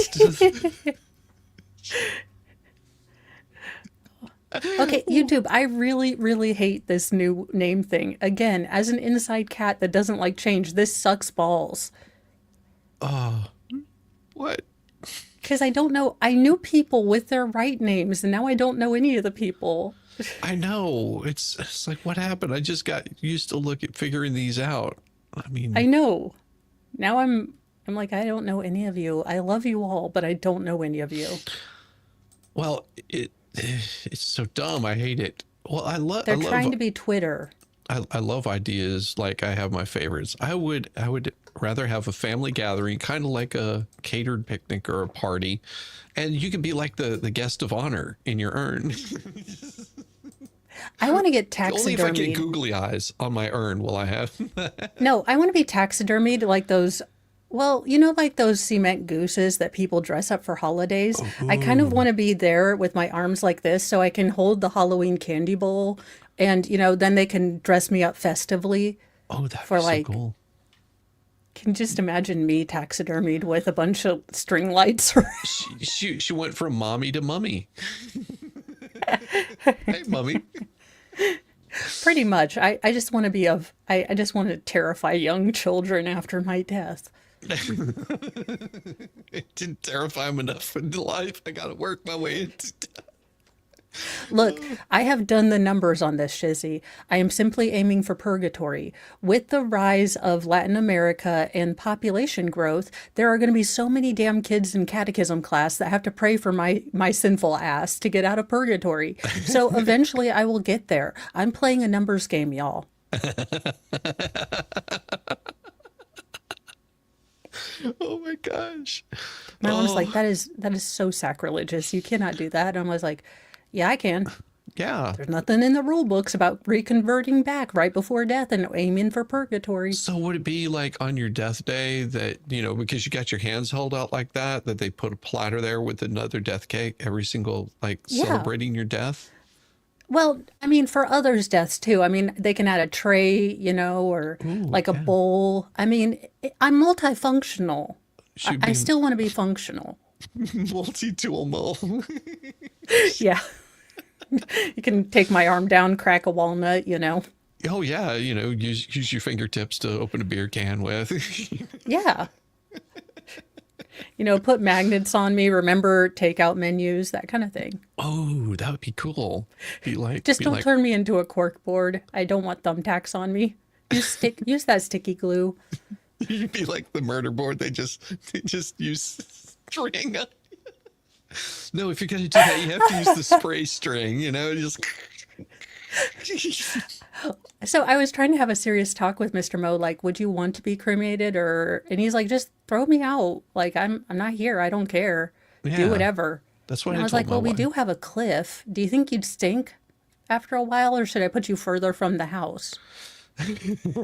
YouTube, I really, really hate this new name thing. Again, as an inside cat that doesn't like change, this sucks balls. What? Because I don't know. I knew people with their right names, and now I don't know any of the people. I know. It's like, what happened? I just got used to figuring these out. I mean, I know. Now I'm like, I don't know any of you. I love you all, but I don't know any of you. Well, it's so dumb. I hate it. Well, They're trying to be Twitter. I love ideas. Like, I have my favorites. I would rather have a family gathering, kind of like a catered picnic or a party, and you could be like the guest of honor in your urn. I want to get taxidermied. Only if I get googly eyes on my urn will I have. No, I want to be taxidermied like those. Well, like those cement gooses that people dress up for holidays. I kind of want to be there with my arms like this so I can hold the Halloween candy bowl, and then they can dress me up festively. Oh, that'd be so cool. Can just imagine me taxidermied with a bunch of string lights. She went from mommy to mummy. Hey, mummy. Pretty much. I just want to be I just want to terrify young children after my death. It didn't terrify them enough into life. I got to work my way into death. Look, I have done the numbers on this, Shizzy. I am simply aiming for purgatory. With the rise of Latin America and population growth, there are going to be so many damn kids in catechism class that have to pray for my sinful ass to get out of purgatory. So eventually I will get there. I'm playing a numbers game, y'all. Oh my gosh. My mom was like, that is so sacrilegious. You cannot do that. And I was like, yeah, I can. Yeah. There's nothing in the rule books about reconverting back right before death and aiming for purgatory. So would it be like on your death day that, you know, because you got your hands held out like that they put a platter there with another death cake every single, like, celebrating your death? Well, I mean, for others' deaths too. I mean, they can add a tray, you know, or like a bowl. I mean, I'm multifunctional. I still want to be functional. Multi-tool mo. Yeah. You can take my arm down, crack a walnut, you know. Oh yeah, you know, use your fingertips to open a beer can with. Yeah. You know, put magnets on me, remember takeout menus, that kind of thing. Oh, that would be cool. Just don't turn me into a cork board. I don't want thumbtacks on me. Use that sticky glue. You'd be like the murder board. They just use string. No, if you're gonna do that, you have to use the spray string. You know, just. So I was trying to have a serious talk with Mr. Mo, like, would you want to be cremated, and he's like, just throw me out. Like, I'm not here. I don't care. Yeah, do whatever. That's what I was like, well, we do have a cliff. Do you think you'd stink after a while, or should I put you further from the house? Do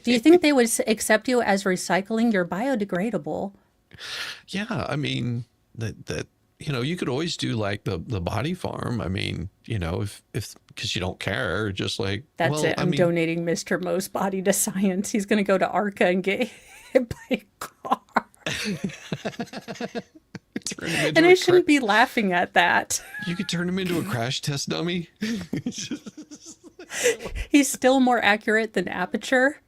you think they would accept you as recycling? You're biodegradable. Yeah, I mean that you know, you could always do like the body farm. I mean, you know, if because you don't care, just like that's it. I'm donating Mr. Mo's body to science. He's gonna go to Arca and get hit by a car. And I shouldn't be laughing at that. You could turn him into a crash test dummy. He's still more accurate than Aperture.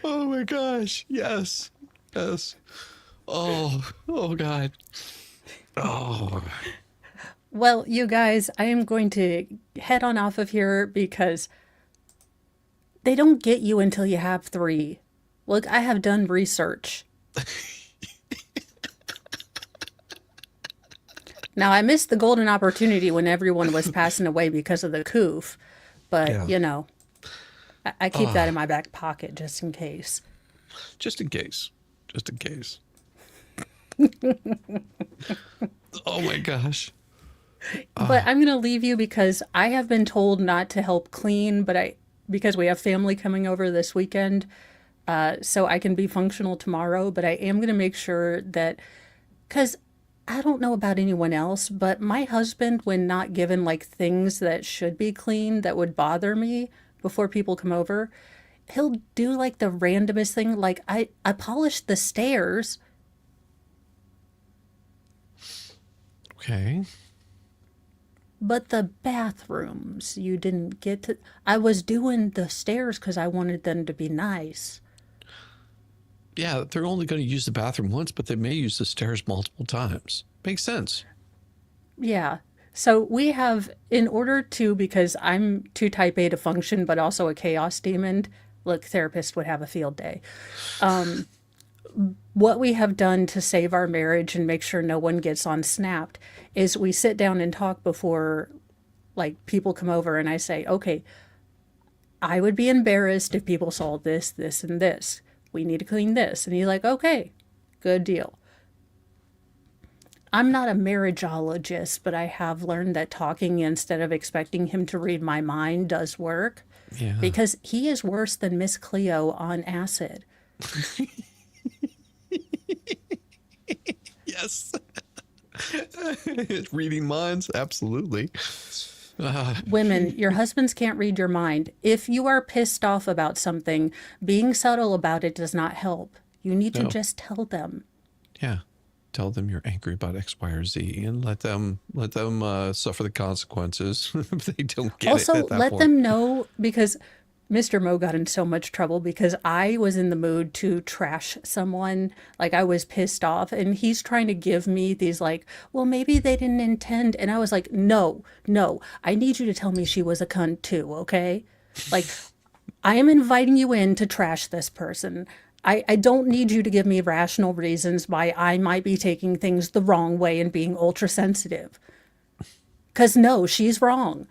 Oh my gosh. Yes. Oh God. Oh. Well, you guys, I am going to head on off of here because they don't get you until you have 3. Look, I have done research. Now, I missed the golden opportunity when everyone was passing away because of the coof, but, you know, I keep that in my back pocket just in case. Just in case. Oh my gosh. But I'm going to leave you because I have been told not to help clean, but because we have family coming over this weekend, so I can be functional tomorrow, but I am going to make sure that, because I don't know about anyone else, but my husband, when not given like things that should be clean that would bother me before people come over, he'll do like the randomest thing. Like I polished the stairs. Okay. But the bathrooms, you didn't get to. I was doing the stairs because I wanted them to be nice. Yeah, they're only going to use the bathroom once, but they may use the stairs multiple times. Makes sense. Yeah. So we have, in order to, because I'm too type A to function, but also a chaos demon. Look, therapist would have a field day. What we have done to save our marriage and make sure no one gets on snapped is we sit down and talk before like people come over, and I say, okay, I would be embarrassed if people saw this, this, and this. We need to clean this. And he's like, okay, good deal. I'm not a marriageologist, but I have learned that talking instead of expecting him to read my mind does work. Yeah. Because he is worse than Miss Cleo on acid. Yes. Reading minds, absolutely. Women, your husbands can't read your mind. If you are pissed off about something, being subtle about it does not help. You need to just tell them. Yeah. Tell them you're angry about X, Y, or Z, and let them suffer the consequences if they don't get also, it at that let point. them know, because Mr. Mo got in so much trouble because I was in the mood to trash someone. Like I was pissed off and he's trying to give me these like, well, maybe they didn't intend. And I was like, no, I need you to tell me she was a cunt too. Okay. Like I am inviting you in to trash this person. I don't need you to give me rational reasons why I might be taking things the wrong way and being ultra sensitive. Cause no, she's wrong.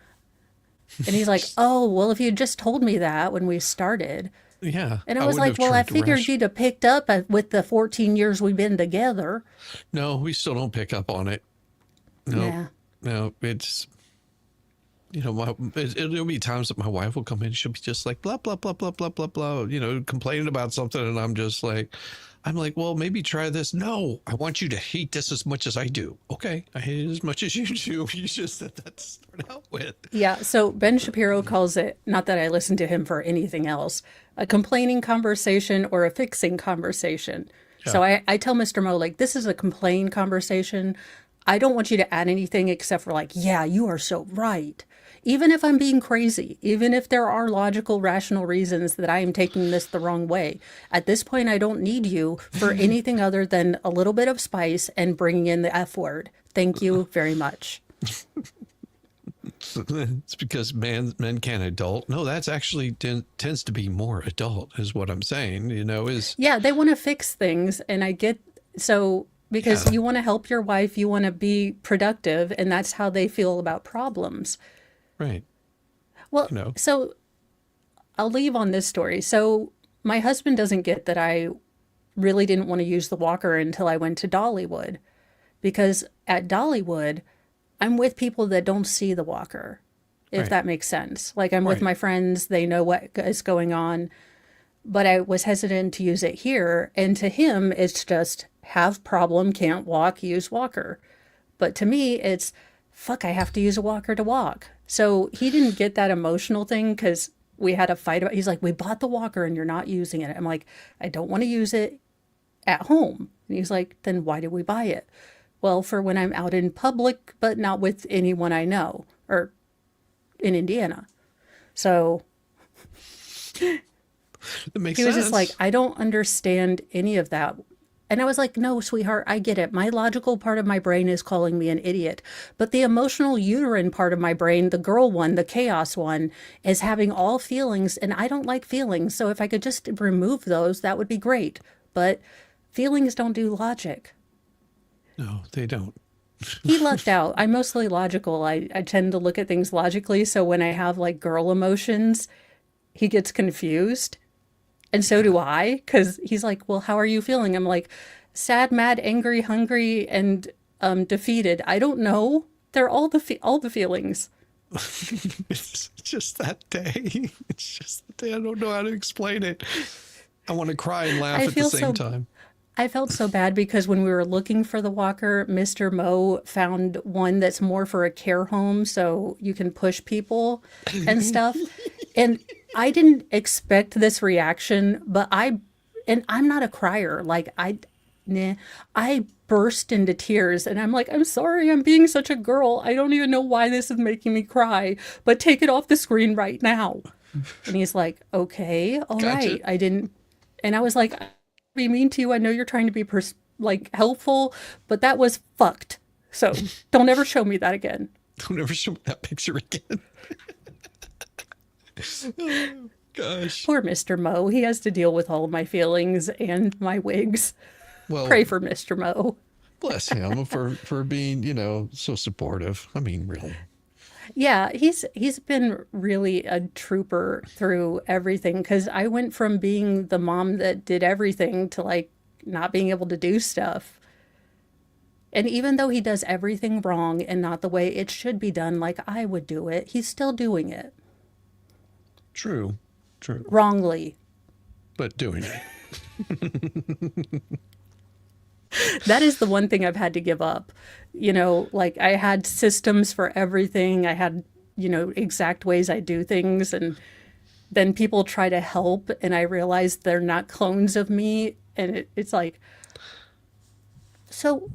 And he's like, oh, well, if you just told me that when we started. Yeah. And I was like, well, I figured you'd have picked up with the 14 years we've been together. No, we still don't pick up on it. No, Yeah. no, it's, you know, it'll be times that my wife will come in. She'll be just like, blah, blah, blah, blah, blah, blah, blah, you know, complaining about something. And I'm like, well, maybe try this. No, I want you to hate this as much as I do. Okay. I hate it as much as you do. You just said that to start out with. Yeah. So Ben Shapiro calls it, not that I listen to him for anything else, a complaining conversation or a fixing conversation. Yeah. So I tell Mr. Mo, like, this is a complain conversation. I don't want you to add anything except for like, yeah, you are so right. Even if I'm being crazy, even if there are logical, rational reasons that I am taking this the wrong way, at this point, I don't need you for anything other than a little bit of spice and bringing in the F word. Thank you very much. It's because men can't adult. No, that's actually tends to be more adult is what I'm saying, you know, is. Yeah, they want to fix things. And I get, so because you want to help your wife, you want to be productive, and that's how they feel about problems. Right. Well, you know. So I'll leave on this story. So my husband doesn't get that I really didn't want to use the walker until I went to Dollywood, because at Dollywood, I'm with people that don't see the walker, if that makes sense. Like I'm with my friends, they know what is going on, but I was hesitant to use it here. And to him, it's just have problem, can't walk, use walker. But to me, it's fuck, I have to use a walker to walk. So he didn't get that emotional thing because we had a fight about, he's like, we bought the walker and you're not using it. I'm like, I don't want to use it at home. And he's like, then why did we buy it? Well, for when I'm out in public, but not with anyone I know or in Indiana. So it makes he was sense. just like, I don't understand any of that. And I was like, no, sweetheart, I get it. My logical part of my brain is calling me an idiot. But the emotional uterine part of my brain, the girl one, the chaos one, is having all feelings. And I don't like feelings. So if I could just remove those, that would be great. But feelings don't do logic. No, they don't. He lucked out. I'm mostly logical. I tend to look at things logically. So when I have like girl emotions, he gets confused. And so do I, because he's like, well, how are you feeling? I'm like, sad, mad, angry, hungry, and defeated. I don't know. They're all the feelings. It's just that day. It's just the day. I don't know how to explain it. I want to cry and laugh at the same time. I felt so bad because when we were looking for the walker, Mr. Mo found one that's more for a care home, so you can push people and stuff. And I didn't expect this reaction, but I'm not a crier. Like I burst into tears and I'm like, I'm sorry, I'm being such a girl. I don't even know why this is making me cry, but take it off the screen right now. And he's like, okay, all right. I didn't. And I was like, be mean to you. I know you're trying to be helpful, but that was fucked. So don't ever show me that again. Don't ever show me that picture again. Oh, gosh. Poor Mr. Mo. He has to deal with all of my feelings and my wigs. Well, pray for Mr. Mo. Bless him for being, you know, so supportive. I mean, really. Yeah, he's been really a trooper through everything, because I went from being the mom that did everything to like not being able to do stuff. And even though he does everything wrong and not the way it should be done, like I would do it, he's still doing it. True. Wrongly. But doing it. That is the one thing I've had to give up. You know, like I had systems for everything. I had, you know, exact ways I do things. And then people try to help and I realize they're not clones of me. And it's like, so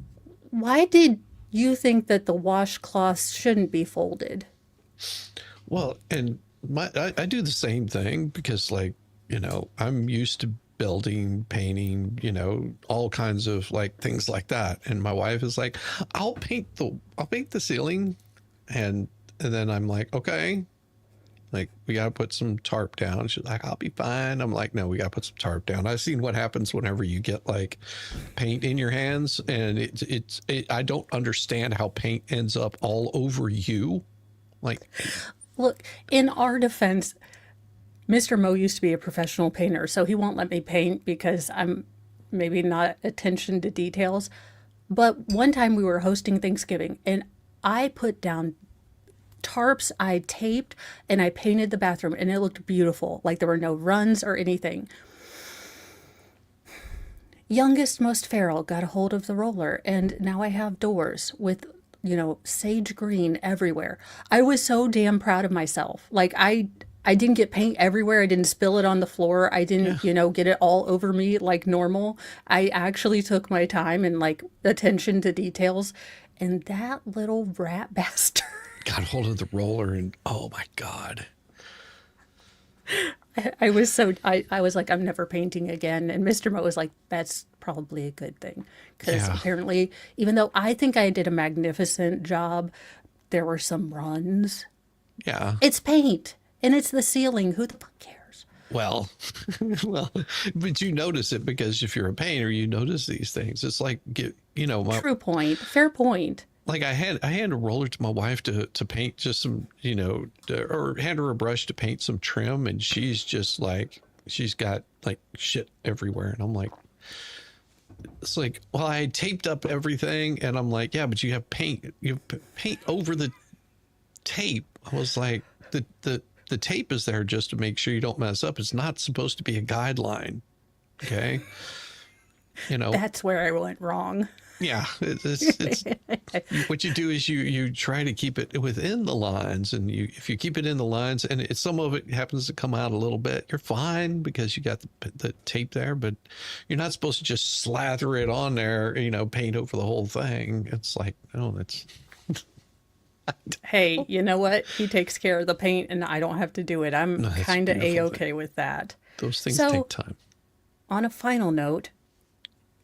why did you think that the washcloths shouldn't be folded? Well, and I do the same thing because, like, I'm used to building, painting, all kinds of like things like that. And my wife is like, I'll paint the ceiling. And then I'm like, okay, like, we got to put some tarp down. She's like, I'll be fine. I'm like, no, we got to put some tarp down. I've seen what happens whenever you get like paint in your hands, and I don't understand how paint ends up all over you. Like, look, in our defense, Mr. Mo used to be a professional painter, so he won't let me paint because I'm maybe not attention to details. But one time we were hosting Thanksgiving, and I put down tarps, I taped, and I painted the bathroom, and it looked beautiful. Like there were no runs or anything. Youngest, most feral got a hold of the roller, and now I have doors with, sage green everywhere. I was so damn proud of myself. Like I didn't get paint everywhere. I didn't spill it on the floor. I didn't, get it all over me like normal. I actually took my time and like attention to details. And that little rat bastard got hold of the roller, and oh my God. I was like, I'm never painting again. And Mr. Mo was like, that's probably a good thing. Because apparently, even though I think I did a magnificent job, there were some runs. Yeah. It's paint. And it's the ceiling. Who the fuck cares? Well, but you notice it because if you're a painter, you notice these things. It's like, True point. Fair point. Like I hand a roller to my wife to paint just some, or hand her a brush to paint some trim, and she's just like, she's got like shit everywhere. And I'm like, it's like, well, I taped up everything, and I'm like, yeah, but you have paint over the tape. I was like, the tape is there just to make sure you don't mess up. It's not supposed to be a guideline. Okay. That's where I went wrong. Yeah. It's what you do is you try to keep it within the lines, and if you keep it in the lines, and some of it happens to come out a little bit, you're fine because you got the tape there, but you're not supposed to just slather it on there, paint over the whole thing. It's like, no, that's... Hey, you know what? He takes care of the paint and I don't have to do it. I'm kind of A-okay with that. Those things take time. On a final note,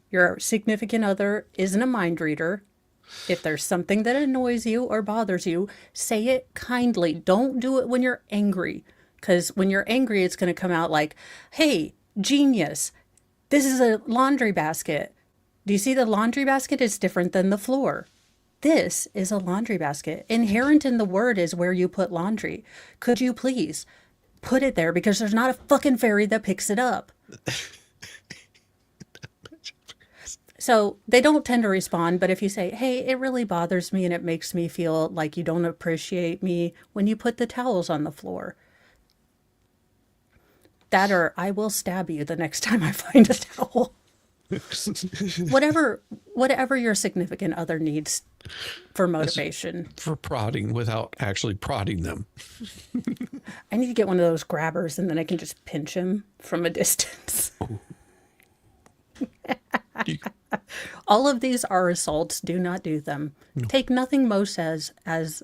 your significant other isn't a mind reader. If there's something that annoys you or bothers you, say it kindly. Don't do it when you're angry. Because when you're angry, it's going to come out like, hey, genius, this is a laundry basket. Do you see the laundry basket is different than the floor? This is a laundry basket. Inherent in the word is where you put laundry. Could you please put it there, because there's not a fucking fairy that picks it up. So they don't tend to respond, but if you say, hey, it really bothers me and it makes me feel like you don't appreciate me when you put the towels on the floor. That, or I will stab you the next time I find a towel. Whatever your significant other needs for motivation. For prodding without actually prodding them. I need to get one of those grabbers, and then I can just pinch him from a distance. All of these are assaults. Do not do them. No. Take nothing Mo says as,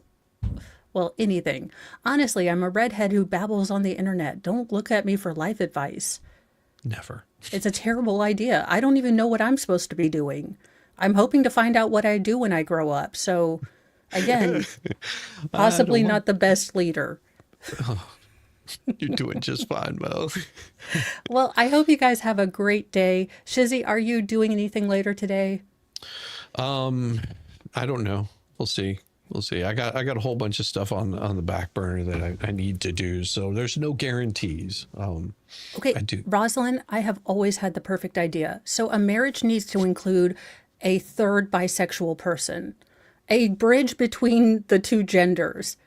well, anything. Honestly, I'm a redhead who babbles on the internet. Don't look at me for life advice. Never. It's a terrible idea. I don't even know what I'm supposed to be doing. I'm hoping to find out what I do when I grow up. So, again, possibly not the best leader. Oh, you're doing just fine, Mo. Well, I hope you guys have a great day. Shizzy, are you doing anything later today? I don't know. We'll see. We'll see. I got a whole bunch of stuff on the back burner that I need to do. So there's no guarantees. Okay, Rosalind, I have always had the perfect idea. So a marriage needs to include a third bisexual person, a bridge between the two genders.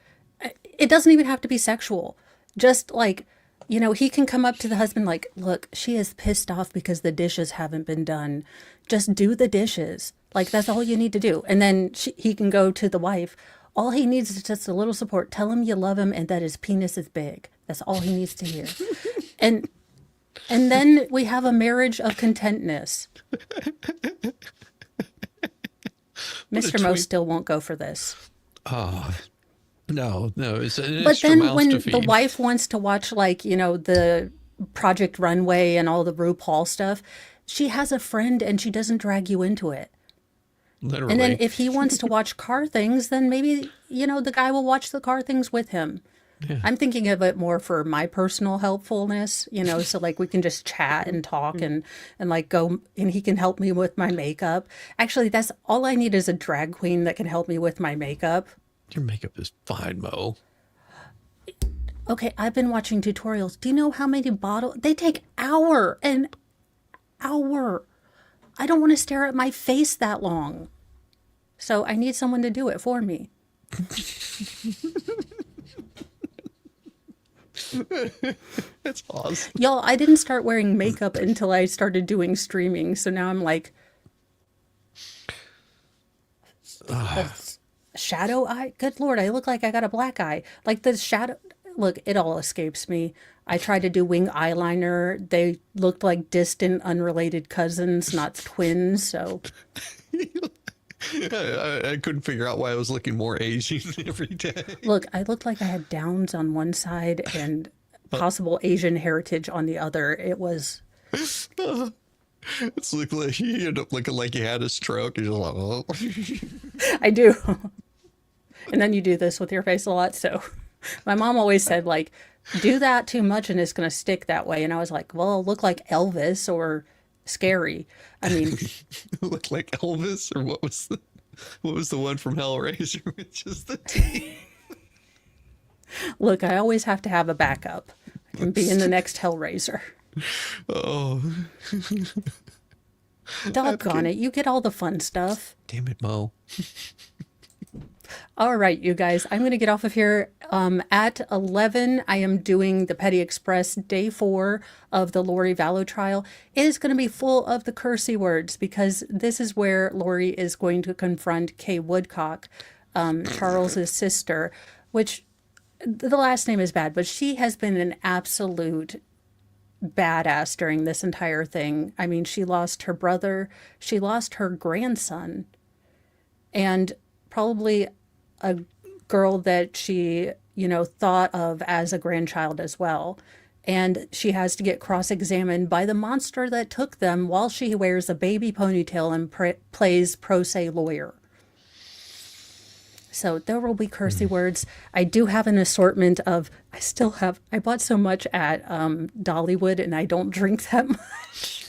It doesn't even have to be sexual. Just like, he can come up to the husband like, look, she is pissed off because the dishes haven't been done. Just do the dishes. Like, that's all you need to do. And then he can go to the wife. All he needs is just a little support. Tell him you love him and that his penis is big. That's all he needs to hear. And then we have a marriage of contentness. Mr. Mo still won't go for this. Oh, No, it's an But extra then mouth when to the feed. wife wants to watch, like, the Project Runway and all the RuPaul stuff, she has a friend and she doesn't drag you into it. Literally. And then if he wants to watch car things, then maybe, the guy will watch the car things with him. Yeah. I'm thinking of it more for my personal helpfulness, so like we can just chat and talk and like go, and he can help me with my makeup. Actually, that's all I need is a drag queen that can help me with my makeup. Your makeup is fine, Mo. Okay, I've been watching tutorials. Do you know how many bottles? They take an hour. I don't want to stare at my face that long. So I need someone to do it for me. That's awesome. Y'all, I didn't start wearing makeup until I started doing streaming. So now I'm like, shadow eye? Good Lord, I look like I got a black eye. Like the shadow, look, it all escapes me. I tried to do wing eyeliner. They looked like distant, unrelated cousins, not twins. So I couldn't figure out why I was looking more Asian every day. look, I looked like I had Downs on one side and possible Asian heritage on the other. It was. It's like you end up looking like you had a stroke. You're just like, oh. I do. And then you do this with your face a lot. So my mom always said, like, do that too much and it's going to stick that way. And I was like, well, I'll look like Elvis or Scary. I mean, look like Elvis, or what was the one from Hellraiser with just the teeth? Look, I always have to have a backup. I can be in the next Hellraiser. Oh. Doggone it. You get all the fun stuff. Damn it, Mo. All right, you guys, I'm going to get off of here. At 11, I am doing the Petty Express day 4 of the Lori Vallow trial. It is going to be full of the cursey words because this is where Lori is going to confront Kay Woodcock, Charles's sister, which the last name is bad, but she has been an absolute badass during this entire thing. I mean, she lost her brother, she lost her grandson, and probably a girl that she, thought of as a grandchild as well. And she has to get cross-examined by the monster that took them while she wears a baby ponytail and plays pro se lawyer. So there will be cursey words. I do have an assortment of, I bought so much at Dollywood and I don't drink that much.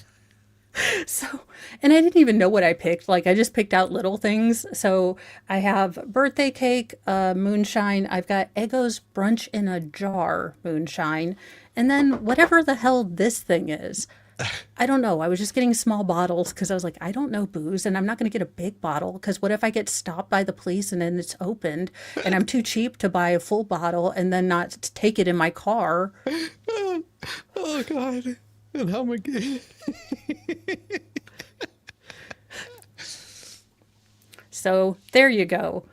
So, and I didn't even know what I picked. Like I just picked out little things. So I have birthday cake, moonshine. I've got Eggo's brunch in a jar moonshine. And then whatever the hell this thing is. I don't know. I was just getting small bottles because I was like, I don't know booze and I'm not going to get a big bottle because what if I get stopped by the police and then it's opened and I'm too cheap to buy a full bottle and then not take it in my car. Oh, God. And how am I getting... So there you go.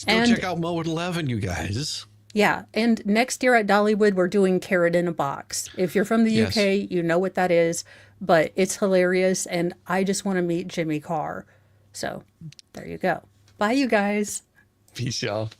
Go check out Mo at 11, you guys. Yeah, and next year at Dollywood, we're doing Carrot in a Box. If you're from the UK, you know what that is, but it's hilarious, and I just want to meet Jimmy Carr. So, there you go. Bye, you guys. Peace, y'all.